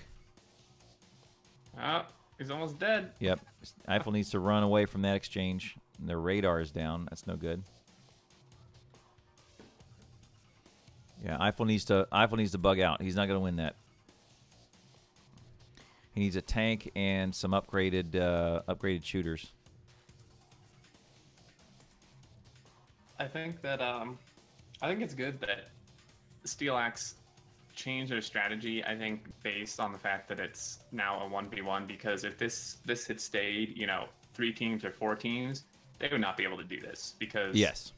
S9: Oh, he's almost dead.
S2: Yep. Eiffel needs to run away from that exchange. And their radar is down. That's no good. Yeah, Eiffel needs to bug out. He's not gonna win that. He needs a tank and some upgraded shooters.
S9: I think that I think it's good that SteelAxe changed their strategy. I think based on the fact that it's now a 1v1, because if this had stayed, 3 teams or 4 teams, they would not be able to do this because
S2: yes,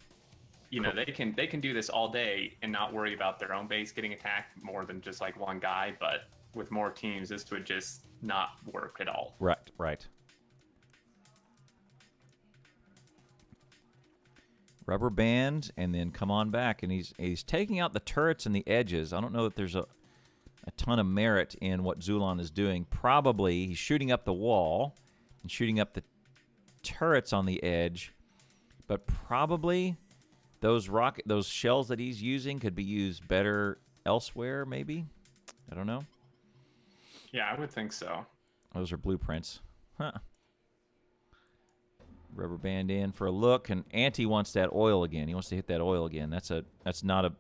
S9: they can do this all day and not worry about their own base getting attacked more than just like one guy. But with more teams, this would just not work at all.
S2: Right. Rubber band, and then come on back, and he's taking out the turrets and the edges. I don't know that there's a ton of merit in what Zulan is doing. Probably he's shooting up the wall and shooting up the turrets on the edge, but probably those shells that he's using could be used better elsewhere. Maybe, I don't know.
S9: Yeah, I would think so.
S2: Those are blueprints, huh? Rubber band in for a look, and Anti wants that oil again. He wants to hit that oil again. That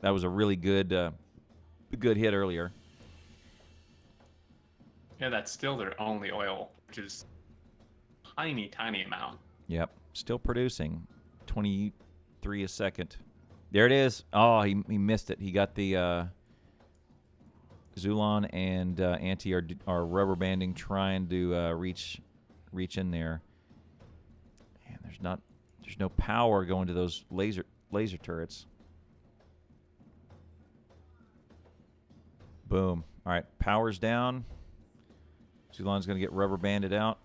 S2: was a really good hit earlier.
S9: Yeah, that's still their only oil, which is tiny amount.
S2: Yep, still producing 23 a second. There it is. Oh, he missed it. He got the Zulan and Anti are rubber banding, trying to reach in there. There's no power going to those laser turrets. Boom. All right, power's down. Zulan's going to get rubber banded out.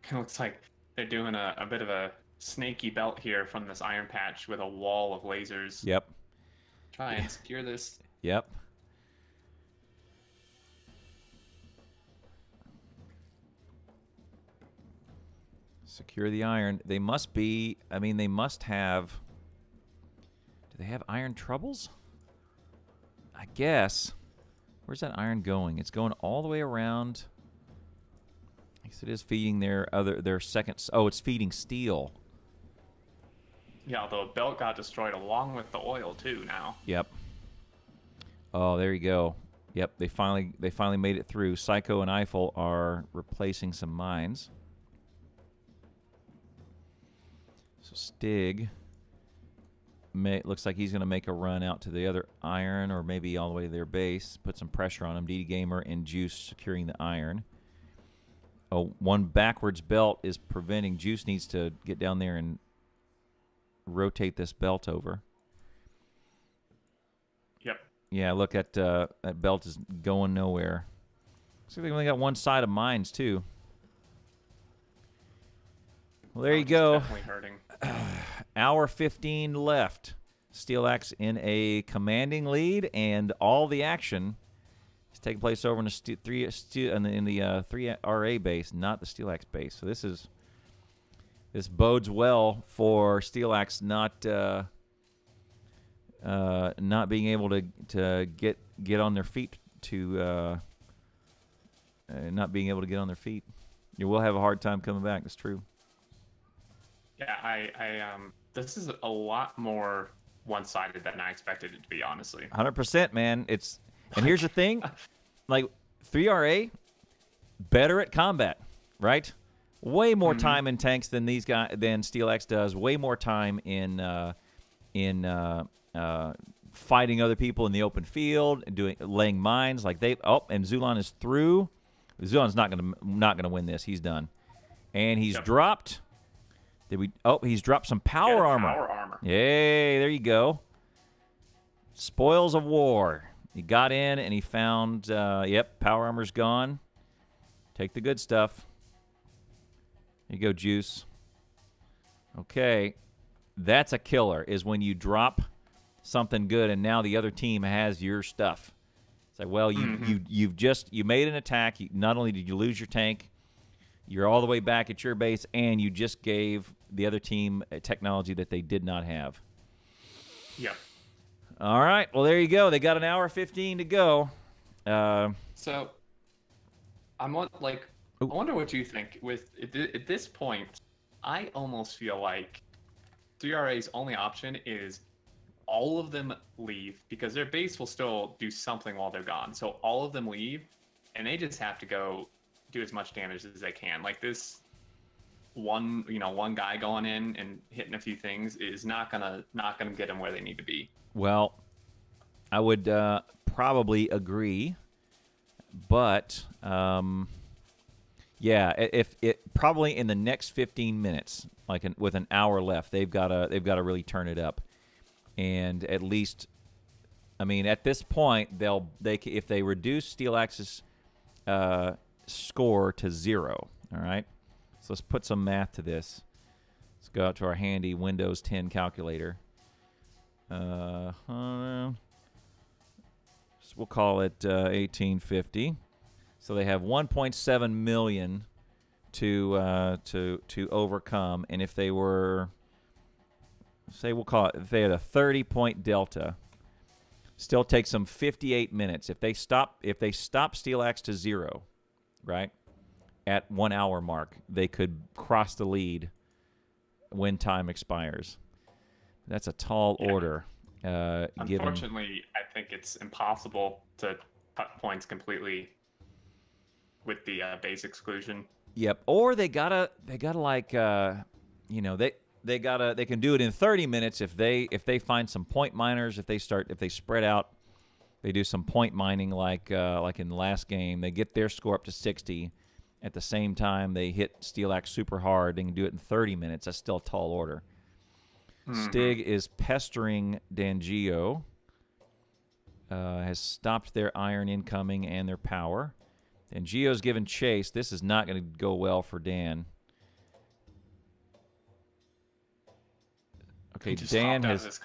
S9: It looks like they're doing a bit of a snaky belt here from this iron patch with a wall of lasers.
S2: Yep.
S9: Try and secure this.
S2: Yep. Secure the iron. They must be, they must have, do they have iron troubles? I guess. Where's that iron going? It's going all the way around. I guess it is feeding their second, oh, it's feeding steel.
S9: Yeah, the belt got destroyed along with the oil too now.
S2: Yep. Oh, there you go. Yep, they finally made it through. Psycho and Eiffel are replacing some mines. So Stig looks like he's going to make a run out to the other iron, or maybe all the way to their base. Put some pressure on him. DDDGamer and Juice securing the iron. Oh, one backwards belt is preventing. Juice needs to get down there and rotate this belt over.
S9: Yep.
S2: Yeah, look at that belt is going nowhere. Looks like they only got one side of mines too. Well, there you go.
S9: Definitely hurting.
S2: Hour 15 left. SteelAxe in a commanding lead, and all the action is taking place over in the 3RA base, not the SteelAxe base. So this bodes well for SteelAxe not being able to get on their feet not being able to get on their feet. You will have a hard time coming back. That's true.
S9: Yeah, this is a lot more one-sided than I expected it to be, honestly.
S2: 100%, man. And here's the thing, like 3RA, better at combat, right? Way more time in tanks than than SteelAxe does. Way more time in fighting other people in the open field and laying mines. Like and Zulan is through. Zulan's not gonna win this. He's done, and he's dropped. He's dropped some power armor.
S9: Power armor.
S2: Yay, there you go. Spoils of war. He got in and he found, power armor's gone. Take the good stuff. Here you go, Juice. Okay, that's a killer, is when you drop something good and now the other team has your stuff. It's like, well, you made an attack. Not only did you lose your tank, you're all the way back at your base, and you just gave the other team a technology that they did not have.
S9: Yeah.
S2: All right. Well, there you go. They got an hour 15 to go.
S9: So, I wonder what you think. At this point, I almost feel like 3RA's only option is all of them leave because their base will still do something while they're gone. So all of them leave, and they just have to go do as much damage as they can. Like this one guy going in and hitting a few things is not gonna get them where they need to be.
S2: Well, I would probably agree, but yeah, if it probably in the next 15 minutes, like with an hour left, they've got to really turn it up, and at least, I mean, at this point, if they reduce SteelAxe's score to 0, all right. So let's put some math to this. Let's go out to our handy Windows 10 calculator. So we'll call it 1850. So they have 1.7 million to overcome, and if they were, say, we'll call it, if they had a 30-point delta, still takes them 58 minutes. If they stop SteelAxe to 0, right, at 1 hour mark, they could cross the lead when time expires. That's a tall order.
S9: Unfortunately, I think it's impossible to cut points completely with the base exclusion.
S2: Yep. Or they gotta like they can do it in 30 minutes if they find some point miners. If they spread out, they do some point mining like in the last game. They get their score up to 60. At the same time, they hit SteelAxe super hard. They can do it in 30 minutes. That's still a tall order. Stig is pestering DanGio. Has stopped their iron incoming and their power. DanGio's given chase. This is not going to go well for Dan. Okay, Dan has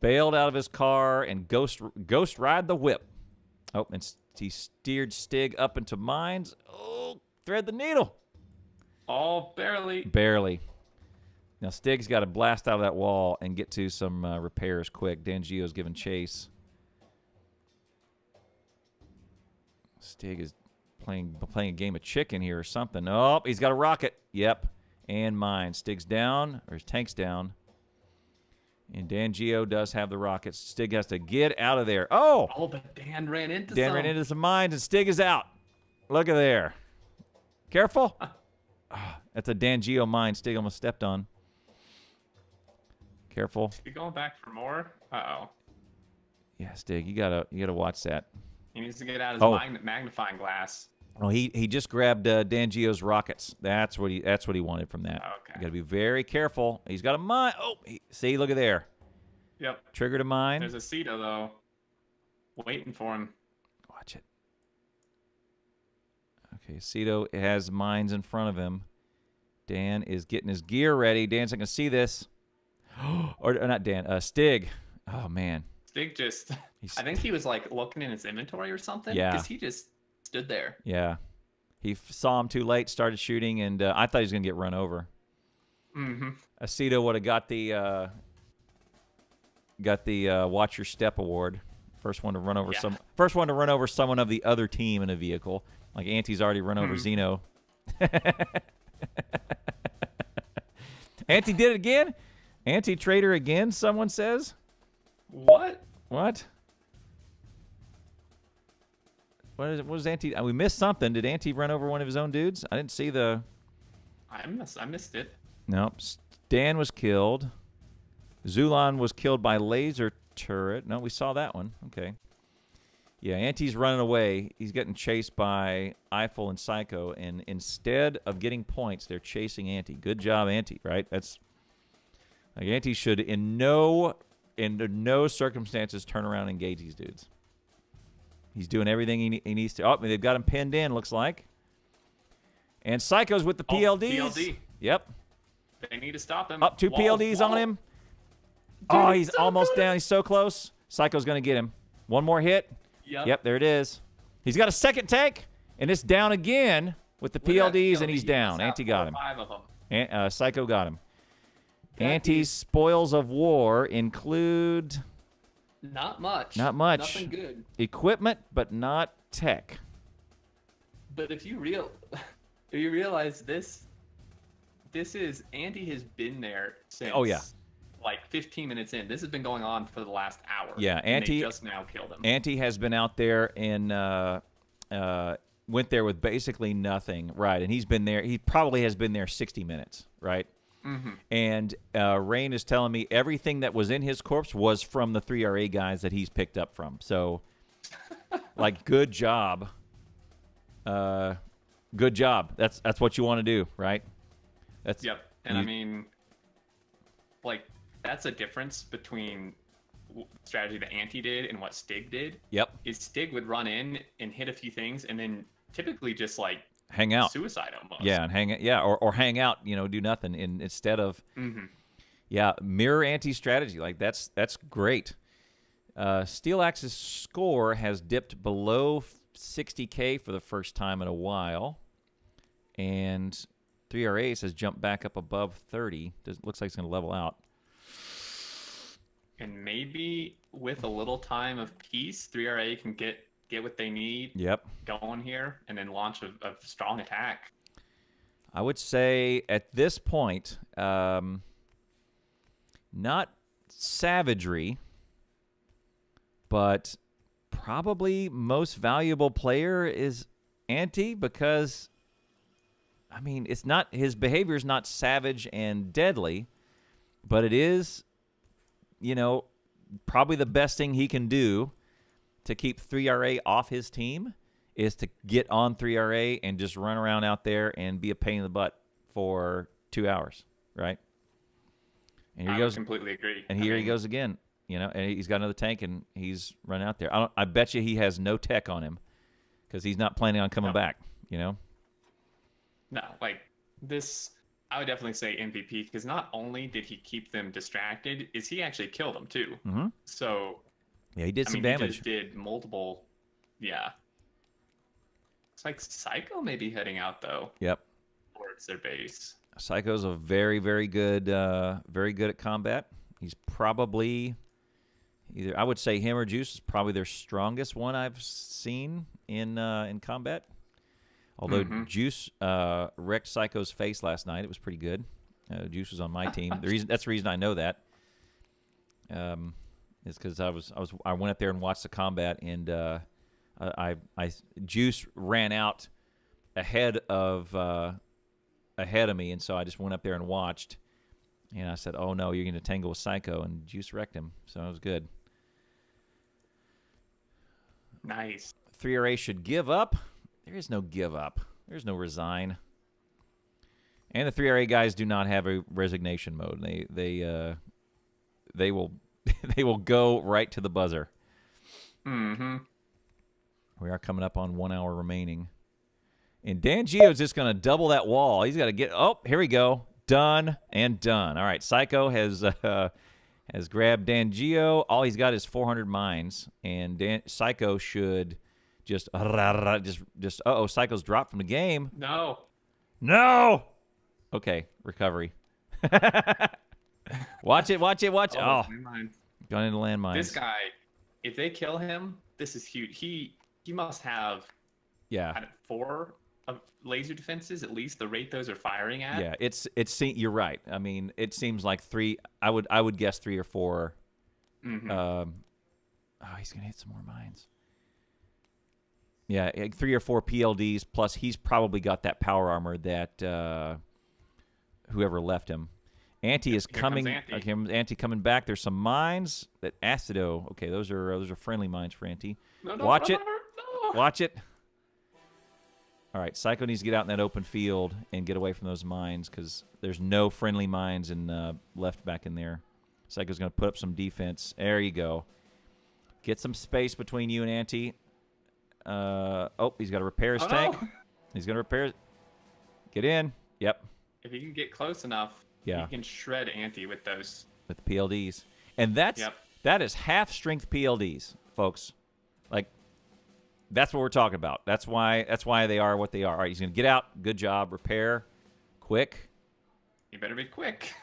S2: bailed out of his car and ghost ride the whip. Oh, and he steered Stig up into mines. Oh, thread the needle.
S9: Oh, barely.
S2: Barely. Now, Stig's got to blast out of that wall and get to some repairs quick. DanGio's giving chase. Stig is playing a game of chicken here or something. Oh, he's got a rocket. Yep. And mine. Stig's down, or his tank's down. And DanGio does have the rockets. Stig has to get out of there. Oh!
S9: Oh, but Dan ran into
S2: some mines, and Stig is out. Look at there. Careful. That's a DanGio mine Stig almost stepped on. Careful.
S9: Is he going back for more? Uh-oh.
S2: Yeah, Stig, you gotta watch that.
S9: He needs to get out his magnifying glass.
S2: Oh, he just grabbed DanGio's rockets. That's what he wanted from that.
S9: Okay.
S2: You got to be very careful. He's got a mine. Oh, see, look at there.
S9: Yep.
S2: Triggered a mine.
S9: There's Acido though, waiting for him.
S2: Watch it. Okay, Acido has mines in front of him. Dan is getting his gear ready. Dan's not gonna see this. or not Dan. Stig. Oh man.
S9: Stig just. I think he was like looking in his inventory or something.
S2: Yeah.
S9: Because he just stood there.
S2: Yeah. He saw him too late, started shooting, and I thought he was going to get run over. Acido would have got the Watch Your Step award. First one to run over someone of the other team in a vehicle. Like Anti's already run over Xeno. Anti did it again? Anti-traitor again, someone says?
S9: What?
S2: What? What was Anti? We missed something. Did Anti run over one of his own dudes? I didn't see the.
S9: I missed it.
S2: Nope. Dan was killed. Zulan was killed by laser turret. No, we saw that one. Okay. Yeah, Anti's running away. He's getting chased by Eiffel and Psycho, and instead of getting points, they're chasing Anti. Good job, Anti. Right? That's like Anti should in no circumstances turn around and engage these dudes. He's doing everything he needs to. Oh, they've got him pinned in, looks like. And Psycho's with the PLDs.
S9: PLD.
S2: Yep.
S9: They need to stop him.
S2: Up 2 PLDs on him. Dude, oh, he's so almost down. He's so close. Psycho's going to get him. One more hit. Yep, there it is. He's got a second tank, and it's down again with the PLDs, and he's down. Anti got him.
S9: 5 of them.
S2: Psycho got him. Anti's spoils of war include...
S9: Not much.
S2: Not much.
S9: Nothing good.
S2: Equipment, but not tech.
S9: But if you realize this is Andy has been there since like 15 minutes in. This has been going on for the last hour.
S2: Yeah,
S9: and they just now killed him.
S2: Anti has been out there and went there with basically nothing, right? And he's been there. He probably has been there 60 minutes, right?
S9: Mm-hmm.
S2: And Rain is telling me everything that was in his corpse was from the 3RA guys that he's picked up from. So, like, good job. Good job. That's what you want to do, right? That's
S9: Yep. And I mean, like, that's a difference between strategy that Anti did and what Stig did.
S2: Yep.
S9: Is Stig would run in and hit a few things and then typically just like
S2: hang out,
S9: suicide almost.
S2: Yeah, and hang, yeah, or hang out, you know, do nothing, instead of, yeah, mirror Anti strategy. Like that's great. SteelAxe's score has dipped below 60K for the first time in a while, and 3RA's has jumped back up above 30. Looks like it's going to level out.
S9: And maybe with a little time of peace, 3RA can get what they need.
S2: Yep.
S9: Going here and then launch a strong attack.
S2: I would say at this point, not savagery, but probably most valuable player is Anti, because I mean, it's not, his behavior is not savage and deadly, but it is, you know, probably the best thing he can do to keep 3RA off his team is to get on 3RA and just run around out there and be a pain in the butt for 2 hours, right? And here he goes.
S9: I completely agree.
S2: And here he goes again, you know, and he's got another tank and he's run out there. I bet you he has no tech on him because he's not planning on coming back, you know?
S9: No, like this, I would definitely say MVP, because not only did he keep them distracted, is he actually killed them too.
S2: Mm-hmm.
S9: So
S2: yeah, he did some
S9: He
S2: damage.
S9: just did multiple. Yeah. Looks like Psycho may be heading out though.
S2: Yep.
S9: Towards their base.
S2: Psycho's a very good at combat. He's probably either, I would say him or Juice is probably their strongest one I've seen in combat. Although Juice wrecked Psycho's face last night, it was pretty good. Juice was on my team. That's the reason I know that. Is because I went up there and watched the combat, and Juice ran out ahead of me, and so I just went up there and watched. And I said, "Oh no, you're going to tangle with Psycho," and Juice wrecked him, so it was good.
S9: Nice.
S2: 3RA should give up. There is no give up. There's no resign. And the 3RA guys do not have a resignation mode. They will they will go right to the buzzer.
S9: Mm-hmm.
S2: We are coming up on 1 hour remaining. And DanGio is just going to double that wall. He's got to get... Oh, here we go. Done and done. All right, Psycho has grabbed DanGio. All he's got is 400 mines. And Psycho should just... Uh-oh, Psycho's dropped from the game.
S9: No.
S2: No! Okay, recovery. Watch it. Oh, gone into landmines.
S9: This guy, if they kill him, this is huge. He must have 4 laser defenses at least. The rate those are firing at.
S2: Yeah, it's you're right. I mean, it seems like 3. I would guess 3 or 4.
S9: Mm-hmm.
S2: Oh, he's gonna hit some more mines. Yeah, 3 or 4 PLDs plus he's probably got that power armor that whoever left him. Anti is coming. Okay, Anti coming back. There's some mines that Acido. Okay, those are friendly mines for Anti. Watch it. Watch it. All right, Psycho needs to get out in that open field and get away from those mines because there's no friendly mines left back in there. Psycho's going to put up some defense. There you go. Get some space between you and Anti. Oh, he's got to repair his tank. No. He's going to repair it. Get in. Yep.
S9: If he can get close enough, he can shred Anti with those.
S2: With the PLDs. And that is half strength PLDs, folks. Like, that's what we're talking about. That's why they are what they are. All right, he's going to get out. Good job. Repair. Quick.
S9: You better be quick.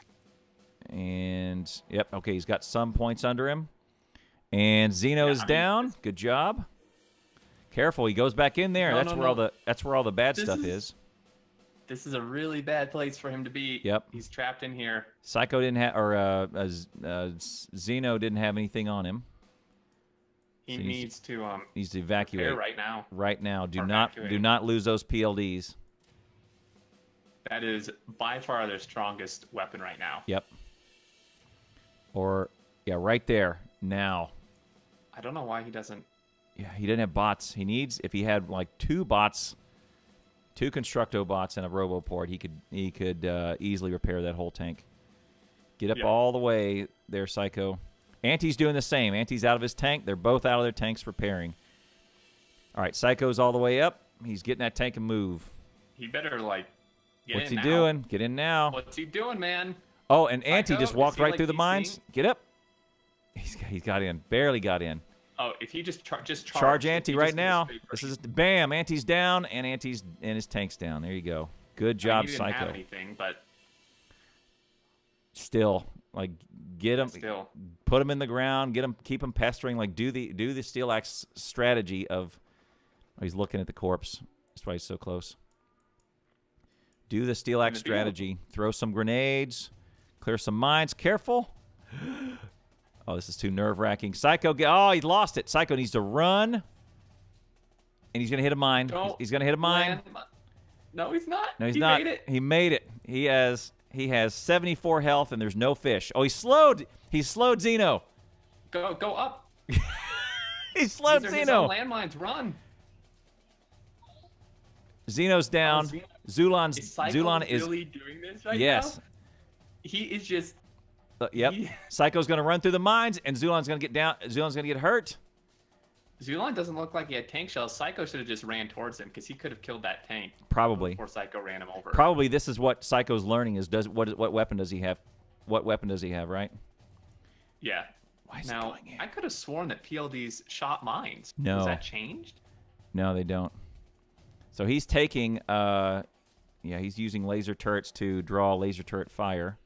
S2: And, yep, okay, he's got some points under him. And Xeno is down. Good job. Careful, he goes back in there. That's where all the bad stuff is.
S9: This is a really bad place for him to be.
S2: Yep.
S9: He's trapped in here.
S2: Psycho didn't have, or Xeno didn't have anything on him.
S9: He
S2: So
S9: needs to
S2: evacuate
S9: repair right now.
S2: Right now. Do
S9: Or
S2: not
S9: evacuate.
S2: lose those PLDs.
S9: That is by far their strongest weapon right now.
S2: Yep. Or yeah, right there now.
S9: I don't know why he doesn't.
S2: Yeah, he didn't have bots. He needs, if he had like 2 bots, 2 Constructo bots and a Roboport, he could easily repair that whole tank. Get up all the way there, Psycho. Anti's doing the same. Anti's out of his tank. They're both out of their tanks repairing. All right, Psycho's all the way up. He's getting that tank and move.
S9: He better like get
S2: What's
S9: in
S2: he
S9: now.
S2: doing? Get in now.
S9: What's he doing, man?
S2: Oh, and Anti
S9: Psycho,
S2: just
S9: is
S2: walked
S9: he,
S2: right
S9: like,
S2: through the mines.
S9: DCing?
S2: Get up. He's got in. Barely got in.
S9: Oh, if he just
S2: Charge Anti
S9: if he
S2: right
S9: just goes
S2: now.
S9: straight for
S2: This
S9: it.
S2: is bam. Anti's down, and his tank's down. There you go. Good job,
S9: he didn't have
S2: Psycho.
S9: anything, but
S2: Still, like, get him.
S9: still.
S2: Put him in the ground. Get him. Keep him pestering. Like, do the SteelAxe strategy of. Oh, he's looking at the corpse. That's why he's so close. Do the SteelAxe strategy. Throw some grenades. Clear some mines. Careful. Oh, this is too nerve-wracking. Psycho, oh, he lost it. Psycho needs to run. And he's going to hit a mine. He's going to hit a mine.
S9: No, he's not.
S2: No, he's
S9: he
S2: not.
S9: Made it.
S2: He made it. He has 74 health, and there's no fish. Oh, he's slowed. He's slowed Xeno.
S9: Go up.
S2: He slowed
S9: These are his own
S2: Xeno.
S9: landmines. Run.
S2: Xeno's down. Zulan is
S9: really doing this right
S2: yes.
S9: now? He is just.
S2: Yep. Psycho's going to run through the mines, and Zulan's going to get down. Zulan's going to get hurt.
S9: Zulan doesn't look like he had tank shells. Psycho should have just ran towards him because he could have killed that tank.
S2: Probably.
S9: Before Psycho ran him over.
S2: Probably this is what Psycho's learning is what weapon does he have? What weapon does he have, right?
S9: Yeah.
S2: Why is
S9: now,
S2: he going in?
S9: I could have sworn that PLDs shot mines.
S2: No.
S9: Was that changed?
S2: No, they don't. So he's taking he's using laser turrets to draw laser turret fire.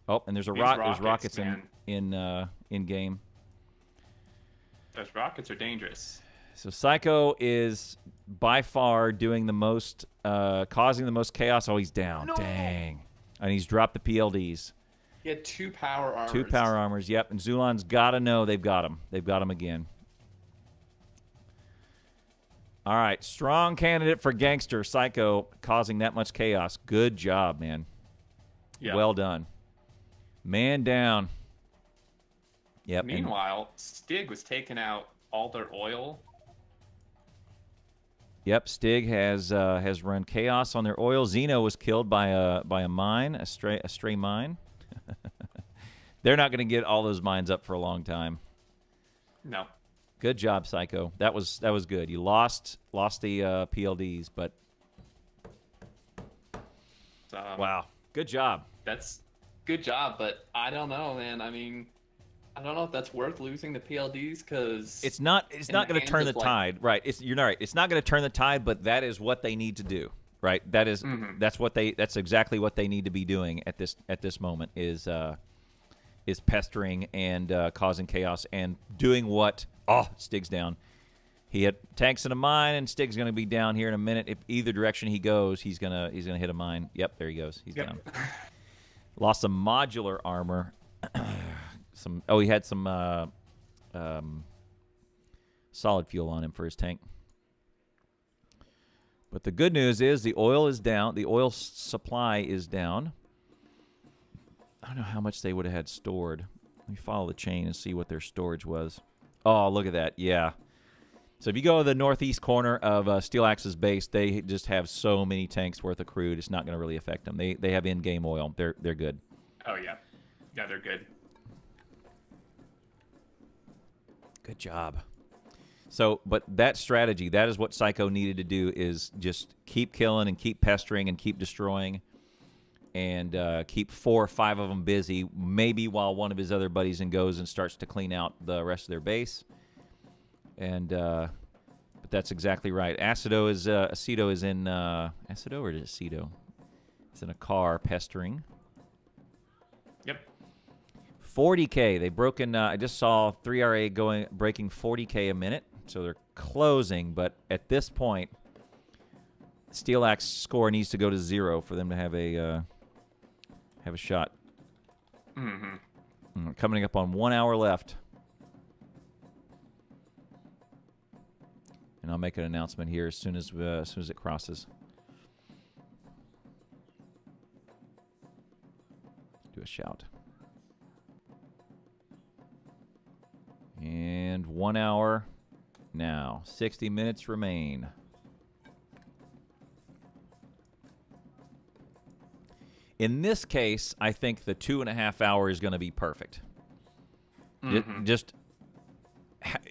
S2: Oh, and there's there's rockets
S9: man.
S2: in game.
S9: Those rockets are dangerous.
S2: So Psycho is by far doing the most, causing the most chaos. Oh, he's down.
S9: No.
S2: Dang. And he's dropped the PLDs.
S9: He had 2 power armors.
S2: 2 power armors, yep. And Zulan's got to know they've got him. They've got him again. All right, strong candidate for gangster. Psycho causing that much chaos. Good job, man.
S9: Yep.
S2: Well done. Man down. Yep.
S9: Meanwhile, Stig was taking out all their oil.
S2: Yep, Stig has run chaos on their oil. Xeno was killed by a mine, a stray mine. They're not going to get all those mines up for a long time.
S9: No.
S2: Good job, Psycho. That was good. You lost the PLDs, but wow, good job.
S9: That's good job, but I don't know, man. I mean, I don't know if that's worth losing the PLDs because
S2: it's not going to turn the tide, right? You're right. It's not going to turn the tide, but that is what they need to do, right? That is that's exactly what they need to be doing at this moment is pestering and causing chaos and doing what. Oh, Stig's down. He had tanks in a mine, and Stig's going to be down here in a minute. If either direction he goes, he's gonna hit a mine. Yep, there he goes. He's down. Lost some modular armor. He had some solid fuel on him for his tank. But the good news is the oil is down. The oil supply is down. I don't know how much they would have had stored. Let me follow the chain and see what their storage was. Oh, look at that. Yeah. So if you go to the northeast corner of SteelAxe's base, they just have so many tanks worth of crude. It's not going to really affect them. They have in-game oil. They're good.
S9: Oh, yeah. Yeah, they're good.
S2: Good job. So, but that strategy, that is what Psycho needed to do, is just keep killing and keep pestering and keep destroying and keep 4 or 5 of them busy, maybe while one of his other buddies goes and starts to clean out the rest of their base. And but that's exactly right. Acido is in Acido or is it Acido? It's in a car pestering.
S9: Yep.
S2: 40K. They've broken. I just saw 3RA breaking 40K a minute, so they're closing. But at this point, SteelAxe score needs to go to 0 for them to have a shot. Coming up on 1 hour left. And I'll make an announcement here as soon as it crosses. Do a shout. And 1 hour now. 60 minutes remain. In this case, I think the 2.5 hours is going to be perfect. Just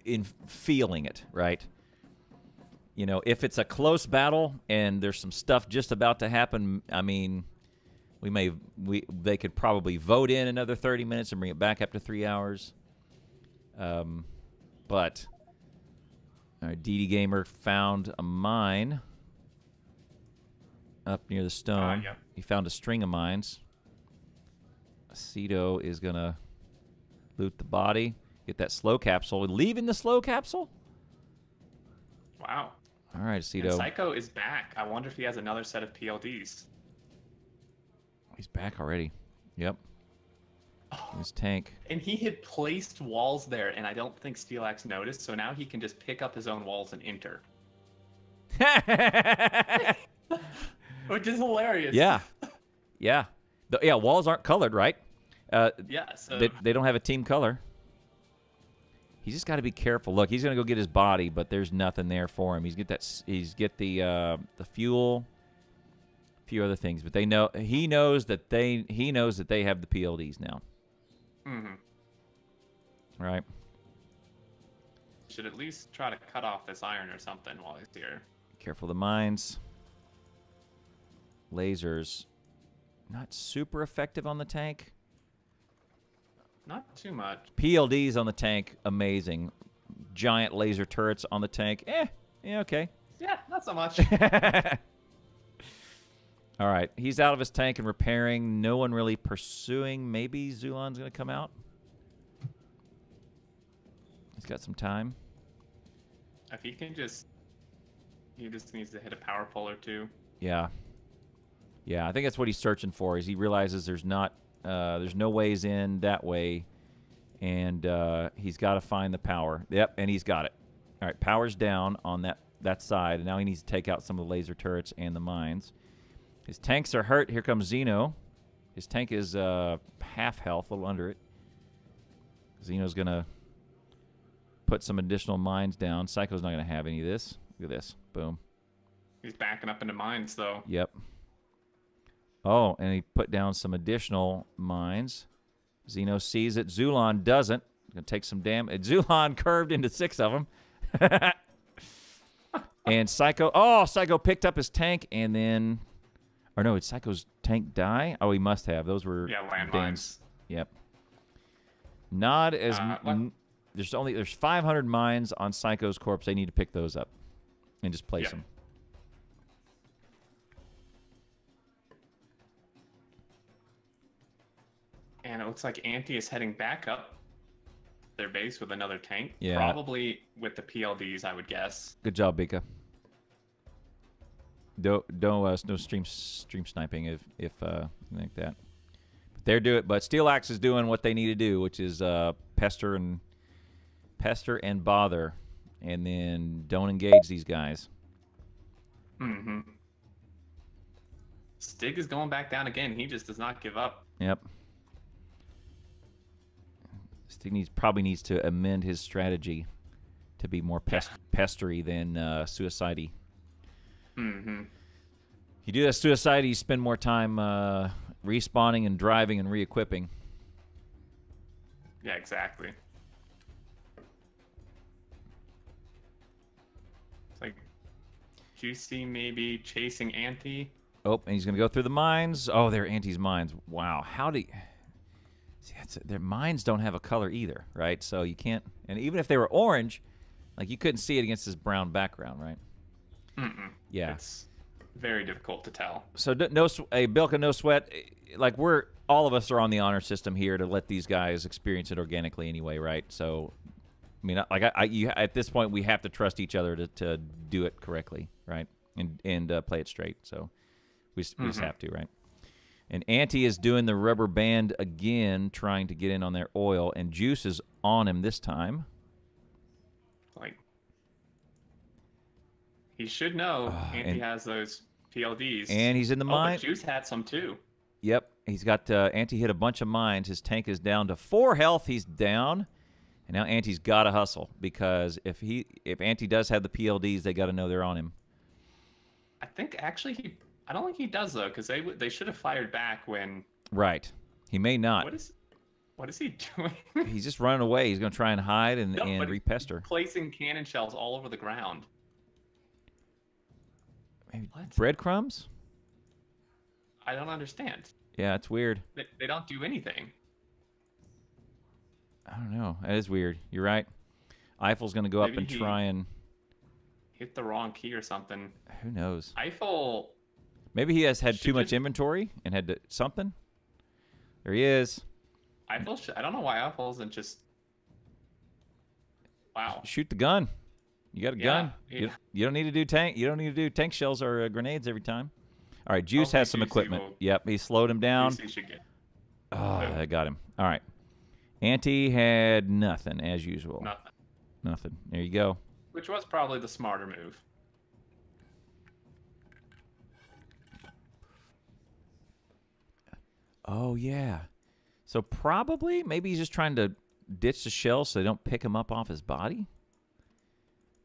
S2: in feeling it, right? You know, if it's a close battle and there's some stuff just about to happen, I mean, they could probably vote in another 30 minutes and bring it back up to 3 hours. But DDGamer found a mine up near the stone.
S9: Yep.
S2: He found a string of mines. Acido is going to loot the body, get that slow capsule. Leaving the slow capsule?
S9: Wow.
S2: All right, Acido.
S9: And Psycho is back. I wonder if he has another set of PLDs.
S2: He's back already. Yep. His tank.
S9: And he had placed walls there, and I don't think SteelAxe noticed, so now he can just pick up his own walls and enter. Which is hilarious.
S2: Yeah. Yeah. Yeah, walls aren't colored, right?
S9: Yeah, so...
S2: They don't have a team color. He's just got to be careful. Look, he's going to go get his body, but there's nothing there for him. He's get the fuel, a few other things, but he knows that they have the PLDs now. Right.
S9: Should at least try to cut off this iron or something while he's here.
S2: Careful the mines. Lasers, not super effective on the tank.
S9: Not too much.
S2: PLDs on the tank, amazing. Giant laser turrets on the tank, yeah, okay.
S9: Yeah, not so much.
S2: All right, he's out of his tank and repairing. No one really pursuing. Maybe Zulan's going to come out. He's got some time.
S9: If he can just... He just needs to hit a power pole or two.
S2: Yeah. Yeah, I think that's what he's searching for. Is he realizes there's no ways in that way, and he's got to find the power. Yep, and he's got it. All right, power's down on that side, and now he needs to take out some of the laser turrets and the mines. His tanks are hurt. Here comes Xeno. His tank is half health, a little under it. Xeno's going to put some additional mines down. Psycho's not going to have any of this. Look at this. Boom.
S9: He's backing up into mines, though.
S2: Yep. Oh, and he put down some additional mines. Xeno sees it. Zulan doesn't. Going to take some damage. Zulan curved into 6 of them. And Psycho... Oh, Psycho picked up his tank and then... Or no, did Psycho's tank die? Oh, he must have. Those were...
S9: Yeah, landmines.
S2: Yep. Not as... There's 500 mines on Psycho's corpse. They need to pick those up and just place them.
S9: And it looks like Anti is heading back up their base with another tank.
S2: Yeah.
S9: Probably with the PLDs, I would guess.
S2: Good job, Bika. No stream sniping if like that. But they're doing. But SteelAxe is doing what they need to do, which is pester and bother, and then don't engage these guys.
S9: Stig is going back down again. He just does not give up.
S2: Yep. Stig probably needs to amend his strategy to be more pestery than suicide-y. You do that suicide, you spend more time respawning and driving and re-equipping.
S9: Yeah, exactly. It's like Juicy maybe chasing Anti.
S2: Oh, and he's going to go through the mines. Oh, they're Anti's mines. Wow. How do you... See, their mines don't have a color either, right? So you can't... And even if they were orange, like you couldn't see it against this brown background, right? Yeah.
S9: It's very difficult to tell.
S2: So Bilka, no sweat. Like all of us are on the honor system here to let these guys experience it organically anyway, right? So, I mean, like at this point, we have to trust each other to do it correctly, right? and play it straight. So we just have to, right? And Anti is doing the rubber band again, trying to get in on their oil, and Juice is on him this time.
S9: Like, he should know Anti has those PLDs.
S2: And he's in the mine.
S9: But Juice had some too.
S2: Yep, he's got Anti hit a bunch of mines. His tank is down to 4 health. He's down, and now Anti's got to hustle because if Anti does have the PLDs, they got to know they're on him.
S9: I think actually I don't think he does though, because they should have fired back when.
S2: Right, he may not.
S9: What is he doing?
S2: He's just running away. He's going to try and hide and repester.
S9: Placing cannon shells all over the ground.
S2: Maybe breadcrumbs?
S9: I don't understand.
S2: Yeah, it's weird.
S9: They don't do anything.
S2: I don't know. That is weird. You're right. Eiffel's going to go up and try and
S9: hit the wrong key or something.
S2: Who knows?
S9: Eiffel.
S2: Maybe he has had too much inventory and had to something. There he is.
S9: Eiffel. I don't know why Eiffel isn't just. Wow.
S2: Shoot the gun. You got a gun.
S9: Yeah.
S2: You don't need to do tank. You don't need to do tank shells or grenades every time. All right, Juice has some equipment. Yep, he slowed him down. Oh, I got him. All right. Anti had nothing as usual. Nothing. There you go.
S9: Which was probably the smarter move.
S2: Oh yeah. So maybe he's just trying to ditch the shell so they don't pick him up off his body.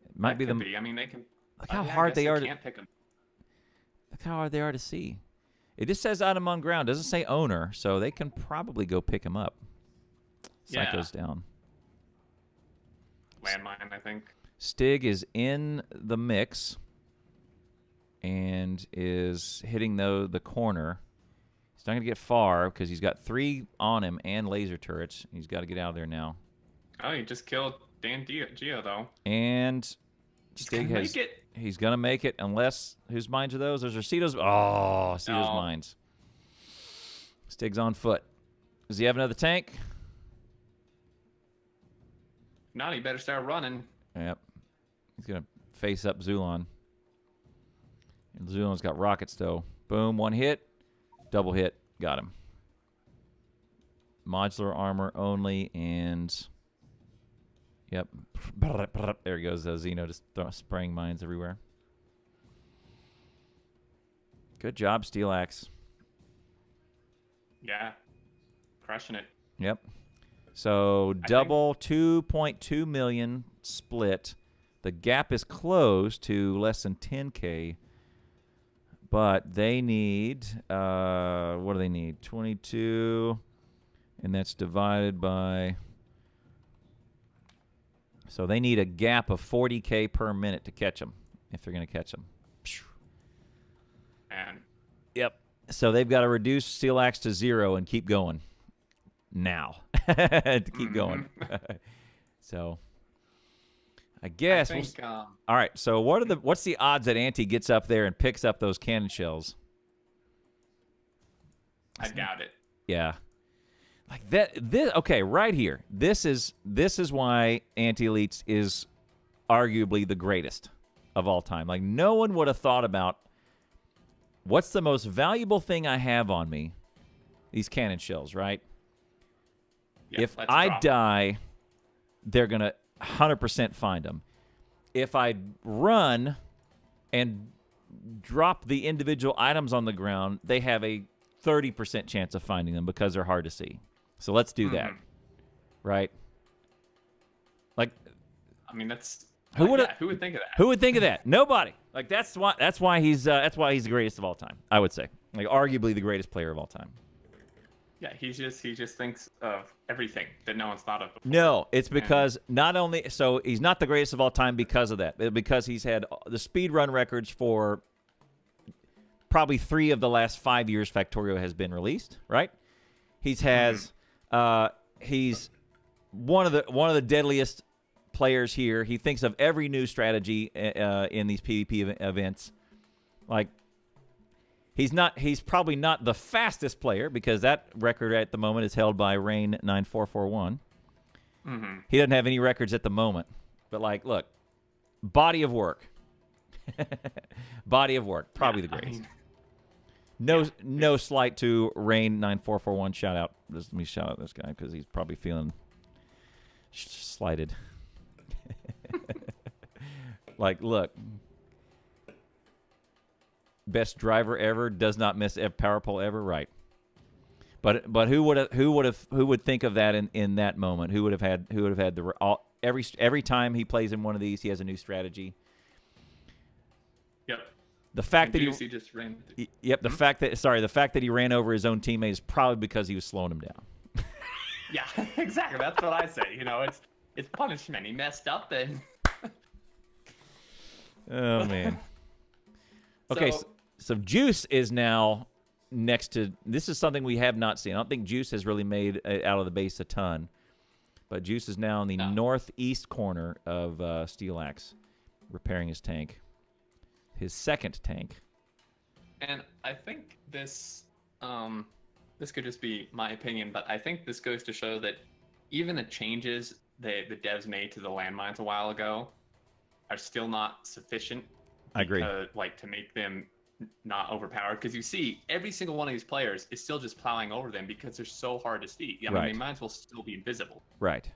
S2: It might be the.
S9: I mean, they can.
S2: Look how hard they are.
S9: Can't pick him.
S2: Look how hard they are to see. It just says item on ground. It doesn't say owner, so they can probably go pick him up. Psycho's down.
S9: Landmine, I think.
S2: Stig is in the mix and is hitting the corner. He's not going to get far because he's got 3 on him and laser turrets. He's got to get out of there now.
S9: Oh, he just killed DanGio, though.
S2: And Stig has... He's going to make it unless... Whose mines are those? Those are Acido's... Oh, Acido's mines. Stig's on foot. Does he have another tank?
S9: Not, he better start running.
S2: Yep. He's going to face up Zulan. And Zulan's got rockets, though. Boom, 1 hit. Double hit. Got him. Modular armor only, and... Yep. There goes Xeno just spraying mines everywhere. Good job, SteelAxe.
S9: Yeah. Crushing it.
S2: Yep. So double 2.2 million split. The gap is close to less than 10K. But they need, what do they need? 22. And that's divided by... So they need a gap of 40K per minute to catch them, if they're going to catch them.
S9: And
S2: yep. So they've got to reduce SteelAxe to 0 and keep going. Now. To keep going. So I guess.
S9: I think,
S2: all right. So what's the odds that Anti gets up there and picks up those cannon shells?
S9: I doubt it.
S2: Yeah. Like that. Okay, right here. This is why AntiElitz is arguably the greatest of all time. Like, no one would have thought about what's the most valuable thing I have on me. These cannon shells, right?
S9: Yeah,
S2: if I die, they're gonna 100% find them. If I run and drop the individual items on the ground, they have a 30% chance of finding them because they're hard to see. So let's do that, right? Like,
S9: I mean, that's
S2: who would
S9: think of that?
S2: Who would think of that? Nobody. Like that's why he's the greatest of all time. I would say, like, arguably the greatest player of all time.
S9: Yeah, he just thinks of everything that no one's thought of before.
S2: No, it's because not only so he's not the greatest of all time because of that, because he's had the speed run records for probably 3 of the last 5 years Factorio has been released, right? He's one of the deadliest players here. He thinks of every new strategy in these PvP events. Like, he's probably not the fastest player because that record at the moment is held by Rain9441. He doesn't have any records at the moment. But, like, look, body of work. Body of work, probably the greatest. No slight to Rain9441. Shout out. Let me shout out this guy because he's probably feeling slighted. Like, look, best driver ever, does not miss a power pole ever, right? But who would think of that in that moment? Who would have had every time he plays in one of these, he has a new strategy.
S9: Yep.
S2: The fact that
S9: he just ran.
S2: Yep. The fact that he ran over his own teammate is probably because he was slowing him down.
S9: Yeah, exactly. That's what I say. You know, it's punishment. He messed up and.
S2: Oh man. Okay, so Juice is now next to. This is something we have not seen. I don't think Juice has really made out of the base a ton, but Juice is now in the northeast corner of SteelAxe, repairing his tank, his second tank.
S9: And I think this could just be my opinion, but I think this goes to show that even the changes that the devs made to the landmines a while ago are still not sufficient.
S2: I agree.
S9: To make them not overpowered, because you see every single one of these players is still just plowing over them because they're so hard to see. I mean, they might as well still be invisible.
S2: Right.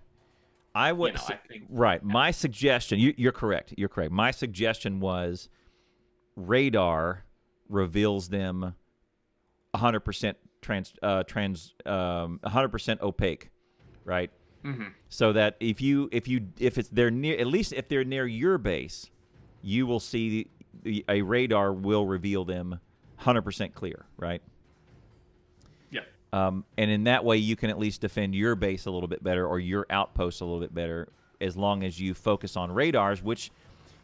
S2: I would. I think, right. Yeah. My suggestion. You're correct. You're correct. My suggestion was radar reveals them 100% 100% opaque, right?
S9: Mm-hmm.
S2: So that if they're near, at least if they're near your base, you will see a radar will reveal them 100% clear, right?
S9: Yeah.
S2: And in that way, you can at least defend your base a little bit better or your outposts a little bit better, as long as you focus on radars, which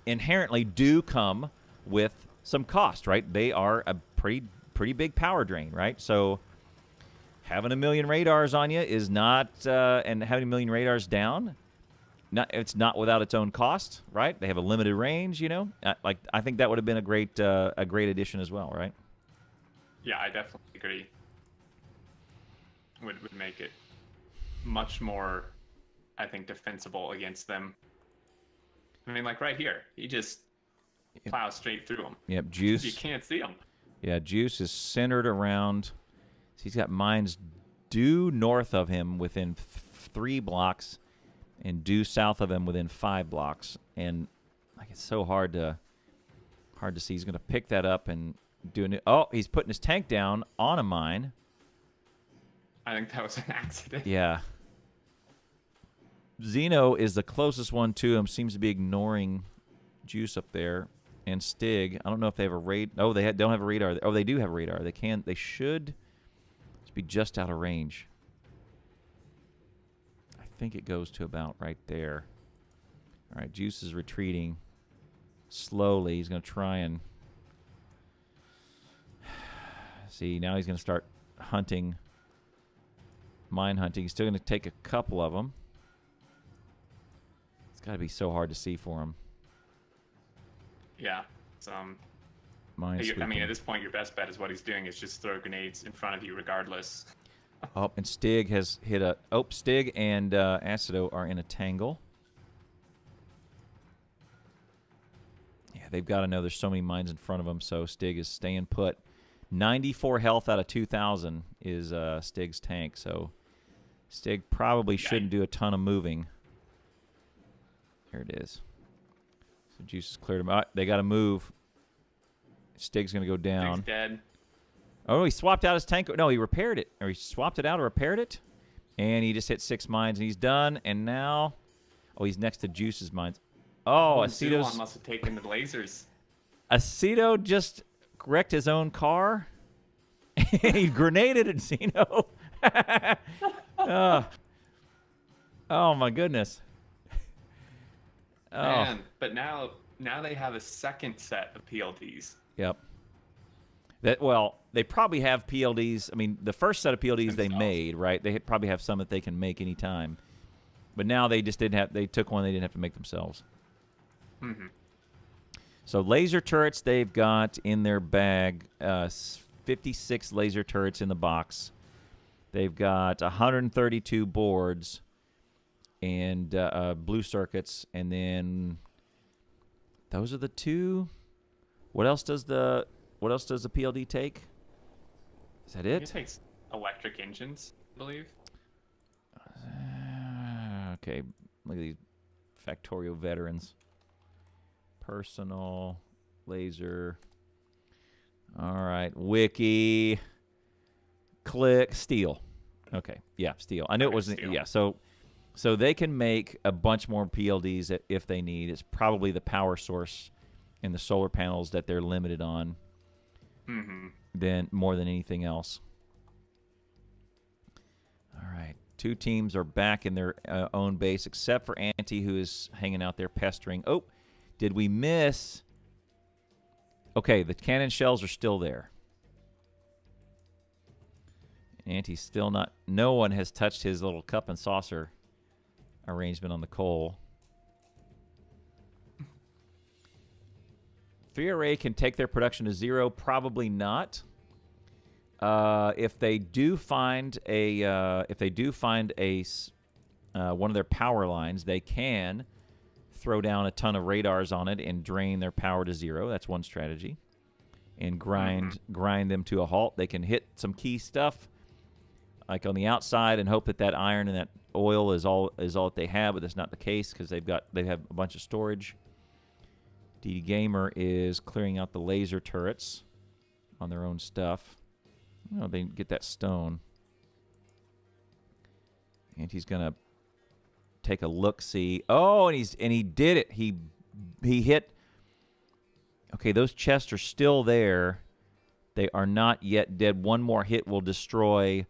S2: inherently do come with some cost, right? They are a pretty big power drain, right? So having 1 million radars on you is not, and having 1 million radars down, it's not without its own cost, right? They have a limited range, you know. I think that would have been a great addition as well, right?
S9: Yeah, I definitely agree. Would make it much more, I think, defensible against them. I mean, like right here, he just plows straight through them.
S2: Yep, Juice.
S9: You can't see them.
S2: Yeah, Juice is centered around. He's got mines due north of him within 3 blocks, and due south of him within 5 blocks. And like, it's so hard to see. He's going to pick that up and do a new. Oh, he's putting his tank down on a mine.
S9: I think that was an accident.
S2: Yeah. Xeno is the closest one to him. Seems to be ignoring Juice up there. And Stig, I don't know if they have a radar. Oh, they don't have a radar. Oh, they do have a radar. They should be just out of range. I think it goes to about right there. All right, Juice is retreating slowly. He's going to try and see. Now he's going to start hunting, mine hunting. He's still going to take a couple of them. It's got to be so hard to see for him.
S9: Yeah. I mean, at this point, your best bet is what he's doing is just throw grenades in front of you regardless.
S2: Oh, and Stig has hit a... Oh, Stig and Acido are in a tangle. Yeah, they've got to know there's so many mines in front of them, so Stig is staying put. 94 health out of 2,000 is Stig's tank, so Stig probably shouldn't do a ton of moving. Here it is. So Juice has cleared him out. They got to move. Stig's going to go down.
S9: Stig's dead.
S2: Oh, he swapped out his tank. No, he repaired it. Or he swapped it out or repaired it. And he just hit 6 mines, and he's done. And now... Oh, he's next to Juice's mines. Oh, Acido's...
S9: Zulan must have taken the lasers.
S2: Acido just wrecked his own car. He grenaded at Xeno. Oh, my goodness. Oh.
S9: Man, but now they have a second set of PLDs.
S2: Yep. They probably have PLDs. I mean, the first set of PLDs they made, right? They probably have some that they can make anytime. But now they just didn't have. They took one they didn't have to make themselves.
S9: Mm-hmm.
S2: So laser turrets they've got in their bag. 56 laser turrets in the box. They've got 132 boards and blue circuits, and then those are the 2. What else does the PLD take? Is that it?
S9: It takes electric engines, I believe.
S2: Okay, look at these Factorio veterans. Personal, laser. All right, wiki. Click, steel. Okay, yeah, steel. I knew it wasn't.
S9: Steel.
S2: Yeah, so they can make a bunch more PLDs if they need. It's probably the power source and the solar panels that they're limited on. More than anything else. All right, 2 teams are back in their own base, except for Anti, who is hanging out there pestering. Oh, did we miss? Okay, the cannon shells are still there. Anti's still not. No one has touched his little cup and saucer arrangement on the coal. 3 Array can take their production to 0. Probably not. If they do find a one of their power lines, they can throw down a ton of radars on it and drain their power to 0. That's one strategy. And grind them to a halt. They can hit some key stuff, like on the outside, and hope that that iron and that oil is all that they have. But that's not the case because they have a bunch of storage. DDDGamer is clearing out the laser turrets on their own stuff. Oh, they get that stone. And he's gonna take a look-see. Oh, and he did it. He hit. Okay, those chests are still there. They are not yet dead. One more hit will destroy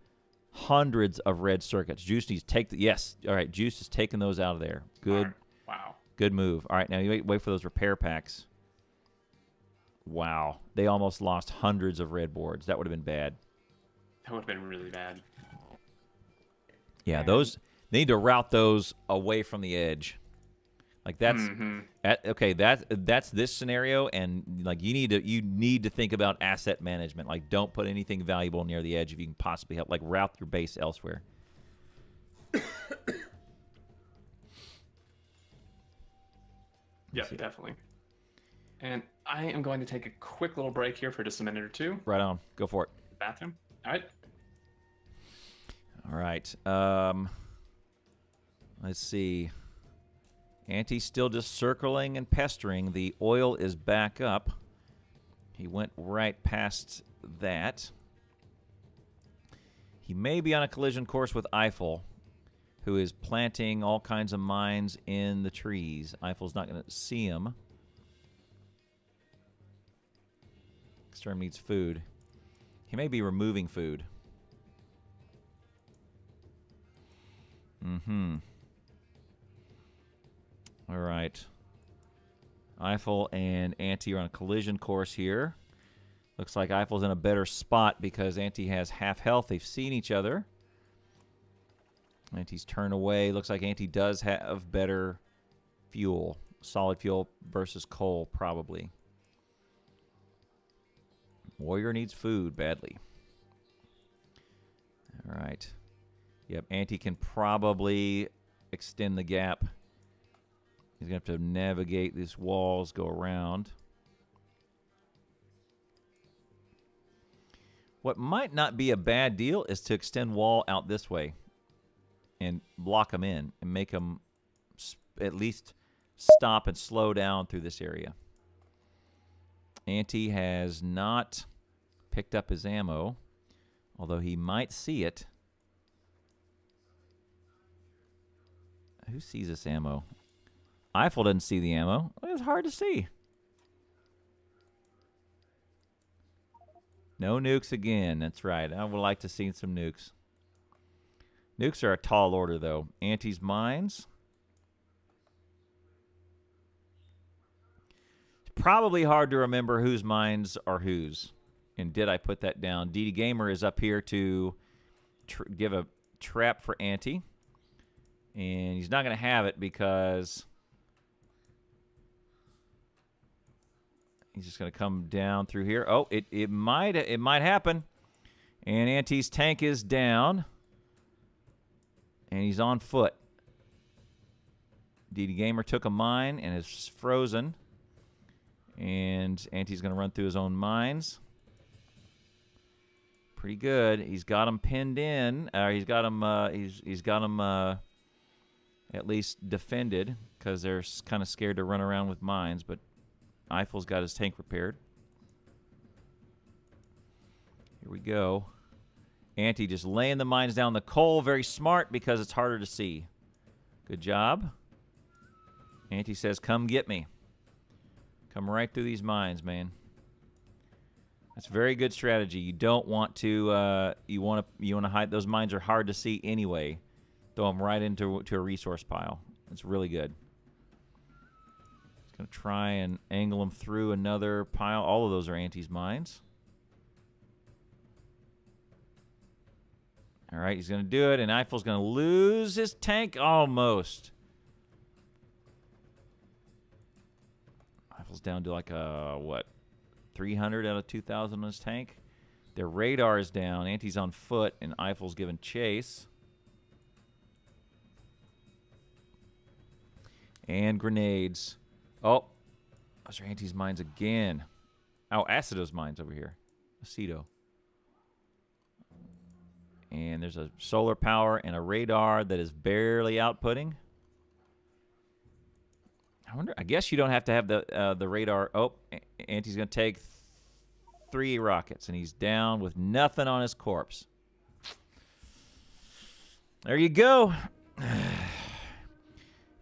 S2: hundreds of red circuits. Juice needs to take the... Yes. All right, Juice is taking those out of there. Good.
S9: Right. Wow.
S2: Good move. All right, now you wait for those repair packs. Wow. They almost lost hundreds of red boards. That would have been bad.
S9: That would have been really bad.
S2: Yeah, those... They need to route those away from the edge. Like that's okay. That's this scenario, and like you need to think about asset management. Like, don't put anything valuable near the edge if you can possibly help. Like, route your base elsewhere.
S9: Yeah, definitely. And I am going to take a quick little break here for just a minute or two.
S2: Right on. Go for it.
S9: Bathroom. All right.
S2: All right. Let's see. Anti's still just circling and pestering. The oil is back up. He went right past that. He may be on a collision course with Eiffel, who is planting all kinds of mines in the trees. Eiffel's not going to see him. Extreme needs food. He may be removing food. All right. Eiffel and Anti are on a collision course here. Looks like Eiffel's in a better spot because Anti has half health. They've seen each other. Anti's turned away. Looks like Anti does have better fuel. Solid fuel versus coal, probably. Warrior needs food badly. All right. Yep, Anti can probably extend the gap. He's going to have to navigate these walls, go around. What might not be a bad deal is to extend wall out this way and block them in and make them at least stop and slow down through this area. Anti has not picked up his ammo, although he might see it. Who sees this ammo? Eiffel doesn't see the ammo. It's hard to see. No nukes again. That's right. I would like to see some nukes. Nukes are a tall order, though. Anti's mines. It's probably hard to remember whose mines are whose. And did I put that down? DDDGamer is up here to give a trap for Anti. And he's not going to have it because he's just going to come down through here. Oh, it might happen. And Anti's tank is down. And he's on foot. DDDGamer took a mine and is frozen. And Anti's going to run through his own mines. Pretty good. He's got them pinned in. He's got them. He's got them at least defended because they're kind of scared to run around with mines. But Eiffel's got his tank repaired. Here we go. Anti just laying the mines down the coal. Very smart because it's harder to see. Good job. Anti says, "Come get me." Come right through these mines, man. That's a very good strategy. You don't want to. You want to hide. Those mines are hard to see anyway. Throw them right into a resource pile. It's really good. It's gonna try and angle them through another pile. All of those are Anti's mines. All right, he's gonna do it, and Eiffel's gonna lose his tank almost. Eiffel's down to like a what? 300 out of 2,000 on his tank. Their radar is down. Anti's on foot, and Eiffel's giving chase. And grenades. Oh, those are Anti's mines again. Oh, Acido's mines over here. Acido. And there's a solar power and a radar that is barely outputting. I wonder. I guess you don't have to have the radar. Oh, Anti's going to take 3 rockets, and he's down with nothing on his corpse. There you go.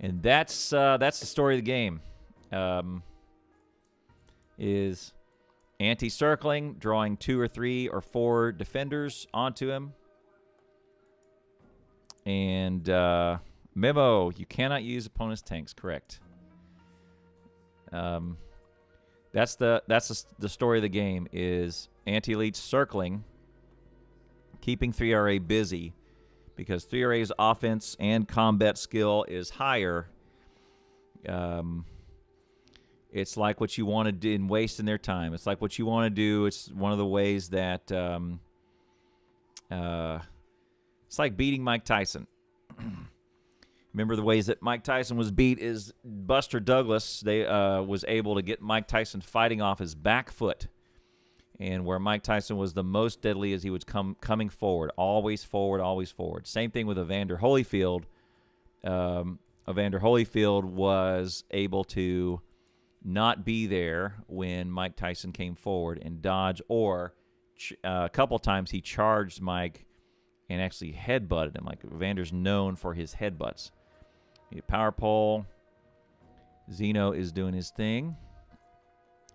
S2: And that's the story of the game. Is Anti circling, drawing 2 or 3 or 4 defenders onto him. And memo: you cannot use opponent's tanks. Correct. That's the story of the game. Is AntiElitz circling, keeping 3RA busy, because 3RA's offense and combat skill is higher. It's like what you want to do in wasting their time. It's like what you want to do. It's one of the ways that it's like beating Mike Tyson. Remember the ways that Mike Tyson was beat is Buster Douglas. They was able to get Mike Tyson fighting off his back foot. And where Mike Tyson was the most deadly is he was coming forward. Always forward, always forward. Same thing with Evander Holyfield. Evander Holyfield was able to not be there when Mike Tyson came forward and dodge, or a couple times he charged Mike and actually headbutted him. Like Evander's known for his headbutts. Power pole. Xeno is doing his thing.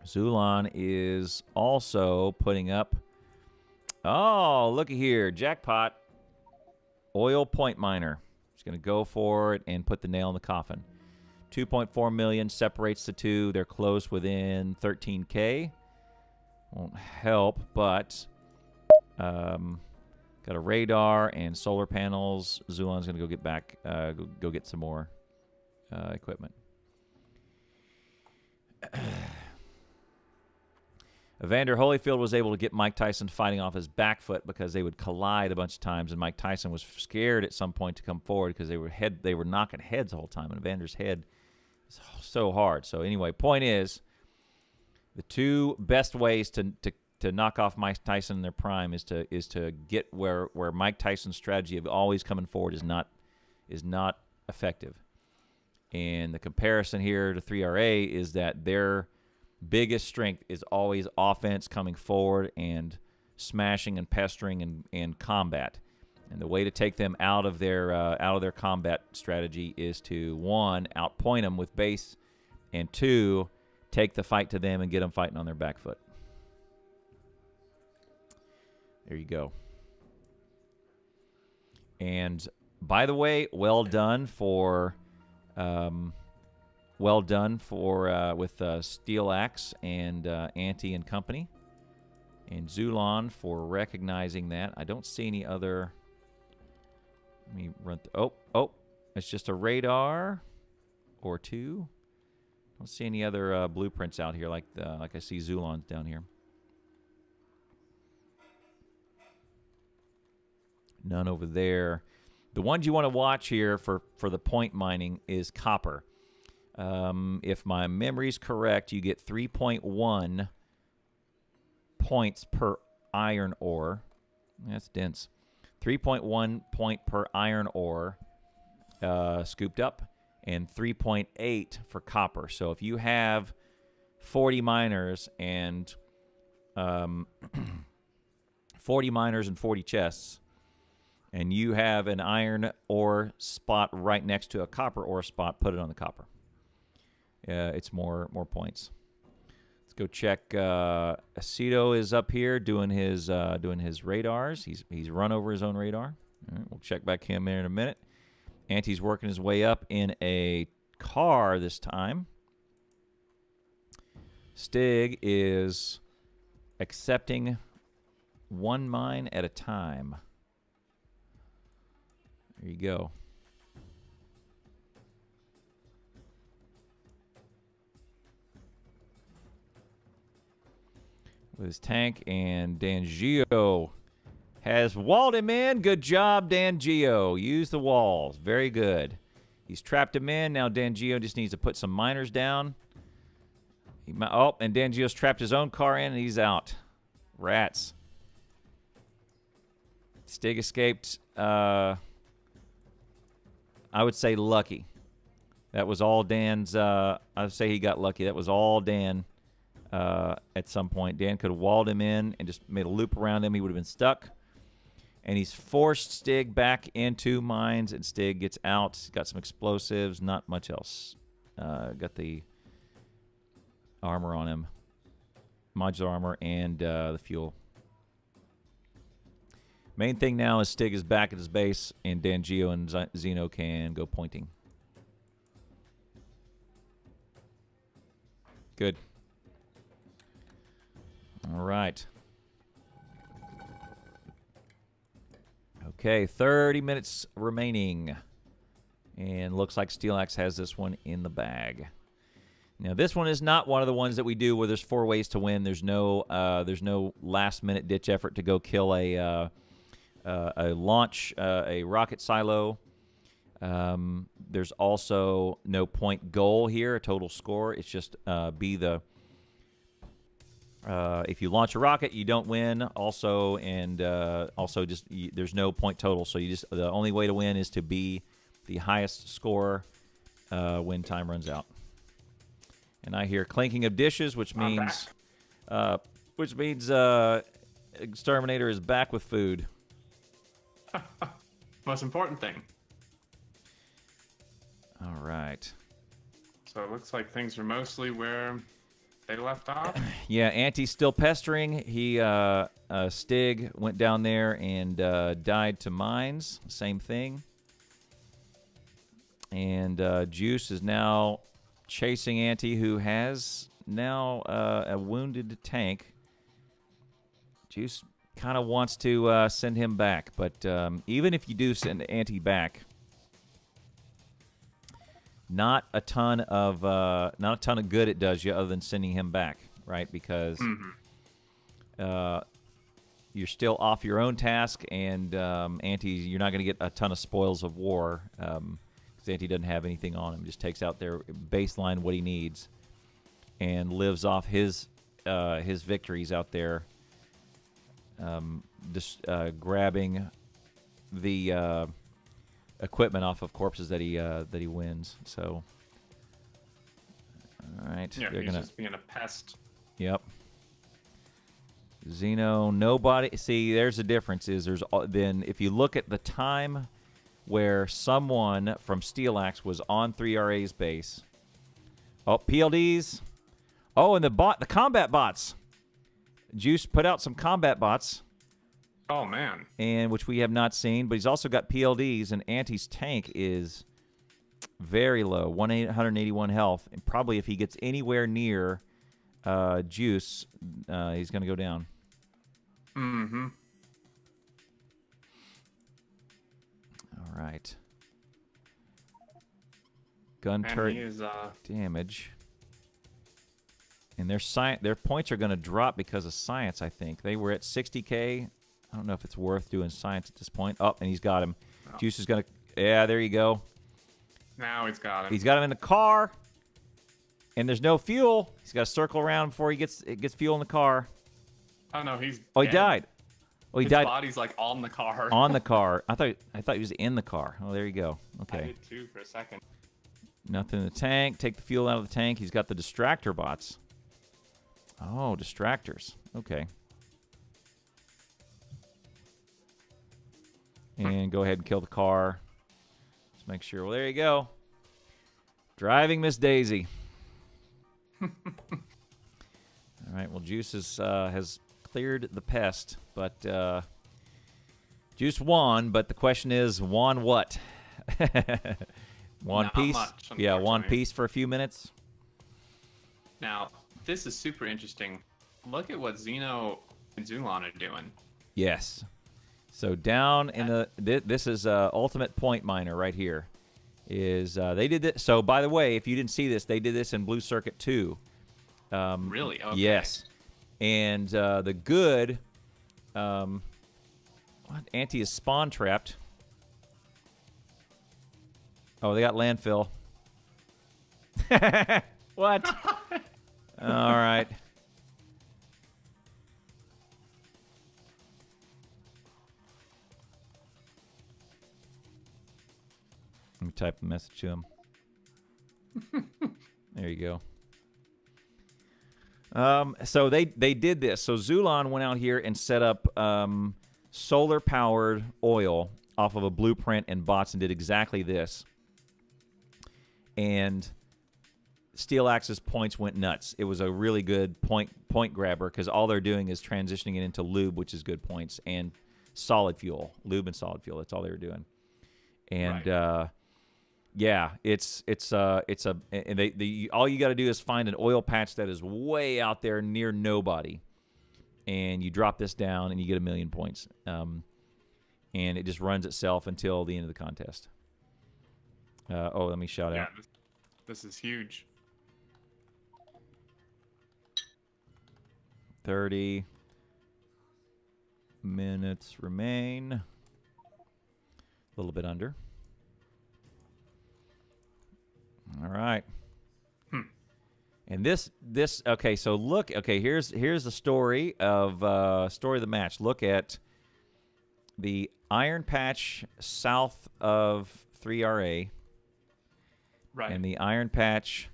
S2: Zulan is also putting up. Oh, looky here. Jackpot. Oil point miner. He's going to go for it and put the nail in the coffin. 2.4 million separates the two. They're close within 13K. Won't help, but got a radar and solar panels. Zulan's going to go get back, go get some more equipment. Evander Holyfield was able to get Mike Tyson fighting off his back foot because they would collide a bunch of times, and Mike Tyson was scared at some point to come forward because they were knocking heads the whole time, and Evander's head is so hard. So anyway, point is, the 2 best ways to knock off Mike Tyson in their prime is to get where Mike Tyson's strategy of always coming forward is not effective. And the comparison here to 3RA is that their biggest strength is always offense, coming forward and smashing and pestering and combat. And the way to take them out of their combat strategy is to, 1, outpoint them with base, and 2, take the fight to them and get them fighting on their back foot. There you go. And by the way, well done for with SteelAxe and Anti and company, and Zulan for recognizing that. I don't see any other. Let me run. Oh, it's just a radar or 2. Don't see any other blueprints out here like I see Zulan's down here. None over there. The ones you want to watch here for the point mining is copper. If my memory's correct, you get 3.1 points per iron ore. That's dense. 3.1 point per iron ore scooped up, and 3.8 for copper. So if you have 40 miners and 40 miners and 40 chests, and you have an iron ore spot right next to a copper ore spot, put it on the copper. It's more points. Let's go check. Acido is up here doing his radars. He's run over his own radar. All right, we'll check back him in a minute. Anti's working his way up in a car this time. Stig is accepting one mine at a time. There you go. With his tank, and DanGio has walled him in. Good job, DanGio. Use the walls. Very good. He's trapped him in. Now DanGio just needs to put some miners down. Oh, and DanGio's trapped his own car in, and he's out. Rats. Stig escaped, I would say lucky. That was all Dan's, I would say he got lucky. That was all Dan at some point. Dan could have walled him in and just made a loop around him. He would have been stuck. And he's forced Stig back into mines, and Stig gets out. He's got some explosives, not much else. Got the armor on him. Modular armor and the fuel. Main thing now is Stig is back at his base, and DanGio and Xeno can go pointing. Good. All right. Okay, 30 minutes remaining. And looks like SteelAxe has this one in the bag. Now, this one is not one of the ones that we do where there's 4 ways to win. There's no last-minute ditch effort to go kill a launch, a rocket silo. There's also no point goal here, a total score. It's just be the if you launch a rocket, you don't win. Also, and also just there's no point total. So you just the only way to win is to be the highest score when time runs out. And I hear clinking of dishes, which means Exterminator is back with food.
S9: Most important thing.
S2: All right.
S9: So it looks like things are mostly where they left off.
S2: Yeah, Anti's still pestering. He Stig went down there and died to mines. Same thing. And Juice is now chasing Anti, who has now a wounded tank. Juice kind of wants to send him back, but even if you do send Anti back, not a ton of good it does you other than sending him back, right? Because you're still off your own task, and Anti, you're not going to get a ton of spoils of war. Anti doesn't have anything on him. Just takes out their baseline, what he needs, and lives off his victories out there. Just grabbing the equipment off of corpses that he wins. So, all right,
S9: yeah,
S2: they're
S9: he's
S2: gonna
S9: just being a pest.
S2: Yep. Xeno, nobody. See, there's a difference. Is there's then if you look at the time where someone from SteelAxe was on 3RA's base. Oh, PLDs. Oh, and the combat bots. Juice put out some combat bots.
S9: Oh, man.
S2: And which we have not seen, but he's also got PLDs, and Anti's tank is very low, 181 health. And probably if he gets anywhere near Juice, he's going to go down.
S9: Mm-hmm.
S2: All right. Gun turret damage. And their points are going to drop because of science, I think. They were at 60K. I don't know if it's worth doing science at this point. Oh, and he's got him. Oh. Juice is going to... Yeah, there you go.
S9: Now he's got him.
S2: He's got him in the car. And there's no fuel. He's got to circle around before he gets fuel in the car.
S9: Oh no, he's.
S2: Oh, he
S9: dead.
S2: died. Oh, he
S9: His
S2: died
S9: body's like on the car.
S2: on the car. I thought he was in the car. Oh, there you go.
S9: I
S2: Okay.
S9: did too for a second.
S2: Nothing in the tank. Take the fuel out of the tank. He's got the distractor bots. Oh, distractors. Okay. And go ahead and kill the car. Just make sure. Well, there you go. Driving Miss Daisy. All right. Well, Juice has cleared the pest, but Juice won. But the question is, won what? One
S9: Not
S2: piece.
S9: much,
S2: Yeah, one
S9: unfortunately.
S2: piece for a few minutes.
S9: Now, this is super interesting. Look at what Xeno and Zulan are doing.
S2: Yes. So down in the this is Ultimate Point Miner right here. Is they did this? So by the way, if you didn't see this, they did this in Blue Circuit 2.
S9: Really? Okay.
S2: Yes. And the good what? Anti is spawn trapped. Oh, they got landfill. What? All right. Let me type the message to him. There you go. So they did this. So Zulan went out here and set up solar-powered oil off of a blueprint and bots and did exactly this. And SteelAxe's points went nuts. It was a really good point grabber because all they're doing is transitioning it into lube, which is good points, and solid fuel, lube and solid fuel. That's all they were doing. And
S9: Right.
S2: yeah, it's all you got to do is find an oil patch that is way out there near nobody, and you drop this down and you get 1,000,000 points. And it just runs itself until the end of the contest. Oh, let me shout
S9: Yeah,
S2: out.
S9: this is huge.
S2: 30 minutes remain. A little bit under. All right. And this okay, so look, okay, here's the story of the match. Look at the iron patch south of 3RA.
S9: Right.
S2: And the iron patch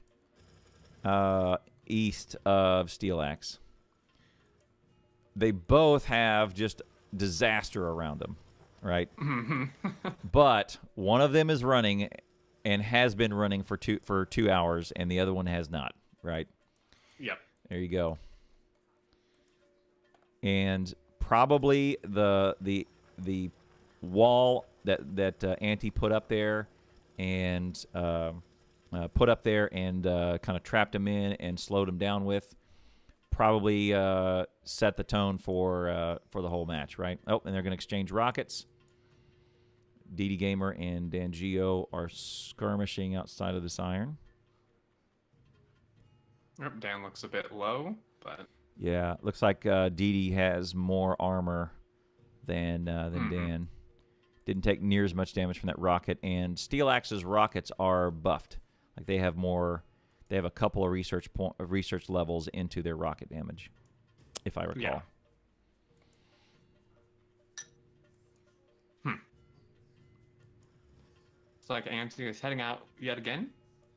S2: east of SteelAxe. They both have just disaster around them, right? But one of them is running and has been running for 2 hours, and the other one has not, right?
S9: Yep.
S2: There you go. And probably the wall that Anti put up there and kind of trapped him in and slowed him down with probably set the tone for the whole match, right? Oh, and they're going to exchange rockets. DDGamer and DanGio are skirmishing outside of this iron.
S9: Yep, Dan looks a bit low, but
S2: Yeah, looks like DD has more armor than Dan. Didn't take near as much damage from that rocket, and SteelAxe's rockets are buffed. Like they have more. They have a couple of research levels into their rocket damage, if I recall.
S9: Yeah. It's like Anti is heading out yet again.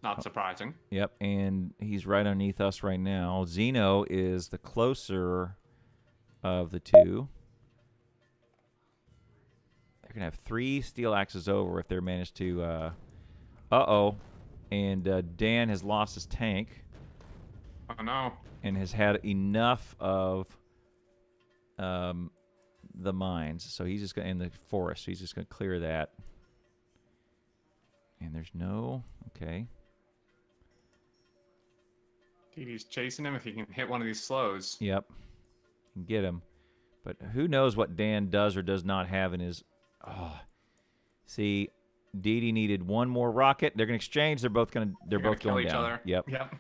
S9: Not surprising.
S2: Yep, and he's right underneath us right now. Xeno is the closer of the two. They're going to have 3 SteelAxes over if they're managed to... uh-oh. And Dan has lost his tank.
S9: Oh, no.
S2: And has had enough of the mines. So he's just going to... in the forest. So he's just going to clear that. And there's no... Okay.
S9: DD's chasing him if he can hit one of these slows.
S2: Yep. Can get him. But who knows what Dan does or does not have in his... Oh. See, DD needed one more rocket. They're going to exchange. They're both going
S9: Kill each
S2: down.
S9: other.
S2: Yep.
S9: Yep.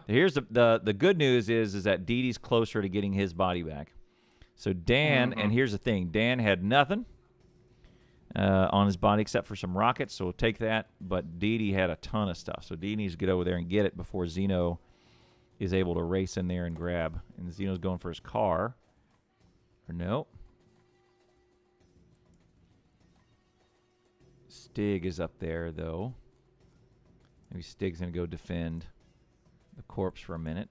S2: Here's the good news is that DD's closer to getting his body back. So Dan, and here's the thing. Dan had nothing on his body except for some rockets, so we'll take that. But DD had a ton of stuff. So DD needs to get over there and get it before Xeno is able to race in there and grab. And Xeno's going for his car. Or no. Stig is up there, though. Maybe Stig's going to go defend the corpse for a minute.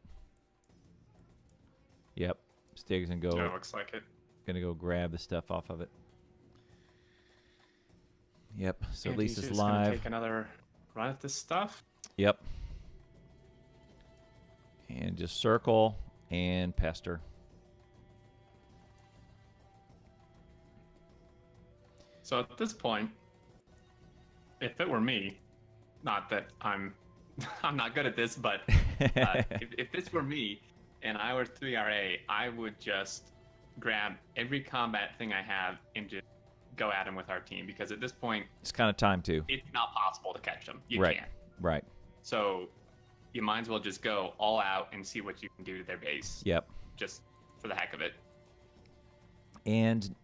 S2: Yep. Stig's going to go.
S9: Yeah, looks like it.
S2: Going to go grab the stuff off of it. Yep. So at least it's
S9: Gonna
S2: live.
S9: take another run at this stuff.
S2: Yep. And just circle and pester.
S9: So at this point, if it were me, not that I'm not good at this, but if this were me and I were 3RA, I would just grab every combat thing I have and just go at him with our team, because at this point
S2: It's kind of time to.
S9: it's not possible to catch them. You
S2: Right.
S9: can't.
S2: Right.
S9: So you might as well just go all out and see what you can do to their base.
S2: Yep.
S9: Just for the heck of it.
S2: And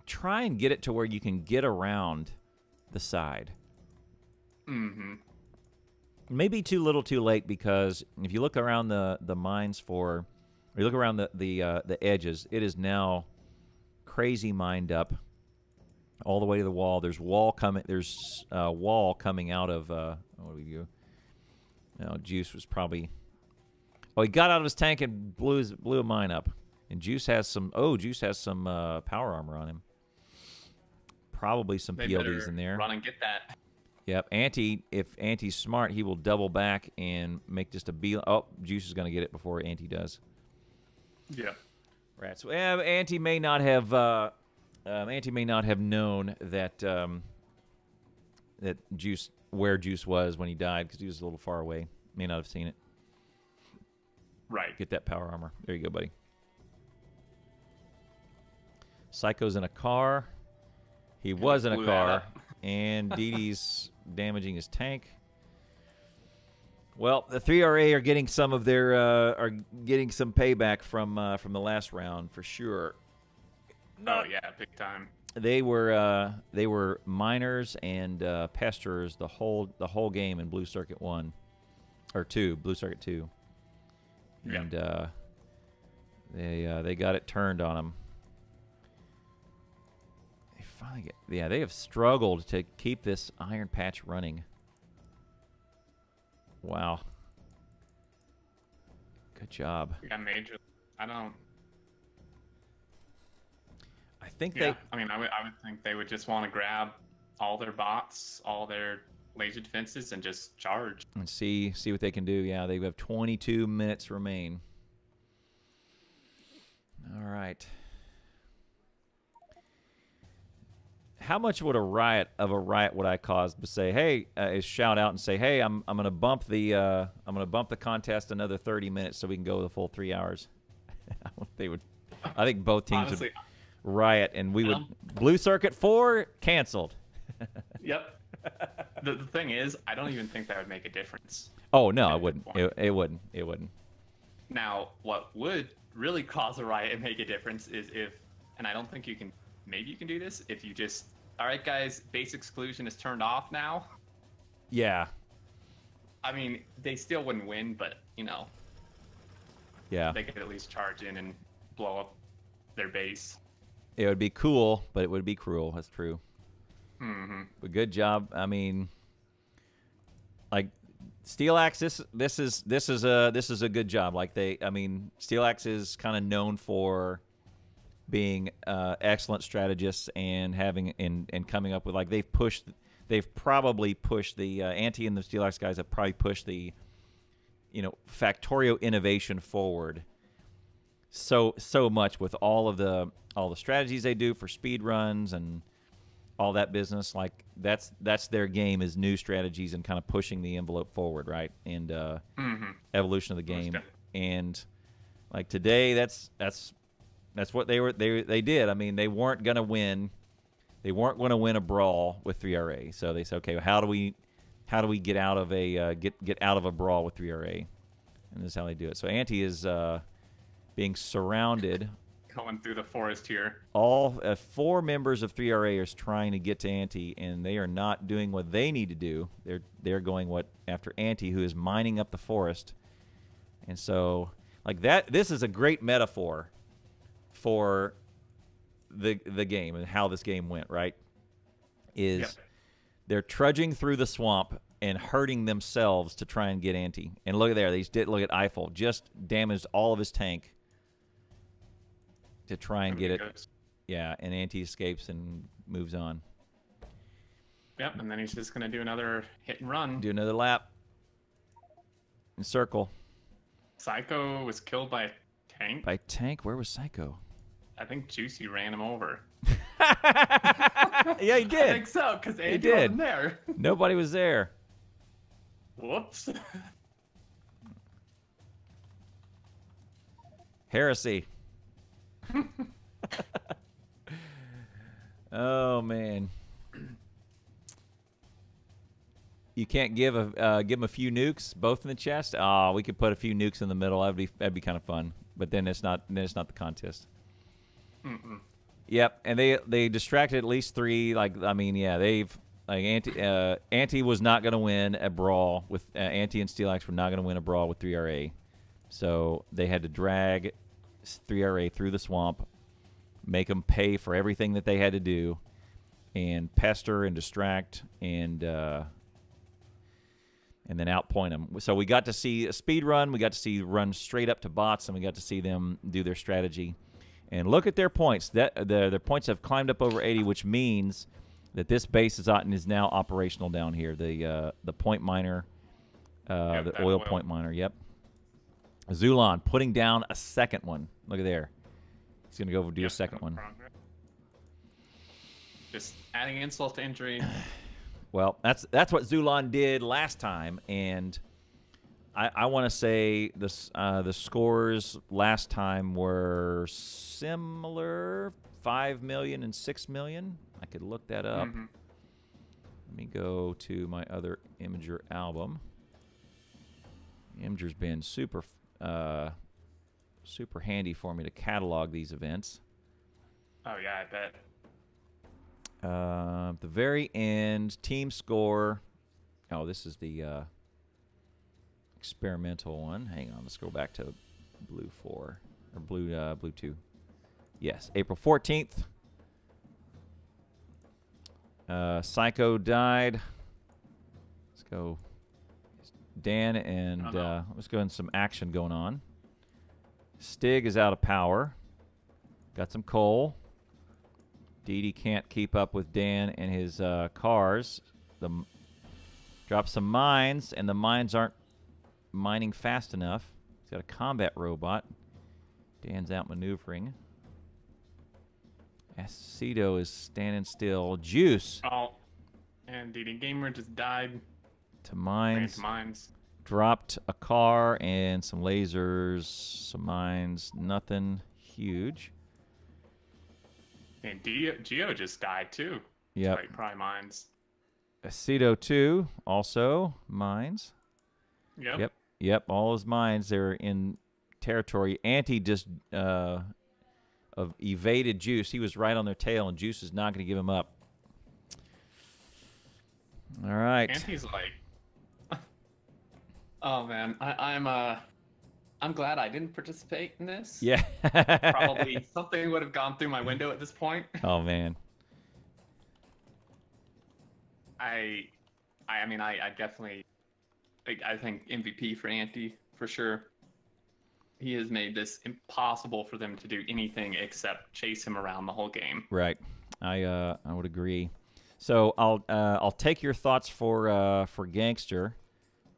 S2: try and get it to where you can get around the side.
S9: Mm-hmm.
S2: Maybe too little, too late, because if you look around the mines for, or you look around the edges, it is now crazy mined up all the way to the wall. There's wall coming. There's wall coming out of. What do we do? No, Juice was probably. Oh, he got out of his tank and blew a mine up. And Juice has some. Oh, Juice has some power armor on him. Probably some
S9: They
S2: PLDs
S9: better
S2: in there.
S9: run and get that.
S2: Yep. If Anti's smart, he will double back and make just a beeline. Oh, Juice is going to get it before Anti does.
S9: Yeah.
S2: Right. So Anti may not have known that that where Juice was when he died, because he was a little far away. May not have seen it.
S9: Right.
S2: Get that power armor. There you go, buddy. Psycho's in a car. He was in a
S9: blew that
S2: car,
S9: up.
S2: and DD's damaging his tank. Well, the 3RA are getting some of their getting some payback from the last round for sure.
S9: Oh yeah, big time.
S2: They were miners and pesterers the whole game in Blue Circuit 1 or 2, Blue Circuit 2.
S9: Yeah.
S2: And they got it turned on them. They finally they have struggled to keep this iron patch running. Wow. Good job.
S9: Yeah, major. I
S2: think
S9: yeah, I mean, I would think they would just want to grab all their bots, all their laser defenses, and just charge.
S2: And see what they can do. Yeah, they have 22 minutes remain. All right. How much would a riot would I cause to say, hey, shout out and say, hey, I'm gonna bump the contest another 30 minutes so we can go the full 3 hours. They would. I think both teams
S9: Honestly,
S2: would riot, and we would. Blue Circuit 4 canceled.
S9: Yep. The thing is, I don't even think that would make a difference.
S2: Oh no, it wouldn't. It wouldn't. It wouldn't.
S9: Now, what would really cause a riot and make a difference is if, and I don't think you can. Maybe you can do this if you just, all right, guys, base exclusion is turned off now.
S2: Yeah.
S9: I mean, they still wouldn't win, but you know.
S2: Yeah.
S9: They could at least charge in and blow up their base.
S2: It would be cool, but it would be cruel. That's true.
S9: Mm-hmm.
S2: But good job. I mean, like SteelAxe, this is a good job. Like SteelAxe is kind of known for being excellent strategists and having and coming up with, like, they've probably pushed the Anti and the SteelAxe guys have probably pushed the Factorio innovation forward so much with all the strategies they do for speed runs and all that business. Like that's their game, is new strategies and kind of pushing the envelope forward, right? And evolution of the game. And like today, that's what they did. I mean, they weren't gonna win. They weren't going to win a brawl with 3RA. So they said, okay, well, how do we get out of a get out of a brawl with 3RA? And this is how they do it. So Anti is being surrounded
S9: going through the forest here.
S2: All 4 members of 3RA are trying to get to Anti, and they are not doing what they need to do. They're going after Anti, who is mining up the forest. And so, like that, this is a great metaphor for the game and how this game went. Right? They're trudging through the swamp and hurting themselves to try and get Anti. And look at there, look at Eiffel, just damaged all of his tank to try and get it. Yeah, and Anti escapes and moves on.
S9: Yep, and then he's just going to do another hit and run.
S2: Do another lap. And circle.
S9: Psycho was killed by a tank.
S2: By tank? Where was Psycho?
S9: I think Juicy ran him over.
S2: Yeah, he did.
S9: I think so, because Andy wasn't there.
S2: Nobody was there.
S9: Whoops.
S2: Heresy. Oh man. You can't give him a few nukes, both in the chest. Oh, we could put a few nukes in the middle. That'd be kind of fun. But then it's not the contest. Yep, and they distracted at least 3. Like I mean, yeah, they've Anti was not going to win a brawl with Anti and SteelAxe were not going to win a brawl with 3RA, so they had to drag 3RA through the swamp, make them pay for everything that they had to do, and pester and distract and then outpoint them. So we got to see a speed run. We got to see run straight up to bots, and we got to see them do their strategy. And look at their points. Their points have climbed up over 80, which means that this base is now operational down here. The point miner, the oil point miner. Yep. Zulan putting down a second one. Look at there. He's gonna go do a second one.
S9: Just adding insult to injury.
S2: Well, that's what Zulan did last time, and I want to say the scores last time were similar, 5 million and 6 million. I could look that up. Let me go to my other Imager album. Imager's been super handy for me to catalog these events.
S9: Oh yeah, I bet.
S2: At the very end, team score. Oh, this is the experimental one. Hang on, let's go back to Blue 4 or Blue 2. Yes, April 14th. Psycho died. Let's go. Dan and let's go in some action going on. Stig is out of power. Got some coal. DD can't keep up with Dan and his cars. Drop some mines, and the mines aren't mining fast enough. He's got a combat robot. Dan's out maneuvering. Acido is standing still. Juice.
S9: Oh, and DDDGamer just died.
S2: To mines.
S9: To mines.
S2: Dropped a car and some lasers, some mines. Nothing huge.
S9: And Geo just died too.
S2: Yep.
S9: Right, probably mines.
S2: Acido 2 also mines.
S9: Yep.
S2: Yep. All his mines. They're in territory. Anti just evaded Juice. He was right on their tail, and Juice is not going to give him up. All right.
S9: Anti's like, oh man, I'm glad I didn't participate in this.
S2: Yeah.
S9: Probably something would have gone through my window at this point.
S2: Oh man.
S9: I mean, I definitely, I think MVP for Anti for sure. He has made this impossible for them to do anything except chase him around the whole game.
S2: Right. I would agree. So I'll take your thoughts for Gangster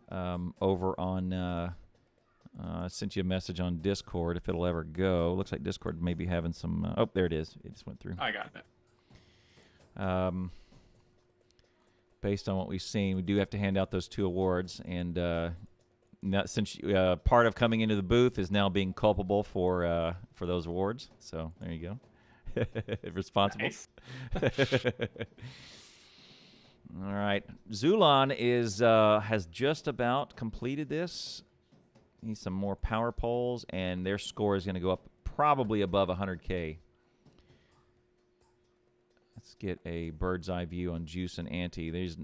S2: over on I sent you a message on Discord if it'll ever go. Looks like Discord may be having some oh, there it is. It just went through.
S9: I got it.
S2: Based on what we've seen, we do have to hand out those 2 awards, and since part of coming into the booth is now being culpable for those awards. So there you go. Responsible.
S9: Nice.
S2: All right, Zulan has just about completed this. Needs some more power poles, and their score is going to go up probably above 100K. Let's get a bird's eye view on Juice and Anti. He's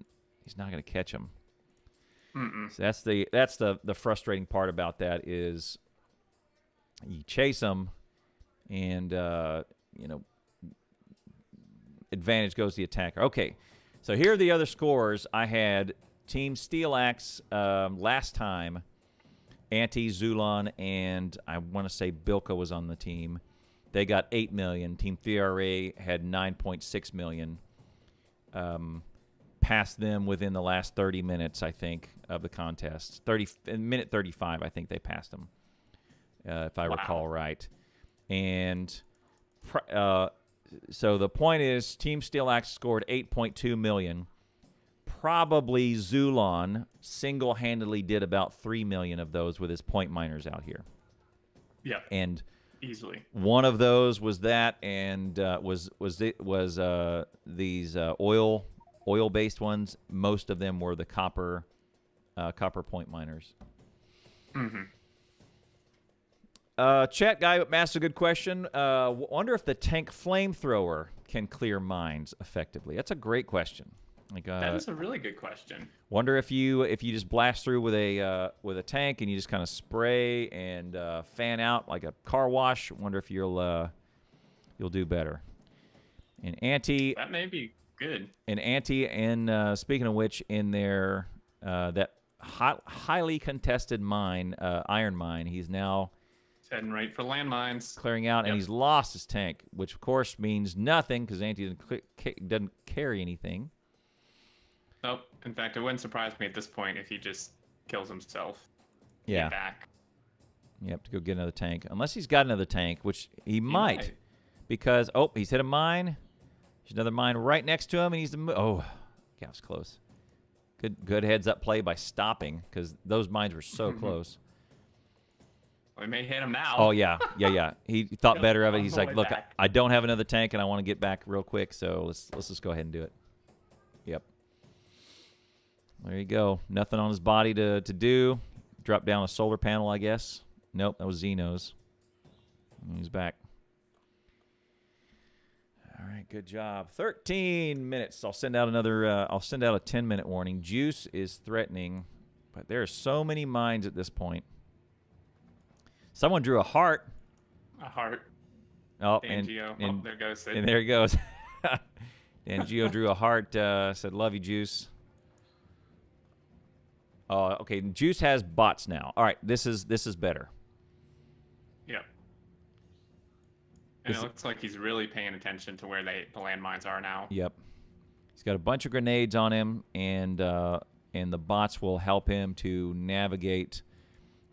S2: not going to catch him. So that's the frustrating part about that is you chase them, and you know, advantage goes to the attacker. Okay, so here are the other scores. I had Team SteelAxe last time. Anti, Zulan, and I want to say Bilka was on the team. They got 8 million. Team THRA had 9.6 million. Passed them within the last 30 minutes, I think, of the contest. In minute 35, I think they passed them, if I recall right. And so the point is, Team SteelAxe scored 8.2 million. Probably Zulan single-handedly did about 3 million of those with his point miners out here.
S9: Yeah.
S2: And
S9: easily
S2: one of those was that, and was these oil-based ones. Most of them were the copper point miners. Chat guy asked a good question. Wonder if the tank flamethrower can clear mines effectively. That's a great question. Like,
S9: that is a really good question.
S2: Wonder if you just blast through with a tank and you just kind of spray and fan out like a car wash. Wonder if you'll do better. And Anti,
S9: that may be good.
S2: And Anti, and speaking of which, in their that highly contested mine, iron mine, he's now
S9: heading right for landmines,
S2: clearing out, and he's lost his tank, which of course means nothing because Anti doesn't carry anything.
S9: Nope. In fact, it wouldn't surprise me at this point if he just kills himself.
S2: Yeah.
S9: Get back.
S2: You have to go get another tank. Unless he's got another tank, which he might. Because, oh, he's hit a mine. There's another mine right next to him, and he's... Oh, that was close. Good heads-up play by stopping, because those mines were so close.
S9: We may hit him now.
S2: Oh, yeah. Yeah. He thought better of it. He's like, look, I don't have another tank, and I want to get back real quick, so let's just go ahead and do it. Yep. There you go. Nothing on his body to do. Drop down a solar panel, I guess. Nope, that was Xeno's. He's back. All right, good job. 13 minutes. I'll send out another. I'll send out a 10-minute warning. Juice is threatening, but there are so many mines at this point. Someone drew a heart.
S9: A heart.
S2: Oh,
S9: DanGio.
S2: and
S9: there goes Sid.
S2: And there he goes. DanGio drew a heart. Said, "Love you, Juice." Okay, Juice has bots now. All right, this is better.
S9: Yep. And it looks like he's really paying attention to where the landmines are now.
S2: Yep. He's got a bunch of grenades on him, and the bots will help him to navigate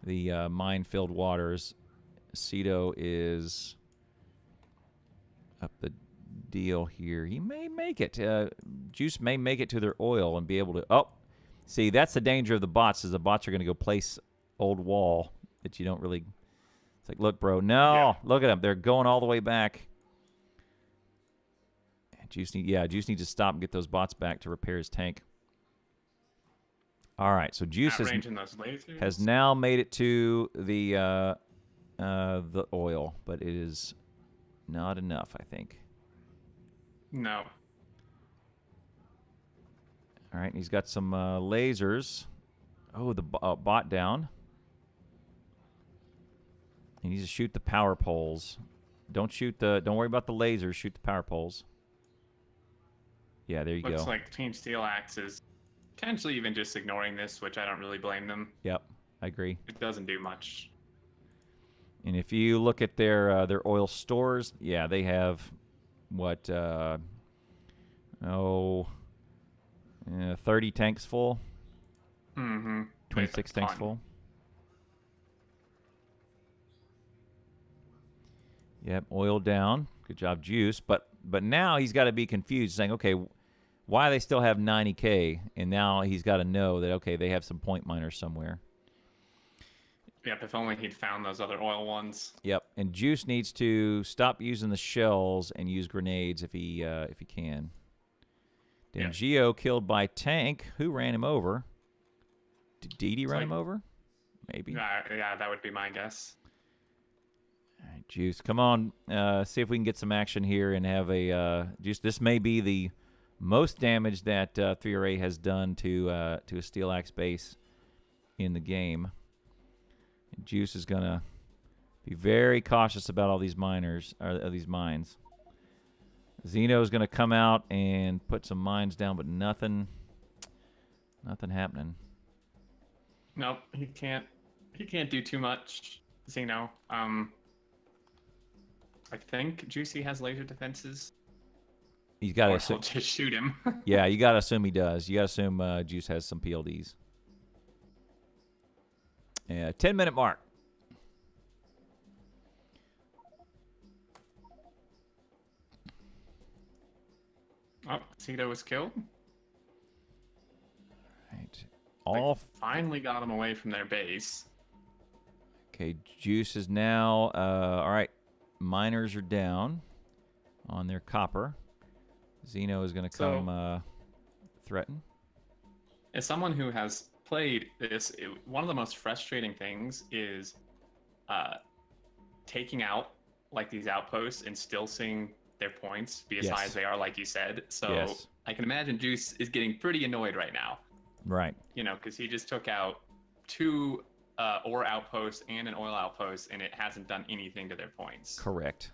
S2: the mine-filled waters. Acido is up the deal here. He may make it. Juice may make it to their oil and be able to... Oh! See, that's the danger of the bots, is the bots are going to go place old wall that you don't really... It's like, look, bro, no, look at them. They're going all the way back. Juice needs to stop and get those bots back to repair his tank. All right, so Juice has now made it to the oil, but it is not enough, I think.
S9: No.
S2: All right, he's got some lasers. Oh, the bot down. He needs to shoot the power poles. Don't worry about the lasers. Shoot the power poles. Yeah, there you go.
S9: Looks like Team SteelAxe is potentially even just ignoring this, which I don't really blame them.
S2: Yep, I agree.
S9: It doesn't do much.
S2: And if you look at their oil stores, yeah, they have what? 30 tanks full. 26 tanks full. Yep, oil down. Good job, Juice. But now he's got to be confused, saying, okay, why do they still have 90K? And now he's got to know that, okay, they have some point miners somewhere.
S9: Yep, if only he'd found those other oil ones.
S2: Yep, and Juice needs to stop using the shells and use grenades if he can. DanGio killed by tank. Who ran him over? Did DD run him over? Maybe.
S9: Yeah, that would be my guess.
S2: All right, Juice, come on. See if we can get some action here and have a Juice. This may be the most damage that 3RA has done to a SteelAxe base in the game. And Juice is gonna be very cautious about all these miners or these mines. Xeno is gonna come out and put some mines down, but nothing happening.
S9: Nope, he can't do too much. Xeno. I think Juicy has laser defenses.
S2: He's got to
S9: Or
S2: assume.
S9: he'll just shoot him.
S2: Yeah, you got to assume he does. You got to assume Juice has some PLDs. Yeah, 10-minute mark.
S9: Oh, Acido was killed.
S2: Right.
S9: They finally got him away from their base.
S2: Okay, Juice is now... all right, miners are down on their copper. Xeno is going to come threaten.
S9: As someone who has played this, one of the most frustrating things is taking out like these outposts and still seeing their points be as high as they are, like you said. So I can imagine Juice is getting pretty annoyed right now.
S2: Right.
S9: You know, because he just took out 2 ore outposts and an oil outpost, and it hasn't done anything to their points.
S2: Correct.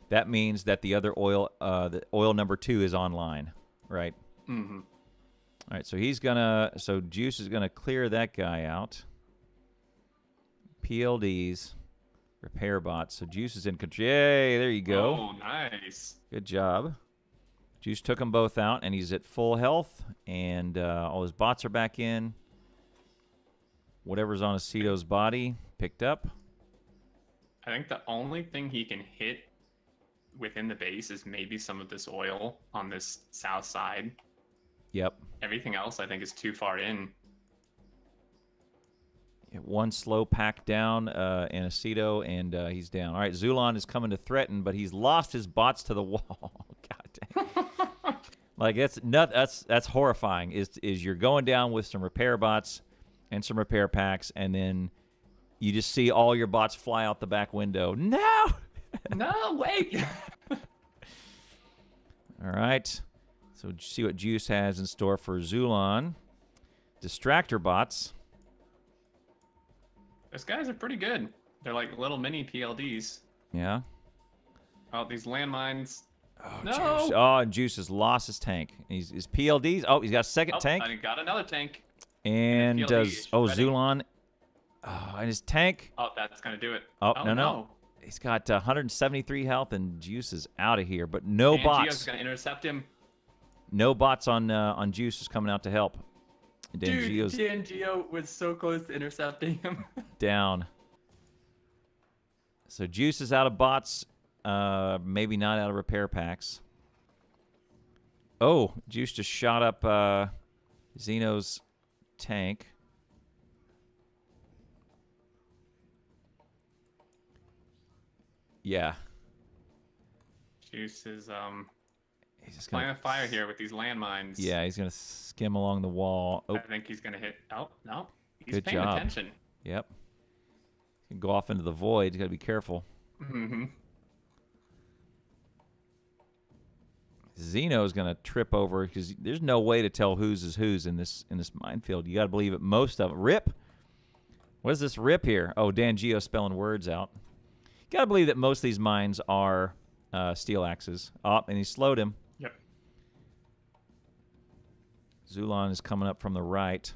S2: That means that the other oil, the oil number 2 is online, right?
S9: Mm-hmm.
S2: All right, so he's gonna, so Juice is gonna clear that guy out. PLDs, repair bots. So Juice is in control. Yay! There you go.
S9: Oh, nice.
S2: Good job. Juice took them both out, and he's at full health, and all his bots are back in. Whatever's on Acido's body picked up.
S9: I think the only thing he can hit within the base is maybe some of this oil on this south side.
S2: Yep.
S9: Everything else, I think, is too far in.
S2: One slow pack down, and Acido, and he's down. All right, Zulan is coming to threaten, but he's lost his bots to the wall. God dang. Like that's horrifying. Is you're going down with some repair bots and some repair packs, and then you just see all your bots fly out the back window. No.
S9: No, wait.
S2: All right. So see what Juice has in store for Zulan. Distractor bots.
S9: Those guys are pretty good. They're like little mini PLDs.
S2: Yeah.
S9: Oh, these landmines.
S2: Oh,
S9: no.
S2: Juice. Oh, and Juice has lost his tank. His PLDs. Oh, he's got a second tank.
S9: I got another tank.
S2: And
S9: PLD
S2: does
S9: is
S2: oh
S9: ready.
S2: Zulan. Oh, and his tank.
S9: Oh, that's gonna do it.
S2: Oh,
S9: Oh,
S2: no.
S9: no.
S2: He's got 173 health, and Juice is out of here. But no
S9: DanGio's
S2: bots.
S9: gonna intercept him.
S2: No bots on Juice is coming out to help. DanGio's
S9: Dude, DanGio was so close to intercepting him.
S2: down. So Juice is out of bots. Maybe not out of repair packs. Oh, Juice just shot up Xeno's tank. Yeah.
S9: Juice is
S2: He's just
S9: playing
S2: gonna
S9: a fire here with these landmines.
S2: Yeah, he's gonna skim along the wall. Oh,
S9: I think he's gonna hit. Oh no, he's
S2: Good
S9: paying
S2: job.
S9: attention.
S2: yep. He can go off into the void. He's gotta be careful.
S9: Mm-hmm.
S2: Xeno's gonna trip over because there's no way to tell whose is whose in this minefield. You gotta believe it. Most of it. Rip. What is this rip here? Oh, DanGio spelling words out. You gotta believe that most of these mines are SteelAxes. Oh, and he slowed him.
S9: Yep.
S2: Zulan is coming up from the right.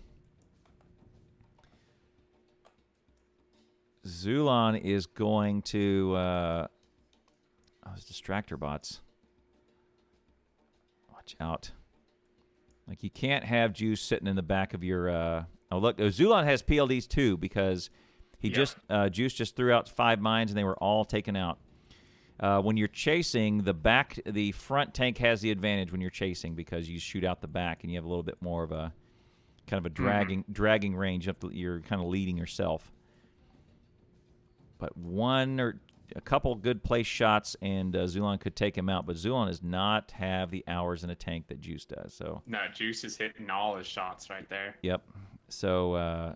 S2: Zulan is going to... oh, his distractor bots. Watch out. Like, you can't have Juice sitting in the back of your... oh, look. Zulan has PLDs, too, because he Juice just threw out 5 mines, and they were all taken out. When you're chasing, the front tank has the advantage when you're chasing because you shoot out the back and you have a little bit more of a kind of a dragging range. You're kind of leading yourself. But one or a couple good place shots and Zulan could take him out. But Zulan does not have the hours in a tank that Juice does. So
S9: No, Juice is hitting all his shots right there.
S2: yep. So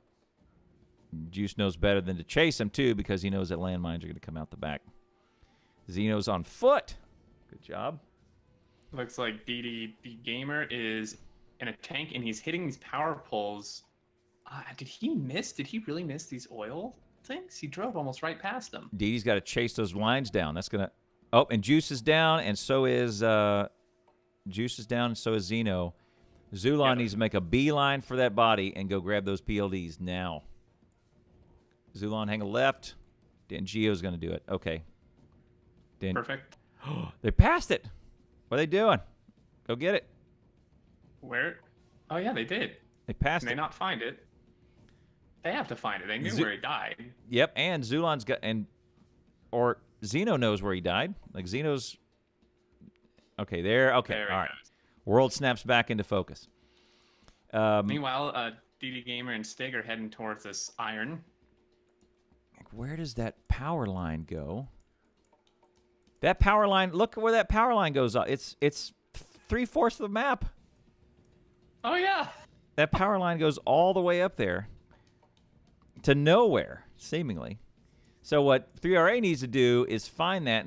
S2: Juice knows better than to chase him too because he knows that landmines are going to come out the back. Xeno's on foot. Good job.
S9: Looks like DDDGamer is in a tank, and he's hitting these power poles. Did he miss? Did he really miss these oil things? He drove almost right past them.
S2: DD's got to chase those lines down. That's going to... Oh, and Juice is down, and so is... Juice is down, and so is Xeno. Zulan needs to make a beeline for that body and go grab those PLDs now. Zulan, hang a left. DanGio's going to do it. Okay.
S9: Perfect.
S2: They passed it. What are they doing? Go get it.
S9: Where? Oh, yeah, they did.
S2: They passed
S9: Can they not find it? They have to find it. They knew where he died.
S2: Yep, and Zulan's got... Or Xeno knows where he died. Like, Xeno's... Okay, there. Okay,
S9: there
S2: all right.
S9: Goes.
S2: World snaps back into focus.
S9: Meanwhile, DDGamer and Stig are heading towards this iron.
S2: Where does that power line go? That power line, look where that power line goes. It's 3/4 of the map.
S9: Oh, yeah.
S2: That power line goes all the way up there to nowhere, seemingly. So what 3RA needs to do is find that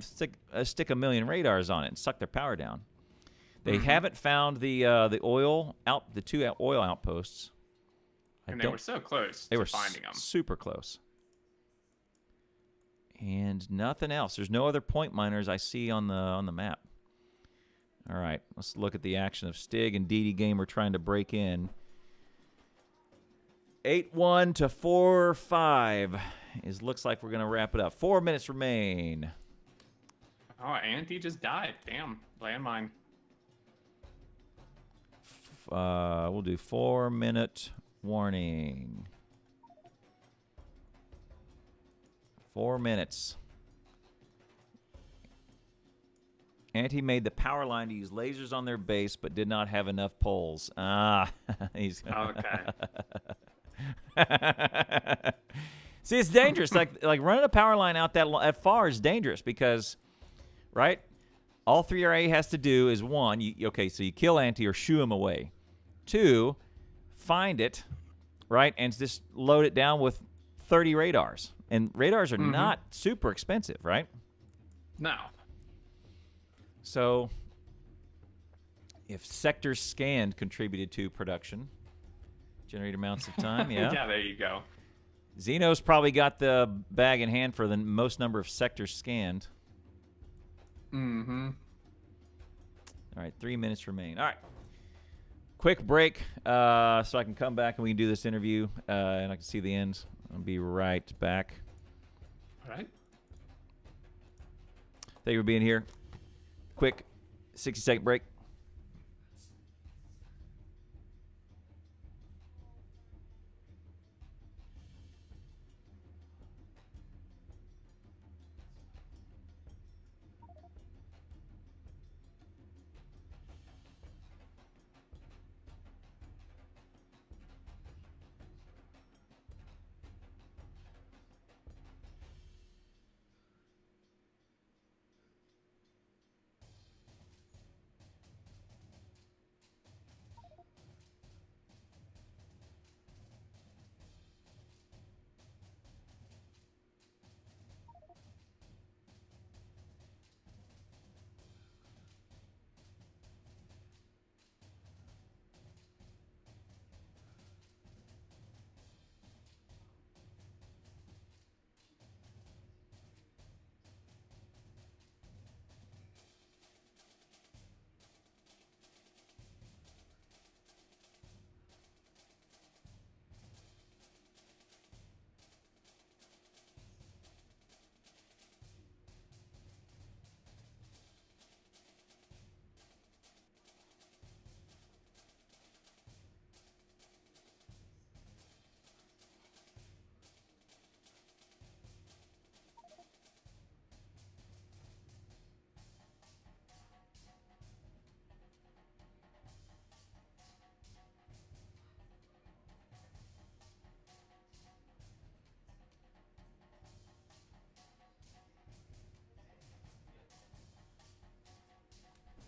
S2: and stick a million radars on it and suck their power down. They haven't found the two oil outposts.
S9: And they were so close to finding them.
S2: Super close. And nothing else. There's no other point miners I see on the map. All right, let's look at the action of Stig and DDGamer trying to break in. 8-1 to 4-5. Looks like we're going to wrap it up. 4 minutes remain.
S9: Oh, Anti just died. Damn. Landmine.
S2: We'll do 4-minute warning. 4 minutes. Anti made the power line to use lasers on their base, but did not have enough poles. He's
S9: okay.
S2: See, it's dangerous. like running a power line out that far is dangerous because, right? All 3RA has to do is one, so you kill Anti or shoo him away. 2, find it, right, and just load it down with 30 radars. And radars are not super expensive, right?
S9: No.
S2: So, if sectors scanned contributed to production, generate amounts of time, yeah.
S9: Yeah, there you go.
S2: Xeno's probably got the bag in hand for the most number of sectors scanned.
S9: Mm-hmm.
S2: All right, 3 minutes remain. All right. Quick break so I can come back and we can do this interview and I can see the end. I'll be right back.
S9: All right.
S2: Thank you for being here. Quick 60-second break.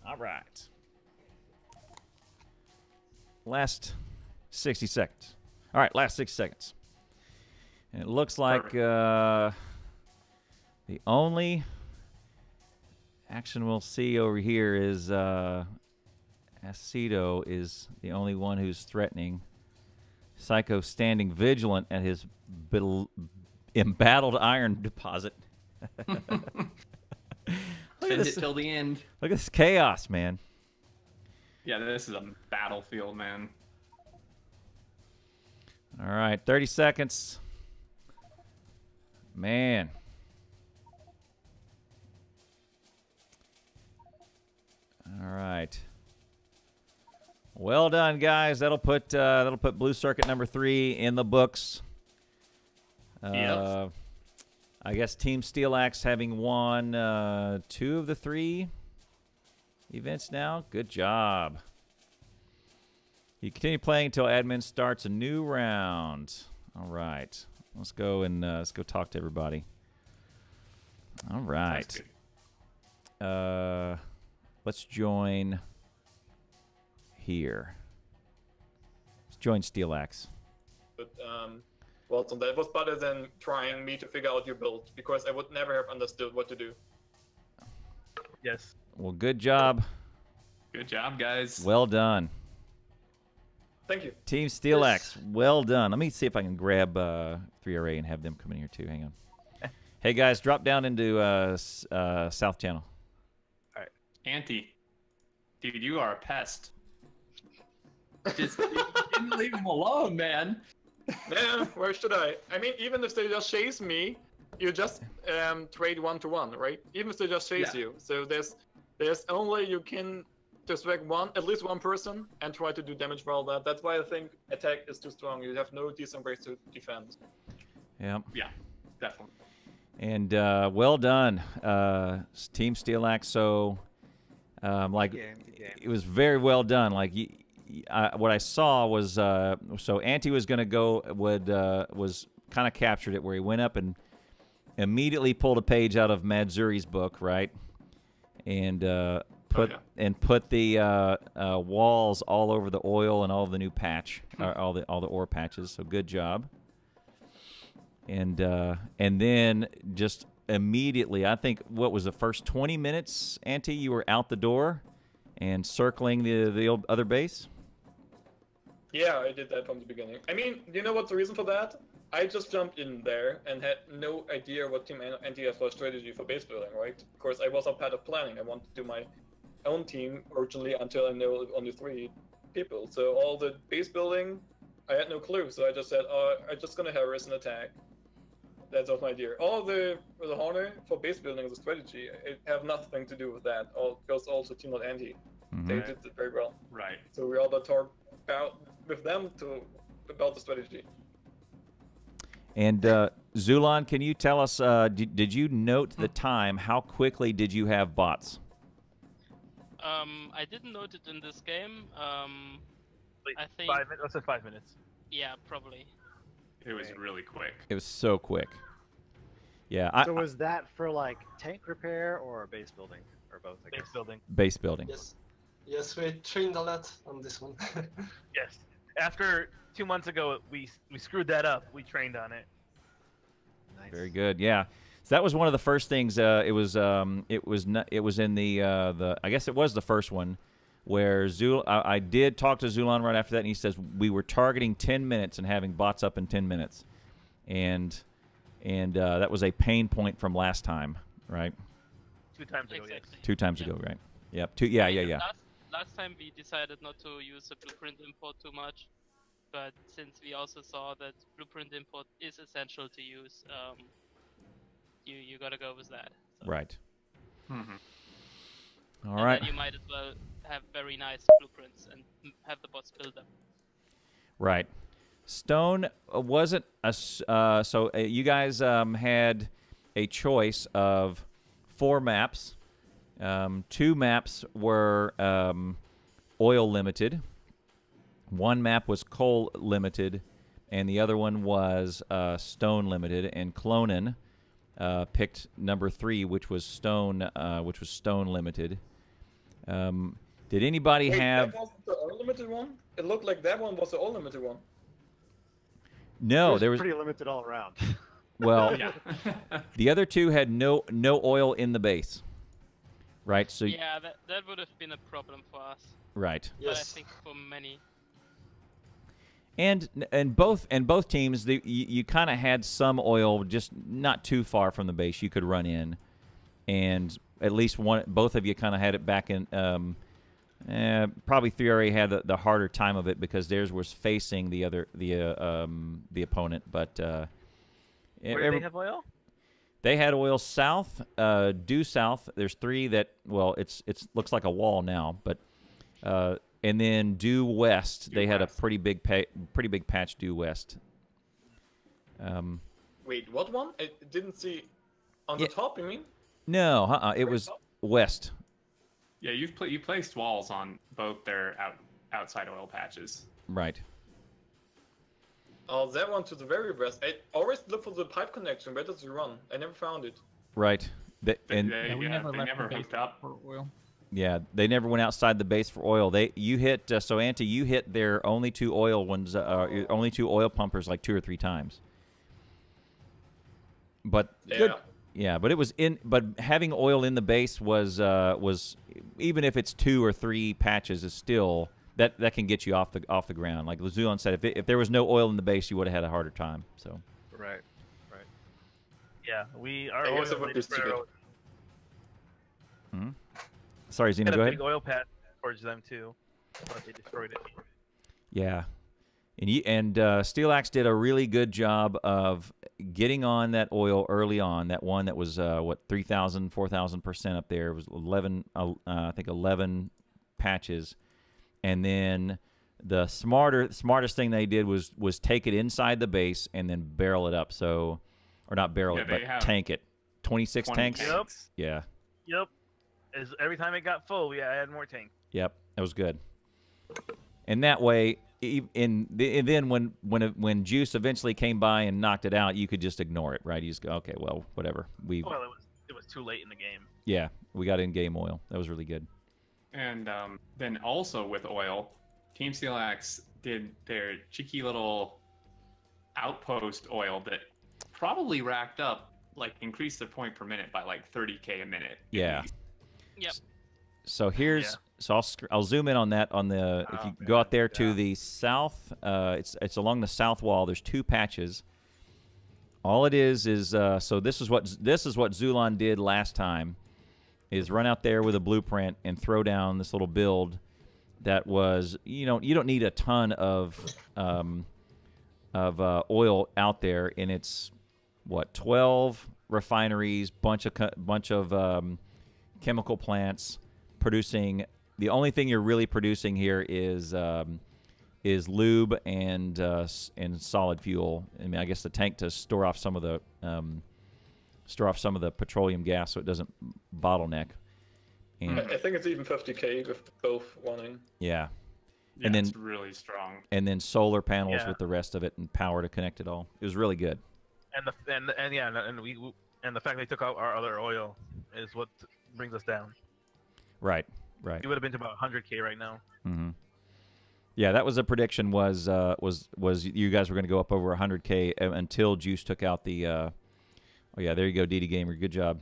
S2: All right. Last 60 seconds. All right, last 6 seconds. And it looks like the only action we'll see over here is Acido is the only one who's threatening. Psycho standing vigilant at his embattled iron deposit.
S9: Defend it till the end.
S2: Look at this chaos, man.
S9: Yeah, this is a battlefield, man.
S2: All right, 30 seconds. Man. All right. Well done, guys. That'll put Blue Circuit number 3 in the books.
S9: Yep.
S2: I guess Team SteelAxe having won 2 of the 3 events now. Good job. You continue playing until admin starts a new round. All right. Let's go and let's go talk to everybody. All right. Let's join here. Let's join SteelAxe.
S3: But Watson, that was better than trying me to figure out your build, because I would never have understood what to do.
S6: Yes.
S2: Well, good job.
S9: Good job, guys.
S2: Well done.
S3: Thank you.
S2: Team SteelAxe, well done. Let me see if I can grab 3RA and have them come in here too. Hang on. Hey, guys, drop down into South Channel.
S9: All right. Anti, dude, you are a pest. Just you didn't leave him alone, man.
S3: Yeah, where should I? I mean, even if they just chase me, you just trade 1-to-1, right? Even if they just chase you. So there's only you can distract at least one person and try to do damage for all that. That's why I think attack is too strong. You have no decent ways to defend.
S2: Yeah.
S9: Yeah, definitely.
S2: And well done, Team SteelAxe. So, like, it was very well done. Like, what I saw was so Anti was going to go was kind of captured it where he went up and immediately pulled a page out of Madzuri's book, right? And put the walls all over the oil and all of the new patch, all the ore patches. So good job. And then just immediately, I think what was the first 20 minutes, Anti, you were out the door and circling the other base.
S3: Yeah, I did that from the beginning. I mean, you know what's the reason for that? I just jumped in there and had no idea what Team Anti has for strategy for base building, right? Of course, I was a part of planning. I wanted to do my own team originally until I know only 3 people. So all the base building, I had no clue. So I just said, I'm just gonna harass and attack. That's all my idea. All the honor for base building is a strategy. It have nothing to do with that. All goes also Team Anti. They did it very well.
S9: Right.
S3: So we all talk about with them about the strategy.
S2: And Zulan, can you tell us? Did you note the time? How quickly did you have bots?
S5: I didn't note it in this game. I think
S6: 5 minutes. Let's say 5 minutes.
S5: Yeah, probably.
S9: It was really quick.
S2: It was so quick. Yeah.
S4: So was that for like tank repair or base building or both? I guess.
S6: Base building.
S2: Base building.
S8: Yes. Yes, we trained a lot on this one.
S6: Yes. After 2 months ago, we screwed that up. We trained on it.
S4: Nice.
S2: Very good. Yeah. So that was one of the first things. It was in the I guess it was the first one where I did talk to Zulan right after that, and he says we were targeting 10 minutes and having bots up in 10 minutes, and that was a pain point from last time, right?
S6: 2 times ago.
S5: Exactly.
S6: Yes.
S2: 2 times ago, right? Yep. Yeah.
S5: Last time we decided not to use the blueprint import too much, but since we also saw that blueprint import is essential to use, you gotta go with that. So.
S2: Right.
S9: Mm-hmm.
S2: All right.
S5: Then you might as well have very nice blueprints and have the bots build them.
S2: Right. Stone wasn't a so you guys had a choice of 4 maps. 2 maps were oil limited. 1 map was coal limited, and the other one was stone limited. And Clonin picked number 3, which was stone limited. Did anybody have?
S3: That wasn't the oil limited one. It looked like that one was the oil limited one.
S2: No, there was
S4: pretty limited all around.
S2: Well,
S9: Yeah.
S2: the other 2 had no oil in the base. right? So
S5: Yeah, that would have been a problem for us.
S2: right.
S5: But I
S8: Yes.
S5: think for many.
S2: And both teams, you kind of had some oil just not too far from the base you could run in, and at least both of you kind of had it back in. Probably 3RA had the harder time of it because theirs was facing the opponent, but
S6: Where do they have oil?
S2: they had oil south, due south. There's 3 that it's looks like a wall now, but and then due west, they had a pretty big patch due west.
S3: Wait, what one? I didn't see on the top. You mean?
S2: No, it was west.
S9: Yeah, you placed walls on both their outside oil patches.
S2: Right.
S3: Oh, that one to the very west. I always look for the pipe connection. Where does it run? I never found it.
S2: Right.
S9: They
S1: we never left the base
S9: hooked up.
S1: for oil.
S2: Yeah, they never went outside the base for oil. You hit so Anti, you hit their only 2 oil ones, only 2 oil pumpers like 2 or 3 times. But
S3: Yeah.
S2: yeah, but it was but having oil in the base was even if it's 2 or 3 patches is still that can get you off the ground. Like Zulan said, if there was no oil in the base, you would have had a harder time. So
S6: Right. Yeah, our
S3: I
S6: oil.
S3: guess it would be stupid.
S2: sorry, Xeno,
S6: Had
S2: go
S6: a
S2: ahead.
S6: big oil patch towards them too, but they destroyed it.
S2: Yeah, and SteelAxe did a really good job of getting on that oil early on. That one that was 3,000, 4,000% up there. It was 11, I think 11 patches, and then the smartest thing they did was take it inside the base and then barrel it up. So, or not barrel it, but tank it. 26 tanks.
S6: Yep.
S2: Yeah.
S6: Yep. Every time it got full, we added more tank.
S2: Yep, that was good. And that way, and then when Juice eventually came by and knocked it out, you could just ignore it, right? You just go, okay, well, whatever.
S6: Well, it was too late in the game.
S2: Yeah, we got in-game oil. That was really good.
S9: And then also with oil, Team SteelAxe did their cheeky little outpost oil that probably racked up, like increased their point per minute by like 30k a minute.
S2: Yeah.
S5: Yep.
S2: So here's so I'll zoom in on that if you go out there to the south, it's along the south wall. There's 2 patches. All it is so this is what Zulan did last time, is run out there with a blueprint and throw down this little build that was you don't need a ton of oil out there, and it's 12 refineries, bunch of chemical plants producing. The only thing you're really producing here is lube and solid fuel. I mean, I guess the tank to store off some of the petroleum gas so it doesn't bottleneck. And
S3: I think it's even 50k with both running.
S2: yeah,
S9: Yeah,
S2: and then
S9: it's really strong.
S2: and then solar panels with the rest of it and power to connect it all. It was really good.
S6: And the fact they took out our other oil is what brings us down.
S2: Right.
S6: We would have been to about 100k right now.
S2: Mm-hmm. Yeah, that was a prediction. Was you guys were going to go up over 100k until Juice took out the. Oh yeah, there you go, DDDGamer. Good job.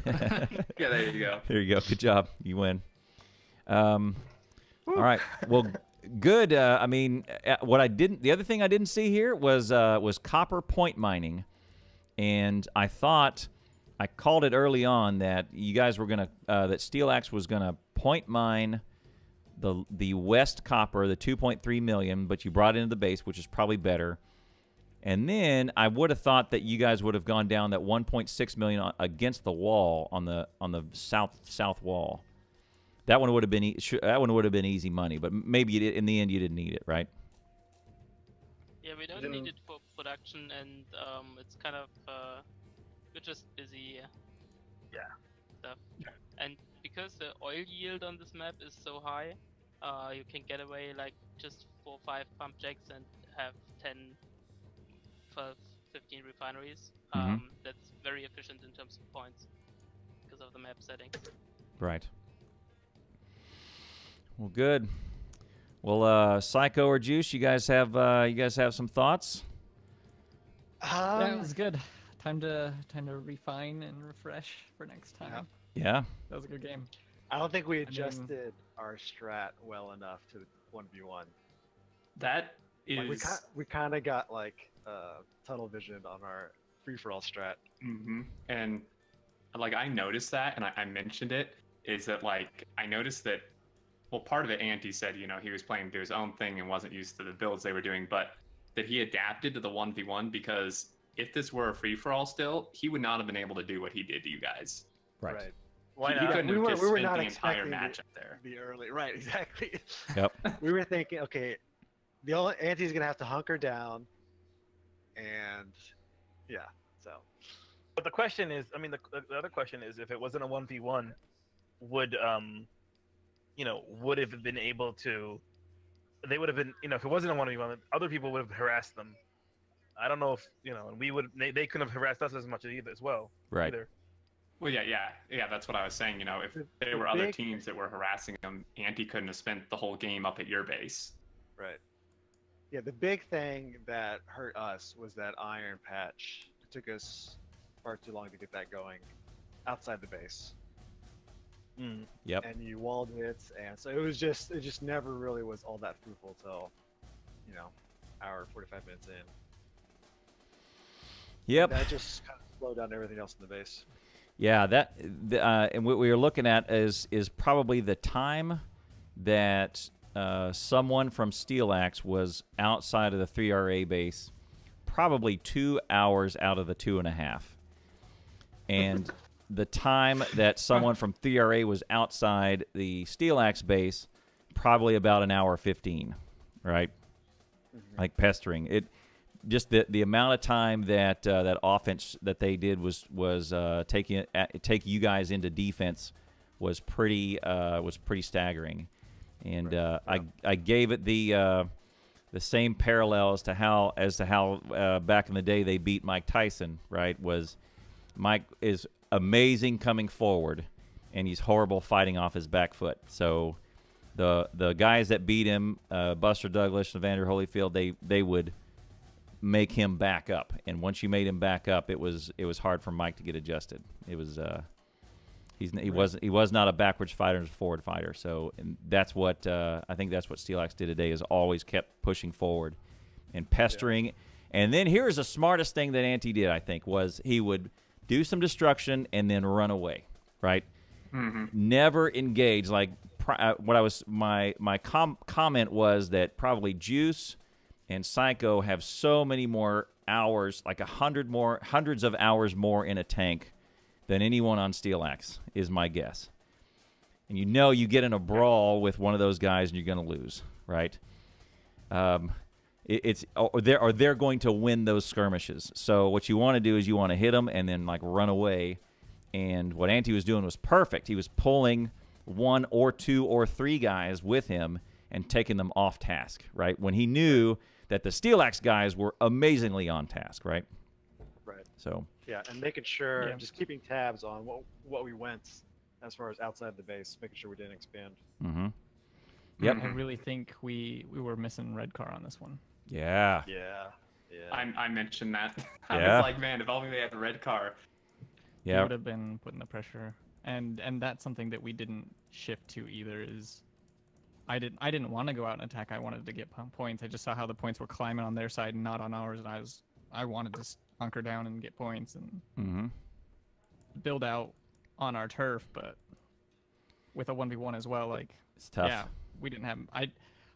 S9: Yeah, there you go.
S2: There you go. Good job. You win. All right. Well, good. I mean, the other thing I didn't see here was copper point mining, and I thought I called it early on that you guys were gonna that SteelAxe was gonna point mine the west copper, the 2.3 million, but you brought it into the base, which is probably better. And then I would have thought that you guys would have gone down that 1.6 million against the wall on the south wall. That one would have been easy money, but maybe in the end you didn't need it, right?
S5: Yeah, we don't need it for production, and it's kind of we're just busy. Stuff.
S9: Yeah.
S5: And because the oil yield on this map is so high, you can get away like just 4 or 5 pump jacks and have 10, 12, 15 refineries. That's very efficient in terms of points because of the map settings.
S2: Right. Well, good. Well, Psycho or Juice, you guys have some thoughts?
S1: That was good. Time to refine and refresh for next time.
S2: Yeah.
S1: That was a good game.
S4: I don't think we
S1: mean-
S4: adjusted our strat well enough to 1v1.
S9: That is.
S4: Like we kind of got like tunnel vision on our free for all strat.
S9: And like I noticed that, and I mentioned it, is that like I noticed that. Well, part of it, Anti said, you know, he was playing to do his own thing and wasn't used to the builds they were doing, but that he adapted to the 1v1 because if this were a free for all still, he would not have been able to do what he did to you guys.
S2: Right.
S6: Why
S9: He
S6: not?
S9: couldn't
S4: We
S9: have
S4: were-
S9: just
S4: we were
S9: spent
S4: not
S9: the entire
S4: expecting
S9: match up there.
S4: The early, right? Exactly.
S2: Yep.
S4: We were thinking, okay, the only Anti's gonna have to hunker down, and yeah, so.
S6: But the question is, I mean, the other question is, if it wasn't a 1v1, would you know, would have been able to? They would have been, you know, if it wasn't a 1v1, other people would have harassed them. I don't know if, you know, and we would, they couldn't have harassed us as much either as well.
S2: Right.
S6: Either.
S9: Well, yeah. That's what I was saying. You know, if there
S4: the
S9: were other
S4: big-
S9: teams that were harassing him, Anti couldn't have spent the whole game up at your base.
S4: Right. Yeah, the big thing that hurt us was that iron patch. It took us far too long to get that going outside the base.
S2: Yep.
S4: And you walled it, and so it just never really was all that fruitful till, you know, hour 45 minutes in.
S2: Yep.
S4: That just kind of slowed down everything else in the base.
S2: Yeah, and what we were looking at is probably the time that someone from SteelAxe was outside of the 3RA base, probably 2 hours out of the 2.5. And the time that someone from 3RA was outside the SteelAxe base, probably about an hour 15, right? Like pestering it. Just the amount of time that that offense that they did was take you guys into defense was pretty staggering, and I gave it the same parallel as to how back in the day they beat Mike Tyson. Right? Was Mike is amazing coming forward, and he's horrible fighting off his back foot. So the guys that beat him, Buster Douglas and Evander Holyfield, they would make him back up, and once you made him back up, it was hard for Mike to get adjusted. It was he was not a backwards fighter, he was a forward fighter. So and that's what I think that's what SteelAxe did today, is always kept pushing forward and pestering. Yeah. And then here's the smartest thing that Anti did, I think, was he would do some destruction and then run away, right? Never engage. Like what I was my comment was that probably Juice and Psycho have so many more hours, like hundreds of hours more in a tank than anyone on SteelAxe, is my guess. And you know you get in a brawl with one of those guys and you're going to lose, right? They're going to win those skirmishes. So what you want to do is you want to hit them and then like run away. And what Anti was doing was perfect. He was pulling 1 or 2 or 3 guys with him and taking them off task, right? When he knew that the SteelAxe guys were amazingly on task, right?
S4: Right.
S2: So
S4: yeah, and making sure, just keeping tabs on what we went as far as outside the base, making sure we didn't expand.
S2: Yep.
S1: I really think we were missing red car on this one.
S2: Yeah.
S4: Yeah.
S9: I mentioned that. I
S2: Yeah.
S9: was like, man, if only they had the red car.
S2: Yeah.
S1: Would have been putting the pressure, and that's something that we didn't shift to either. Is I didn't want to go out and attack. I wanted to get points. I just saw how the points were climbing on their side and not on ours, and I wanted to hunker down and get points and build out on our turf. But with a 1v1 as well, like
S2: it's tough.
S1: Yeah, we didn't have.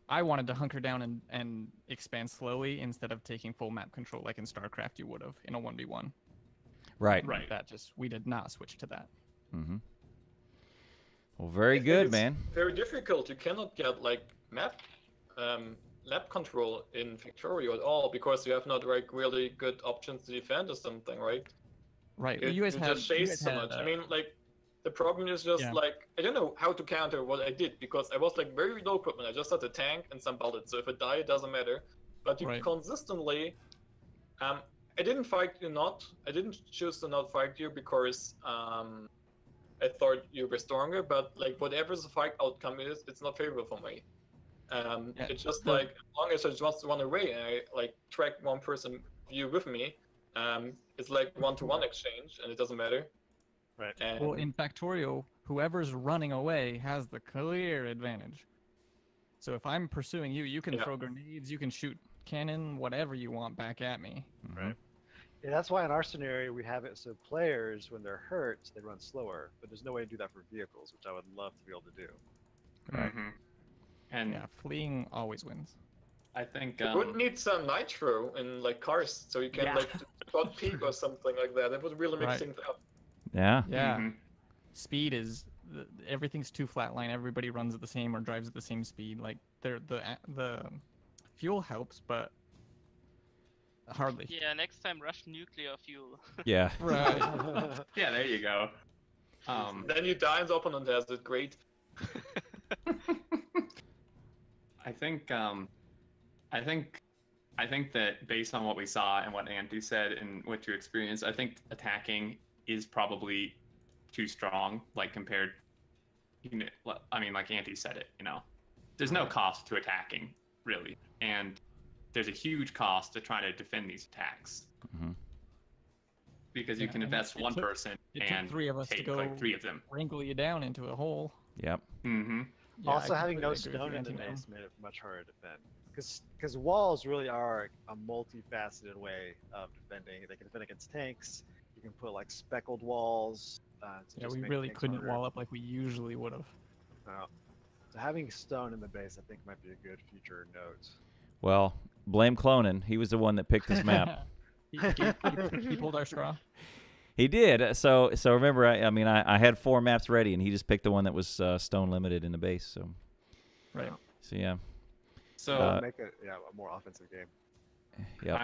S1: I wanted to hunker down and expand slowly instead of taking full map control like in StarCraft you would have in a 1v1.
S2: Right.
S1: We did not switch to that.
S2: Well, very good,
S3: it's
S2: man.
S3: Very difficult. You cannot get like map control in Factorio at all because you have not like really good options to defend or something, right?
S1: Right.
S3: You
S1: guys
S3: just chase so much. I mean, like the problem is just like I don't know how to counter what I did because I was like very low equipment. I just had a tank and some bullets, so if I die, it doesn't matter. But you consistently, I didn't fight you not. I didn't choose to not fight you because I thought you were stronger. But like whatever the fight outcome is, it's not favorable for me. It's just like as long as I just run away and I like track one person view with me, it's like 1-to-1 exchange and it doesn't matter.
S4: Right.
S3: And
S1: Well, in Factorio, whoever's running away has the clear advantage. So if I'm pursuing you, you can
S3: Yeah.
S1: throw grenades, you can shoot cannon, whatever you want back at me.
S4: Right. Yeah, that's why in our scenario we have it so players, when they're hurt, they run slower. But there's no way to do that for vehicles, which I would love to be able to do.
S2: Right.
S9: And
S1: Yeah, fleeing always wins.
S9: I think
S3: you would need some nitro in like cars, so you can
S1: Yeah.
S3: like spot peak or something like that. It would really mix
S1: Right.
S3: things up.
S2: Yeah.
S1: Yeah.
S9: Mhm.
S1: Speed is everything's too flatline. Everybody runs at the same or drives at the same speed. Like the fuel helps, but hardly.
S5: Yeah, next time Russian nuclear fuel.
S2: Yeah.
S1: Right.
S9: Yeah, there you go.
S3: Then you die and the opponent has it. Great.
S9: I think that based on what we saw and what Andy said and what you experienced, I think attacking is probably too strong, like compared. I mean, like Andy said it. There's no cost to attacking really, and there's a huge cost to trying to defend these attacks.
S2: Mhm.
S9: Because you
S1: Yeah,
S9: can
S1: and
S9: invest
S1: it
S9: one
S1: took-
S9: person
S1: It took
S9: and
S1: 3 of us to
S9: take
S1: go
S9: like 3 of them.
S1: wrinkle you down into a hole.
S2: Yep.
S9: Mm-hmm.
S1: Yeah,
S4: Also,
S1: I
S4: having no
S1: completely agree with
S4: stone in
S1: you,
S4: the
S1: Anti-Venom.
S4: base made it much harder to defend. Because walls really are a multifaceted way of defending. They can defend against tanks. You can put like speckled walls. To
S1: Yeah,
S4: just
S1: we
S4: make
S1: really
S4: things
S1: couldn't
S4: harder.
S1: wall up like we usually would have.
S4: So having stone in the base, I think, might be a good future note.
S2: Well, blame Clonin. He was the one that picked this map.
S1: he pulled our straw.
S2: He did. So remember, I had 4 maps ready, and he just picked the one that was stone limited in the base. So
S1: Right.
S2: So yeah.
S9: So
S4: Make it a more offensive game.
S2: Yeah.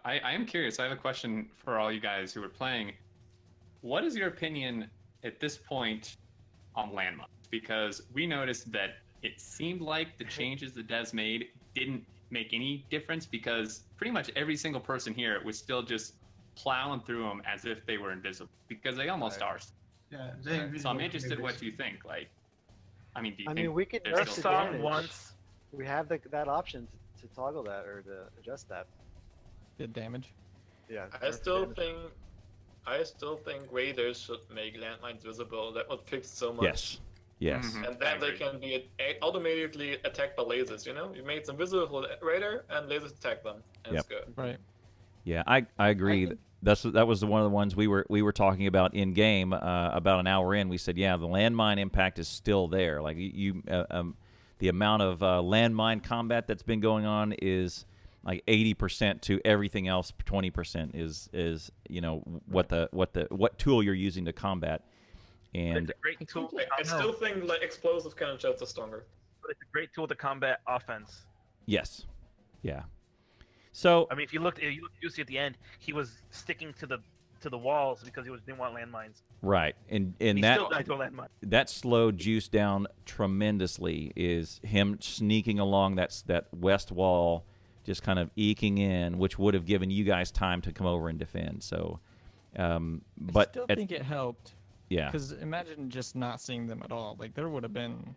S9: I am curious. I have a question for all you guys who are playing. What is your opinion at this point on landmines? Because we noticed that it seemed like the changes the devs made didn't make any difference, because pretty much every single person here was still just plowing through them as if they were invisible, because they almost are.
S8: Yeah, they really
S9: So I'm
S8: don't
S9: interested
S8: make
S9: what
S8: this.
S9: you think. Like, I mean, do you
S4: I
S9: think
S4: mean, we could
S9: there's
S4: nerf
S9: still
S6: Saw
S4: advantage.
S6: once.
S4: We have that option to toggle that or to adjust that.
S1: Did damage.
S4: Yeah.
S3: I
S4: nerf
S3: still
S4: damage.
S3: think raiders should make landmines visible. That would fix so much.
S2: Yes. Yes.
S9: Mhm.
S3: And then
S9: I
S3: they
S9: agree.
S3: can be automatically attacked by lasers. You made them visible raider and lasers attack them. And it's good.
S1: Right.
S2: Yeah, I agree.
S1: think-
S2: That was one of the ones we were talking about in game. About an hour in, we said, yeah, the landmine impact is still there. Like the amount of landmine combat that's been going on is like 80% to everything else. 20% is what tool you're using to combat. And
S6: It's a great tool.
S3: I still think like explosive cannon shots are stronger.
S6: But it's a great tool to combat offense.
S2: yes, yeah. So
S6: I mean, if you looked Juicy at the end, he was sticking to the walls because he didn't want landmines.
S2: right, and
S6: He
S2: that
S6: still died to a landmine.
S2: that slowed Juice down tremendously. Is him sneaking along that west wall, just kind of eking in, which would have given you guys time to come over and defend. So,
S1: I
S2: but
S1: still think it helped.
S2: yeah,
S1: Because imagine just not seeing them at all. Like there would have been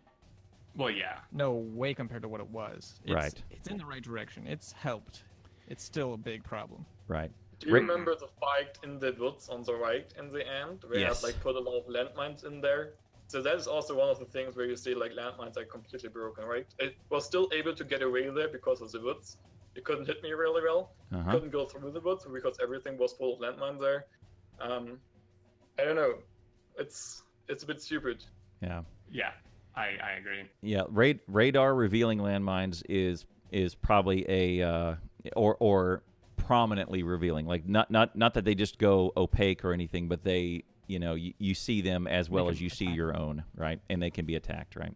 S9: Well, yeah.
S1: no way compared to what it was.
S2: Right.
S1: It's in the right direction. It's helped. It's still a big problem.
S2: right.
S3: Do you
S2: Ra-
S3: remember the fight in the woods on the right in the end? Where
S2: Yes.
S3: you had like put a lot of landmines in there. So that is also one of the things where you see like landmines are completely broken, right? It was still able to get away there because of the woods. You couldn't hit me really well.
S2: Uh-huh.
S3: Couldn't go through the woods because everything was full of landmines there. I don't know. It's a bit stupid.
S2: Yeah.
S9: Yeah, I agree.
S2: Yeah, radar revealing landmines is probably a or prominently revealing. Like not that they just go opaque or anything, but they you see them as well
S1: They
S2: as
S1: can
S2: you see
S1: attack.
S2: your own, right? And they can be attacked, right?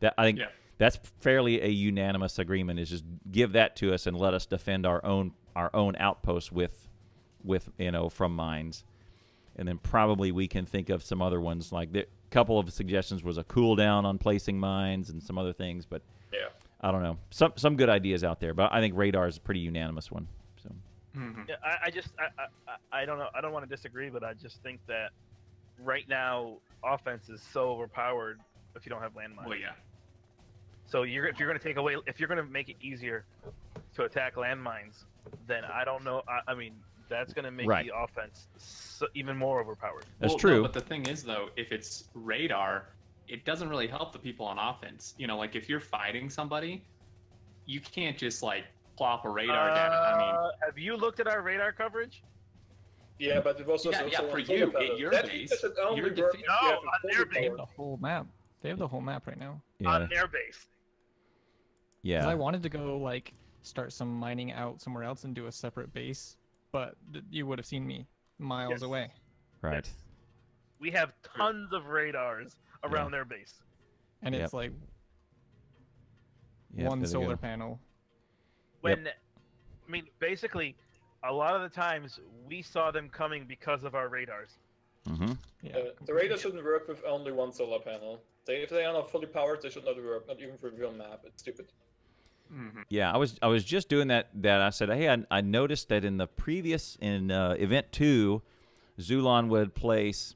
S2: That I think
S9: Yeah.
S2: that's fairly a unanimous agreement. Is just give that to us and let us defend our own outposts with from mines. And then probably we can think of some other ones. Like a couple of suggestions was a cooldown on placing mines and some other things, but
S3: Yeah.
S2: I don't know. Some good ideas out there, but I think radar is a pretty unanimous one. So
S9: Mhm.
S6: Yeah, I don't know. I don't want to disagree, but I just think that right now offense is so overpowered if you don't have landmines.
S9: Well, yeah.
S6: So if you're going to make it easier to attack landmines, then I don't know. I mean, that's going to make
S2: Right.
S6: the offense even more overpowered.
S2: That's
S9: Well,
S2: true.
S9: No, but the thing is, though, if it's radar, it doesn't really help the people on offense. You know, like if you're fighting somebody, you can't just like plop a radar down. I mean,
S6: Have you looked at our radar coverage?
S3: Yeah, but it was just
S9: Yeah,
S3: also
S9: for
S3: on
S9: you,
S3: solar panel.
S9: at your
S3: That
S9: base,
S3: should only
S9: you're
S3: work
S9: defi-
S3: if you
S6: No,
S3: have a
S6: on
S3: solar
S6: their
S1: They
S6: base.
S1: have
S3: power.
S1: the whole map. They have the whole map right now.
S2: Yeah.
S6: On their base.
S1: Because I
S2: Yeah.
S1: wanted to go like start some mining out somewhere else and do a separate base, but you would have seen me miles
S6: Yes.
S1: away.
S2: Right.
S6: Yes. We have tons of radars around their base.
S1: And
S2: Yep.
S1: it's like
S2: Yep,
S1: one
S2: there they
S1: solar
S2: go.
S1: panel.
S6: When, I mean, basically, a lot of the times we saw them coming because of our radars.
S2: Mm-hmm.
S1: Yeah.
S3: The radar shouldn't work with only one solar panel. If they are not fully powered, they should not work. Not even for real map. It's stupid.
S2: Yeah, I was just doing that. I said, hey, I noticed that in the previous event 2, Zulan would place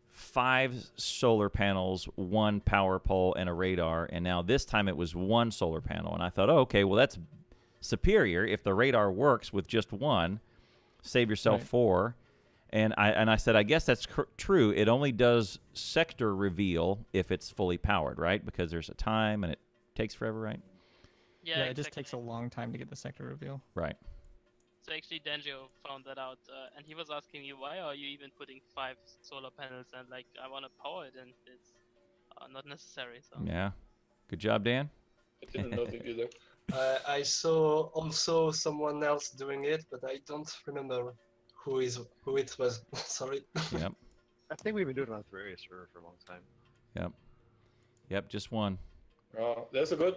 S2: 5 solar panels, 1 power pole, and a radar, and now this time it was 1 solar panel. And I thought, oh, okay, well that's superior. If the radar works with just 1, save yourself
S1: Right.
S2: 4. And I said, I guess that's true. It only does sector reveal if it's fully powered, right? Because there's a time and it takes forever, right?
S5: Yeah,
S1: It just
S5: exactly.
S1: takes a long time to get the sector reveal.
S2: Right.
S5: So actually, DanGio found that out, and he was asking me, why are you even putting 5 solar panels? And like, I want to power it, and it's not necessary. So
S2: Yeah. Good job, Dan.
S3: I didn't know that either.
S8: I saw also someone else doing it, but I don't remember who it was. Sorry.
S2: Yep.
S4: I think we've been doing it on 3 for a long time.
S2: Yep, just 1.
S3: There's a good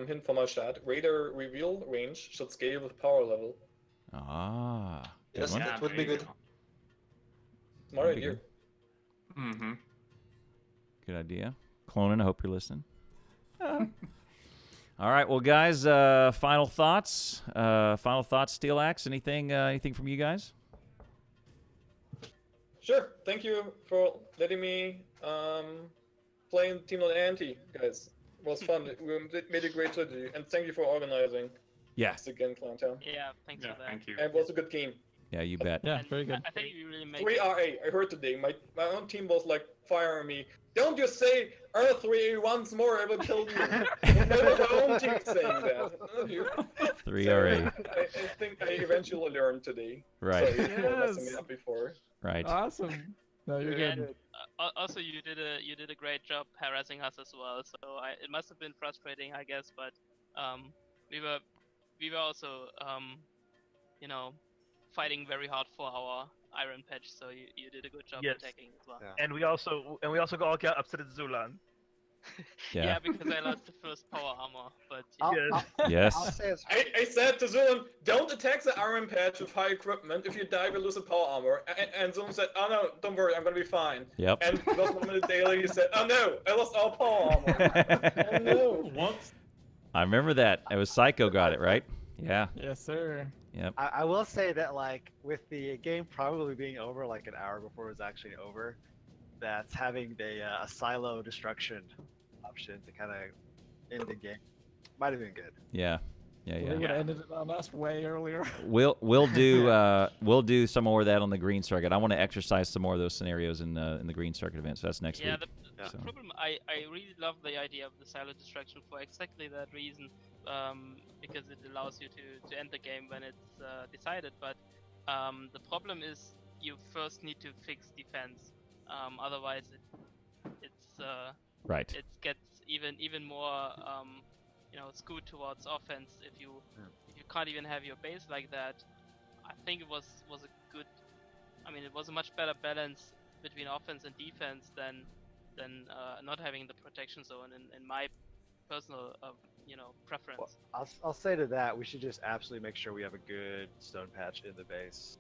S3: hint from my chat. Radar reveal range should scale with power level.
S2: Ah. Good
S8: Yes,
S2: one.
S8: that would be good.
S3: Smart
S2: That'd be
S3: idea.
S2: good.
S9: Mm-hmm.
S2: Good idea. Clonin, I hope you're listening. All right, well, guys, final thoughts. SteelAxe. Anything from you guys?
S3: Sure. Thank you for letting me play in Team Not Anti, guys. It was fun. We made a great strategy, and thank you for organizing.
S2: Yeah.
S3: This again, Clowntown.
S5: yeah, thanks for that.
S9: Thank you.
S3: And it was a good game.
S2: Yeah, you bet.
S1: Yeah,
S5: And
S1: very good.
S5: I think we really made
S3: 3RA. I heard today. My own team was like firing me. Don't just say R3A once more. I will kill you. That was my own team saying that. Not you.
S2: 3RA.
S3: I think I eventually learned today.
S2: Right.
S3: Sorry for messing
S1: Yes.
S3: me up before.
S2: Right.
S1: Awesome. No, you're
S5: And
S1: good.
S5: also, you did a great job harassing us as well. So it must have been frustrating, I guess. But we were also fighting very hard for our iron patch. So you did a good job
S6: Yes.
S5: attacking as well.
S4: Yeah.
S6: And we also got upset at Zulan.
S2: Yeah.
S5: Yeah, because I lost the first power armor. But
S4: I'll,
S6: Yes.
S4: I'll,
S2: Yes.
S4: I'll say it's
S3: I said to Zulan, don't attack the iron patch with high equipment. If you die, we lose a power armor. And Zulan said, oh no, don't worry, I'm gonna be fine.
S2: Yep.
S3: And just 1 minute later, he said, oh no, I lost all power armor. Oh no.
S9: What?
S2: I remember that. It was Psycho got it, right? Yeah.
S1: Yes, sir.
S2: Yep.
S4: I will say that, like, with the game probably being over like an hour before it was actually over, that's having a silo destruction option to kind of end the game might have been good.
S2: Yeah. Yeah,
S1: They
S2: yeah.
S1: would have ended it on us way earlier.
S2: We'll do some more of that on the green circuit. I want to exercise some more of those scenarios in the green circuit event. So that's next
S5: yeah,
S2: week.
S5: the
S2: So.
S5: problem, I really love the idea of the silo destruction for exactly that reason, because it allows you to end the game when it's decided. But the problem is you first need to fix defense. Otherwise,
S2: Right.
S5: it gets even more skewed towards offense if you can't even have your base like that. I think it was a good. I mean, it was a much better balance between offense and defense than not having the protection zone in my personal preference.
S4: Well, I'll say to that, we should just absolutely make sure we have a good stone patch in the base.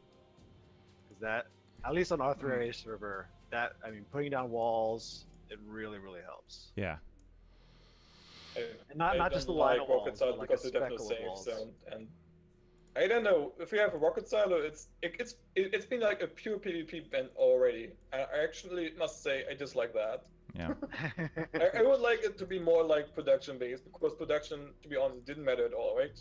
S4: Because that, at least on our 3RA server, putting down walls, it really, really helps.
S2: Yeah.
S4: And not just the line of walls, but like a
S3: because it's definitely
S4: speckle of
S3: safe
S4: walls.
S3: zone. And I don't know if we have a rocket silo. It's been like a pure PvP event already. I actually must say I dislike that.
S2: Yeah.
S3: I would like it to be more like production based, because production, to be honest, didn't matter at all, right?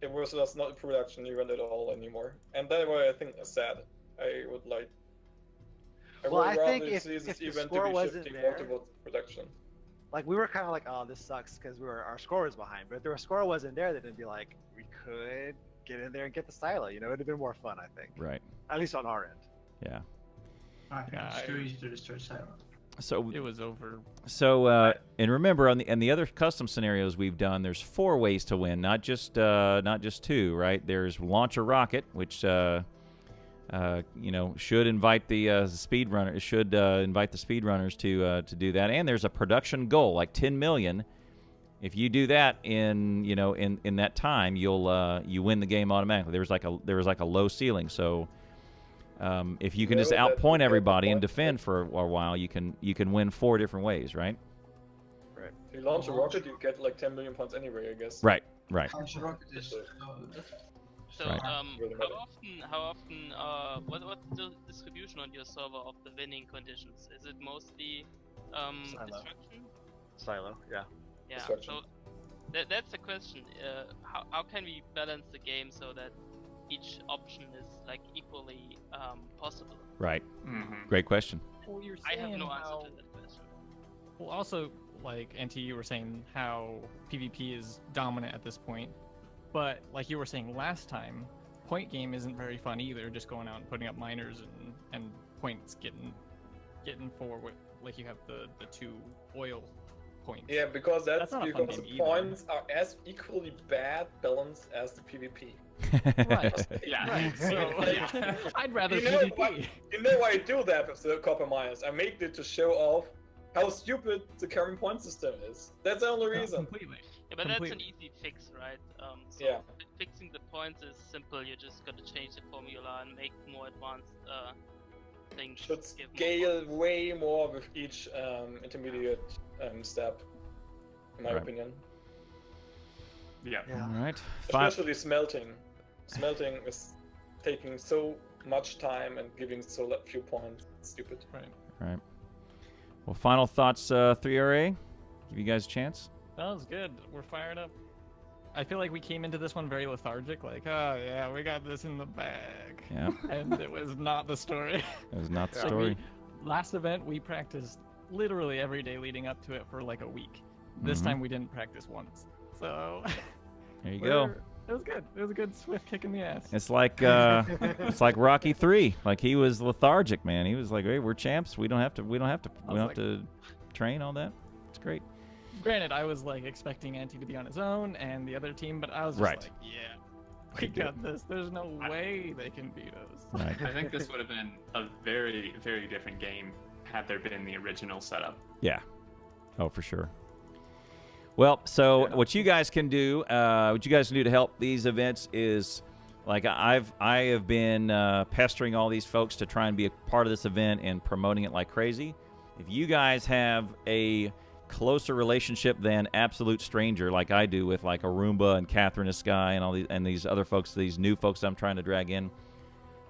S3: it was just not a production event at all anymore, and that way I think is sad. I would like. I
S4: Well,
S3: would
S4: I
S3: rather
S4: think if
S3: see this
S4: the
S3: event
S4: score
S3: to be
S4: wasn't
S3: shifting
S4: there-
S3: more towards production.
S4: Like we were kind of like, oh, this sucks because our score was behind. But if their score wasn't there, then it'd be like we could get in there and get the silo. You know, it'd have been more fun, I think.
S2: Right.
S4: At least on our end.
S2: Yeah.
S10: I think it's too easy to destroy Silent.
S2: So
S1: It was over.
S2: So, and remember, on the other custom scenarios we've done, there's 4 ways to win, not just 2, right? There's launch a rocket, which you know, should invite the speedrunner. Should invite the speedrunners to do that. And there's a production goal, like 10 million. If you do that in in that time, you'll you win the game automatically. There was like a low ceiling, so. If you can just outpoint everybody and defend for a while, you can win 4 different ways, right?
S3: Right. If you launch a rocket, you get like 10 million points anyway, I guess.
S2: Right. Right.
S10: Launch a rocket is.
S5: So,
S2: Right.
S5: how often, what's the distribution on your server of the winning conditions? Is it mostly, destruction?
S4: Silo, yeah.
S5: Yeah.
S3: Destruction.
S5: So, that's the question. How can we balance the game so that each option is like equally possible?
S2: Right.
S9: Mm-hmm.
S2: Great question.
S1: Well, you're
S5: I have
S1: saying
S5: no
S1: how-
S5: answer to that question.
S1: Well, also, like, Anti, you were saying how PvP is dominant at this point. But, like you were saying last time, point game isn't very fun either, just going out and putting up miners and points getting for, like, you have the 2 oil points.
S3: Yeah, because that's
S1: not a fun
S3: because
S1: game
S3: the
S1: either.
S3: points are as equally bad balanced as the PvP.
S1: Right.
S9: Yeah.
S1: Right. So,
S9: Yeah.
S1: I'd rather
S3: You know
S1: PvP.
S3: You know why I do that with the copper miners? I make it to show off how stupid the current point system is. That's the only reason.
S1: Completely.
S5: Yeah, but that's an
S1: Completely.
S5: easy fix, right? So
S3: Yeah.
S5: fixing the points is simple. You just gotta change the formula and make more advanced things.
S3: Should
S5: give more
S3: scale
S5: points.
S3: way more with each intermediate step, in my
S2: Right.
S3: opinion.
S9: Yeah.
S2: All right. 5.
S3: Especially smelting. Smelting is taking so much time and giving so few points. It's stupid.
S2: Right. Well, final thoughts, 3RA. Give you guys a chance.
S1: That was good. We're fired up. I feel like we came into this one very lethargic, like, oh yeah, we got this in the bag.
S2: Yeah.
S1: And it was not the story.
S2: That was not the
S1: So
S2: story.
S1: last event, we practiced literally every day leading up to it for like a week. This
S2: Mhm.
S1: time we didn't practice once. So
S2: There you go.
S1: it was good. It was a good swift kick in the ass.
S2: It's like Rocky 3. Like he was lethargic, man. He was like, "Hey, we're champs. We don't have to train all that." It's great.
S1: Granted, I was like expecting Anti to be on his own and the other team, but I was just
S2: Right.
S1: like, yeah, we got this. There's no way they can beat us.
S2: Right.
S9: I think this would have been a very, very different game had there been the original setup.
S2: Yeah. Oh, for sure. Well, so what you guys can do, to help these events is, like I have been pestering all these folks to try and be a part of this event and promoting it like crazy. If you guys have a closer relationship than absolute stranger like I do with like Arumba and Catherine the Sky and all these other folks, these new folks I'm trying to drag in,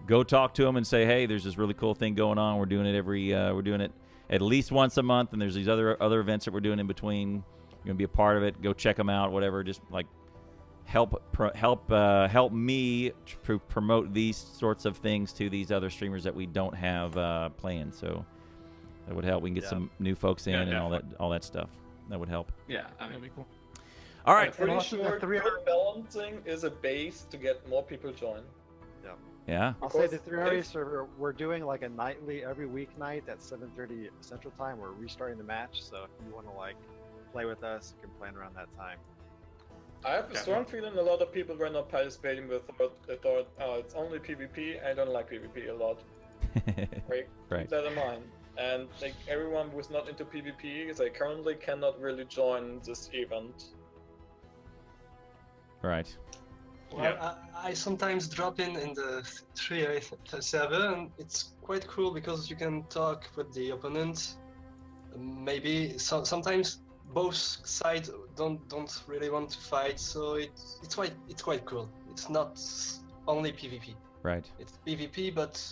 S2: go talk to them and say, hey, there's this really cool thing going on. We're doing it we're doing it at least once a month, and there's these other events that we're doing in between. You're gonna be a part of it. Go check them out. Whatever. Just like help me to promote these sorts of things to these other streamers that we don't have playing. So that would help. We can get some new folks in and all that stuff. That would help.
S9: Yeah, I mean,
S1: That'd be cool.
S2: All right.
S3: I'm pretty
S4: also the
S3: sure
S4: 3
S3: good balancing is a base to get more people join.
S2: Yeah.
S4: I'll say the
S3: Because
S4: 3RA
S3: if-
S4: server, we're doing like a nightly, every weeknight at 7:30 Central Time. We're restarting the match, so if you want to like play with us, you can plan around that time.
S3: I have a strong feeling a lot of people were not participating with they thought, oh, it's only PvP. I don't like PvP a lot. Right?
S2: Right.
S3: Keep that in mind. And like everyone who's not into PvP, they currently cannot really join this event.
S2: Right.
S8: Well, I sometimes drop in the 3 server, and it's quite cool because you can talk with the opponent. Maybe sometimes both sides don't really want to fight, so it's quite cool. It's not only PvP.
S2: Right.
S8: It's PvP, but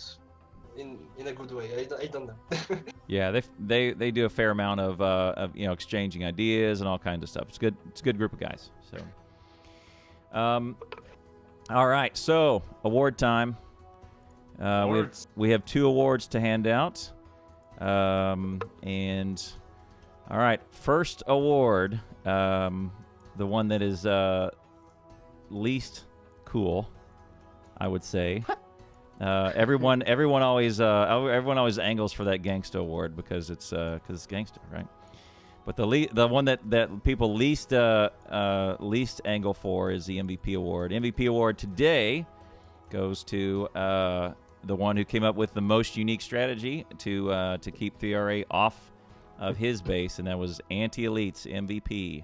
S8: in a good way. I don't know.
S2: Yeah, they do a fair amount of exchanging ideas and all kinds of stuff. It's good. It's a good group of guys. So, All right, so award time. We have 2 awards to hand out. And all right, first award, the one that is least cool, I would say. Everyone always angles for that Gangsta award because it's gangster, right? But the one that people least angle for is the MVP award. MVP award today goes to the one who came up with the most unique strategy to keep 3RA off of his base, and that was AntiElitz MVP.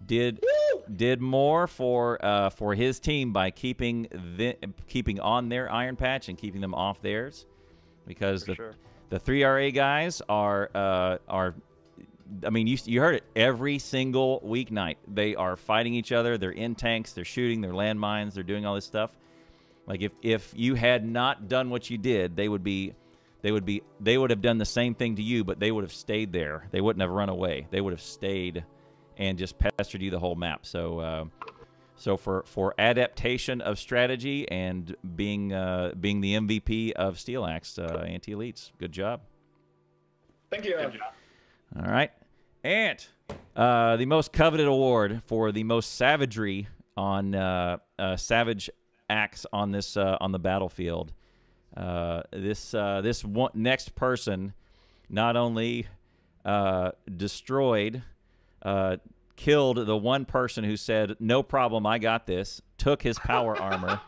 S2: Did more for his team by keeping on their iron patch and keeping them off theirs, because the 3RA guys are I mean, you heard it every single weeknight. They are fighting each other. They're in tanks. They're shooting. They're landmines. They're doing all this stuff. Like if you had not done what you did, they would have done the same thing to you, but they would have stayed there. They wouldn't have run away. They would have stayed and just pestered you the whole map. So so for adaptation of strategy and being the MVP of SteelAxe, AntiElitz, good job.
S3: Thank you.
S9: Good job.
S2: All right. Ant, the most coveted award for the most savagery on Savage Axe on this on the battlefield. This next person not only destroyed, killed the one person who said, "No problem, I got this," took his power armor,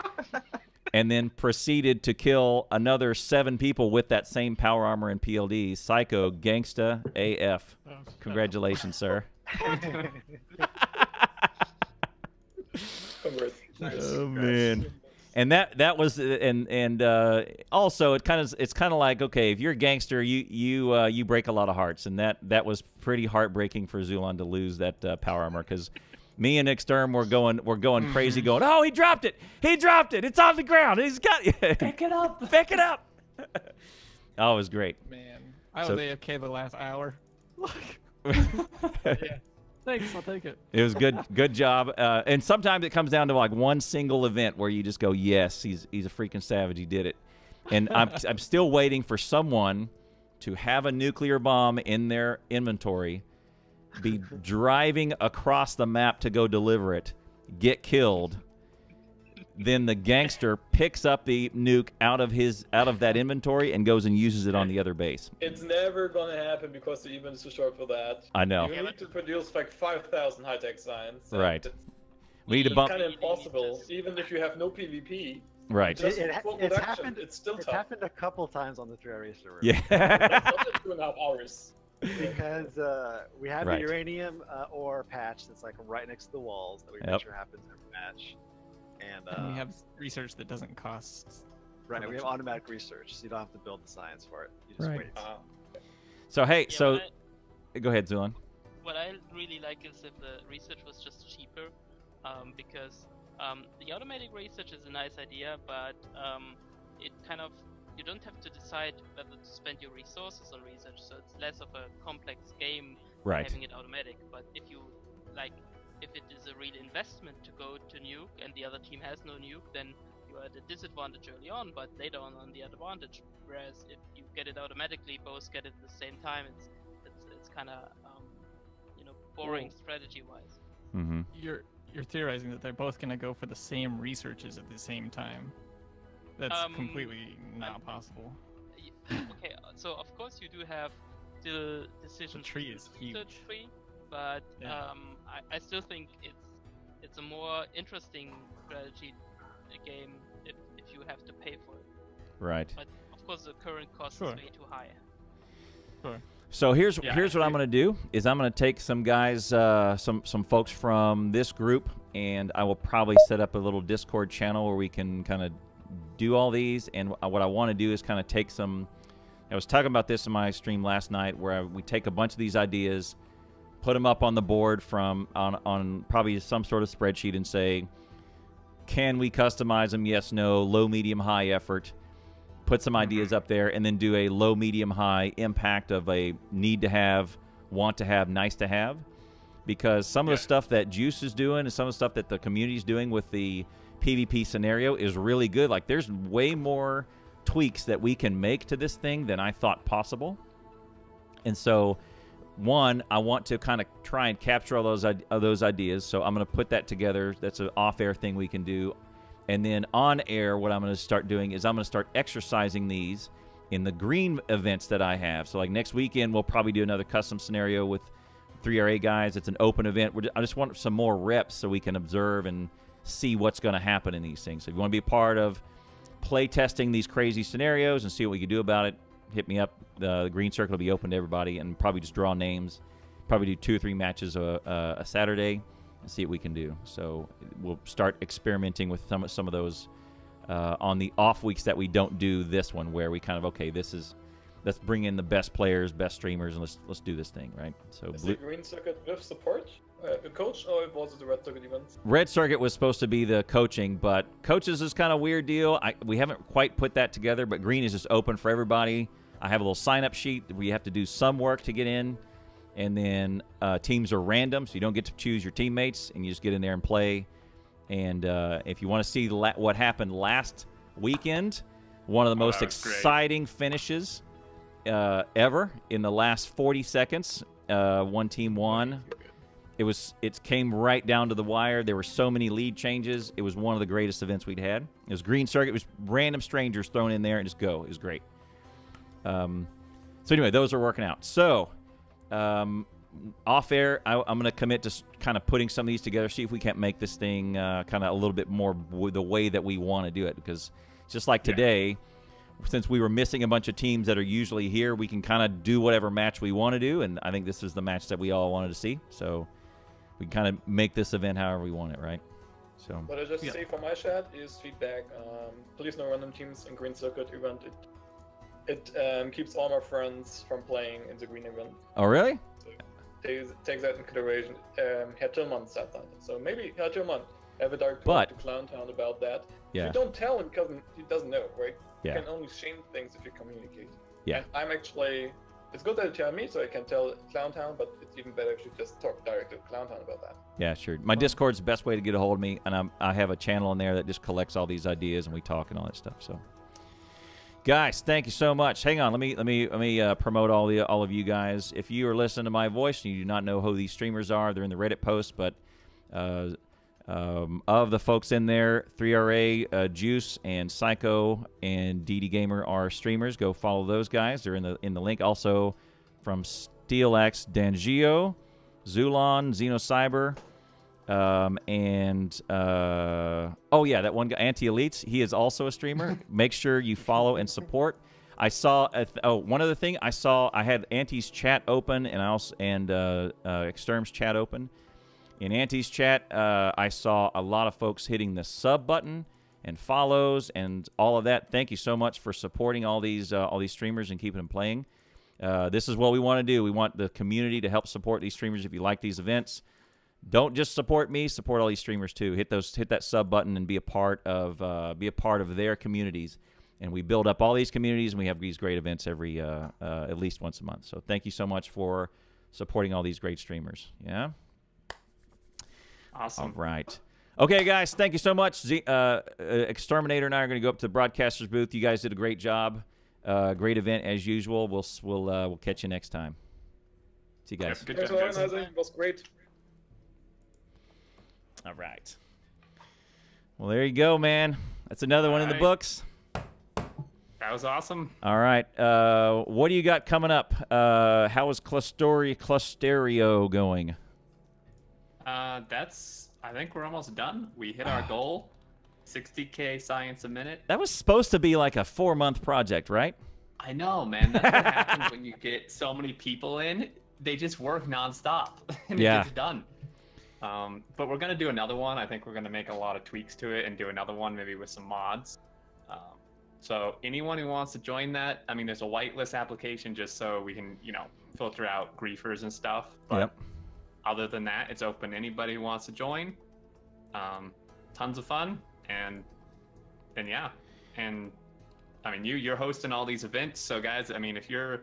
S2: and then proceeded to kill another 7 people with that same power armor and PLD. Psycho Gangsta AF. Congratulations, sir. Oh man. And that was also it's kind of like, okay, if you're a gangster, you break a lot of hearts, and that was pretty heartbreaking for Zulan to lose that power armor, because me and Exterm were going crazy, going, "Oh, he dropped it! It's on the ground! He's got it! Pick it up! Pick it up!" Oh, it was great.
S1: Man, I was AFK the last hour. Yeah. Thanks, I'll take it.
S2: It was good job. And sometimes it comes down to like one single event where you just go, "Yes, he's a freaking savage. He did it." And I'm still waiting for someone to have a nuclear bomb in their inventory, be driving across the map to go deliver it, get killed, then the gangster picks up the nuke out of that inventory and goes and uses it on the other base.
S3: It's never gonna happen because the event is too short for that.
S2: I know.
S3: You need to produce like 5,000 high-tech signs.
S2: Right. We need to bump.
S3: It's kind of impossible, even if you have no PvP.
S2: Right.
S3: Just
S4: It's happened.
S3: It's still
S4: It's
S3: tough.
S4: happened a couple times on the 3RA server.
S2: Yeah.
S3: It's only 2.5 hours.
S4: Because we have
S2: Right.
S4: the uranium ore patch that's like right next to the walls that we make sure happens every match. And
S1: we have research that doesn't cost.
S4: Right, we have automatic research, so you don't have to build the science for it. You just
S1: Right.
S4: wait.
S2: So hey,
S5: Yeah,
S2: so go ahead, Zulan.
S5: What I really like is if the research was just cheaper, because the automatic research is a nice idea, but it kind of, you don't have to decide whether to spend your resources on research, so it's less of a complex game
S2: Right.
S5: having it automatic. But if you if it is a real investment to go to nuke and the other team has no nuke, then you are at a disadvantage early on, but later on the advantage. Whereas if you get it automatically, both get it at the same time, it's kind of boring strategy-wise.
S2: Mm-hmm.
S1: You're theorizing that they're both gonna go for the same researches at the same time. That's completely not possible.
S5: Okay, so of course you do have still decisions.
S1: The tree is huge.
S5: Tree, but
S1: Yeah.
S5: I still think it's a more interesting strategy game if you have to pay for it.
S2: Right.
S5: But of course the current cost
S1: Sure.
S5: is way too high.
S1: Sure.
S2: So here's what I'm going to do is I'm going to take some guys, some folks from this group, and I will probably set up a little Discord channel where we can kind of do all these. And what I want to do is kind of take some. I was talking about this in my stream last night, where we take a bunch of these ideas, put them up on the board on probably some sort of spreadsheet, and say, can we customize them? Yes, no, low, medium, high effort. Put some ideas up there, and then do a low, medium, high impact of a need to have, want to have, nice to have. Because some of the stuff that Juice is doing and some of the stuff that the community is doing with the PvP scenario is really good. Like, there's way more tweaks that we can make to this thing than I thought possible. And so, one, I want to kind of try and capture all those ideas. So I'm going to put that together. That's an off-air thing we can do. And then on air, what I'm going to start doing is I'm going to start exercising these in the green events that I have. So like next weekend, we'll probably do another custom scenario with 3RA guys. It's an open event. I just want some more reps so we can observe and see what's going to happen in these things. So if you want to be a part of play testing these crazy scenarios and see what we can do about it, hit me up. The green circle will be open to everybody, and probably just draw names. Probably do 2 or 3 matches a Saturday and see what we can do. So we'll start experimenting with some of those on the off weeks that we don't do this one, where we kind of, okay, let's bring in the best players, best streamers, and let's do this thing, right? So
S3: is the green circuit with support, a coach, or was it the red circuit event?
S2: Red circuit was supposed to be the coaching, but coaches is kind of a weird deal. We haven't quite put that together, but green is just open for everybody. I have a little sign-up sheet where you have to do some work to get in, and then teams are random, so you don't get to choose your teammates, and you just get in there and play. And if you want to see what happened last weekend, one of the most exciting finishes ever in the last 40 seconds. One team won. It came right down to the wire. There were so many lead changes. It was one of the greatest events we'd had. It was green circuit. It was random strangers thrown in there and just go. It was great. So anyway, those are working out. So off air, I'm going to commit to kind of putting some of these together, see if we can't make this thing kind of a little bit more the way that we want to do it. Because just like today, since we were missing a bunch of teams that are usually here, we can kind of do whatever match we want to do. And I think this is the match that we all wanted to see. So we can kind of make this event however we want it, right? So.
S3: What I just say from my chat is feedback. Please no random teams in green circuit event. It keeps all my friends from playing in the green event.
S2: Oh, really?
S3: So take that into consideration. Herr Tillman said that. So maybe Herr Tillman have a direct talk to Clowntown about that.
S2: Yeah.
S3: If you don't tell him because he doesn't know, right?
S2: Yeah.
S3: You can only shame things if you communicate.
S2: Yeah.
S3: And I'm actually... It's good that you tell me so I can tell Clowntown, but it's even better if you just talk directly to Clowntown about that.
S2: Yeah, sure. My Discord's the best way to get a hold of me, and I have a channel in there that just collects all these ideas, and we talk and all that stuff. So, guys, thank you so much. Hang on, let me promote all of you guys. If you are listening to my voice and you do not know who these streamers are, they're in the Reddit post, but of the folks in there, 3RA, Juice, and Psycho, and DDDGamer are streamers. Go follow those guys. They're in the link. Also, from SteelAxe, DanGio, Zulan, Xenocyber, and oh yeah, that one guy, AntiElitz. He is also a streamer. Make sure you follow and support. I saw one other thing. I had Anti's chat open, and Exterm's chat open. In Anti's chat, I saw a lot of folks hitting the sub button and follows and all of that. Thank you so much for supporting all these streamers and keeping them playing. This is what we want to do. We want the community to help support these streamers. If you like these events, don't just support me. Support all these streamers too. Hit that sub button and be a part of their communities. And we build up all these communities, and we have these great events every at least once a month. So thank you so much for supporting all these great streamers. Yeah.
S9: Awesome.
S2: All right. Okay, guys, thank you so much. Exterminator and I are going to go up to the broadcaster's booth. You guys did a great job. Great event as usual. We'll catch you next time. See you guys.
S9: Good
S3: Thanks
S9: job,
S3: for
S9: guys.
S3: organizing. It was great.
S2: All right. Well, there you go, man. That's another one in the books.
S9: That was awesome.
S2: All right. What do you got coming up? How is Clusterio going?
S9: I think we're almost done. We hit our goal, 60K science a minute.
S2: That was supposed to be like a 4-month project, right?
S9: I know, man. That's what happens when you get so many people in. They just work nonstop, and it gets done. But we're gonna do another one. I think we're gonna make a lot of tweaks to it and do another one, maybe with some mods. So anyone who wants to join that, I mean, there's a whitelist application just so we can, filter out griefers and stuff. But other than that, it's open to anybody who wants to join. Tons of fun, and yeah, and I mean, you're hosting all these events. So guys, I mean, if you're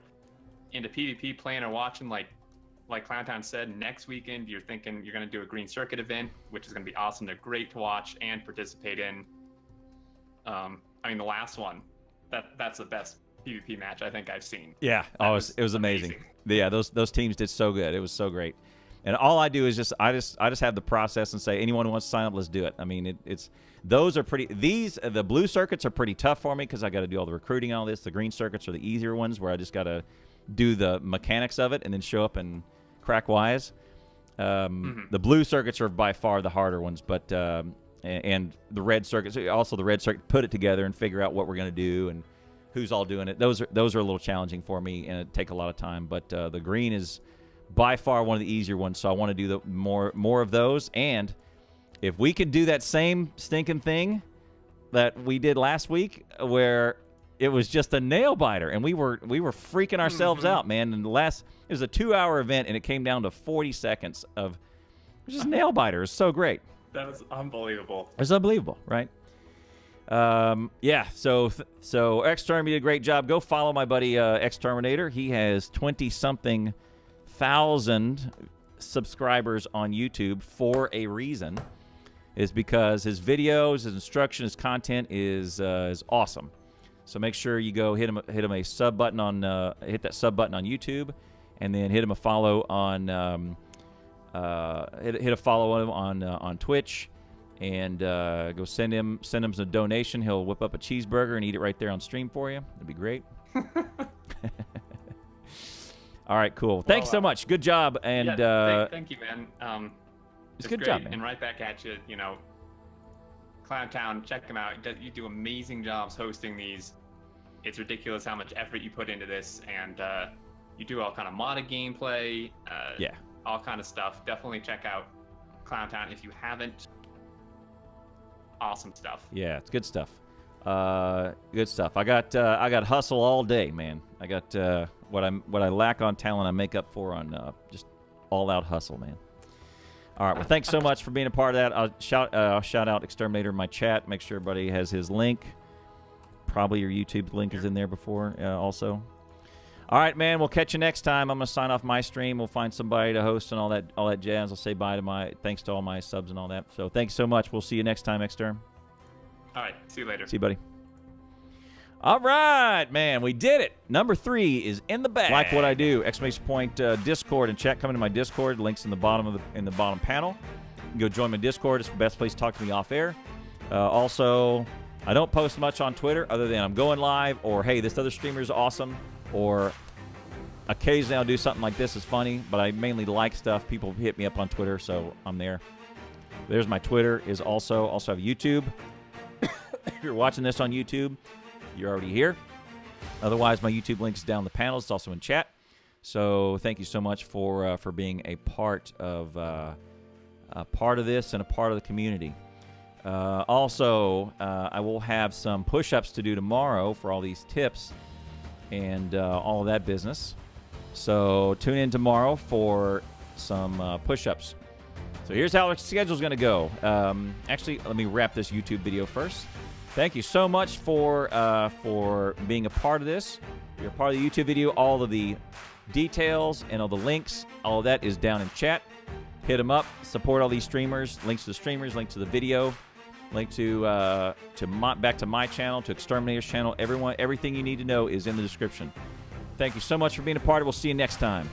S9: into PvP playing or watching, like, like Clowntown said, next weekend you're thinking you're going to do a green circuit event, which is going to be awesome. They're great to watch and participate in. I mean, the last one, that's the best PvP match I think I've seen.
S2: Yeah, it was amazing. Yeah, those teams did so good. It was so great. And all I do is I just have the process and say, anyone who wants to sign up, let's do it. I mean, those are pretty. The blue circuits are pretty tough for me because I got to do all the recruiting and all this. The green circuits are the easier ones where I just got to do the mechanics of it and then show up and crack wise. The blue circuits are by far the harder ones, but and the red circuits, also the red circuit, put it together and figure out what we're going to do and who's all doing it. Those are a little challenging for me and it take a lot of time. But the green is by far one of the easier ones, so I want to do the more of those. And if we can do that same stinking thing that we did last week, where it was just a nail biter, and we were freaking ourselves out, man. And it was a 2-hour event, and it came down to 40 seconds of just nail biter. It was so great.
S9: That was unbelievable.
S2: It was unbelievable, right? Yeah. So Xterm, you did a great job. Go follow my buddy Xterminator. He has 20-something thousand subscribers on YouTube for a reason. Is because his videos, his instruction, his content is awesome. So make sure you go hit him a sub button on hit that sub button on YouTube, and then hit him a follow on hit a follow on Twitch, and go send him some donation. He'll whip up a cheeseburger and eat it right there on stream for you. That'd be great. All right, cool. Thanks so much. Good job. And
S9: yeah, thank you, man. It's
S2: good
S9: great.
S2: job, man.
S9: And right back at you. You know, Clowntown, check them out. You do amazing jobs hosting these. It's ridiculous how much effort you put into this, and you do all kind of modded gameplay.
S2: Yeah.
S9: All kind of stuff. Definitely check out Clowntown if you haven't. Awesome stuff.
S2: Yeah, it's good stuff. Good stuff. I got hustle all day, man. I got what I lack on talent, I make up for on just all out hustle, man. All right. Well, thanks so much for being a part of that. I'll shout out Exterminator in my chat. Make sure everybody has his link. Probably your YouTube link is in there before also. All right, man. We'll catch you next time. I'm gonna sign off my stream. We'll find somebody to host and all that jazz. I'll say bye to thanks to all my subs and all that. So thanks so much. We'll see you next time, Exterm.
S9: All right. See you later.
S2: See you, buddy. All right, man, we did it. Number 3 is in the bag. Like what I do, exclamation point Discord and chat. Come into my Discord. Links in the bottom bottom panel. You can go join my Discord. It's the best place to talk to me off air. Also, I don't post much on Twitter other than I'm going live, or hey, this other streamer is awesome, or occasionally I'll do something like this is funny. But I mainly like stuff. People hit me up on Twitter, so I'm there. There's my Twitter. Is also have YouTube. If you're watching this on YouTube, you're already here. Otherwise, my YouTube link is down the panel. It's also in chat. So thank you so much for being a part of this and a part of the community. Also, I will have some push-ups to do tomorrow for all these tips and all of that business. So tune in tomorrow for some push-ups. So here's how the schedule's going to go. Actually, let me wrap this YouTube video first. Thank you so much for being a part of this. If you're a part of the YouTube video, all of the details and all the links, all of that is down in chat. Hit them up. Support all these streamers. Links to the streamers, link to the video, link to back to my channel, to Exterminator's channel. Everything you need to know is in the description. Thank you so much for being a part of it. We'll see you next time.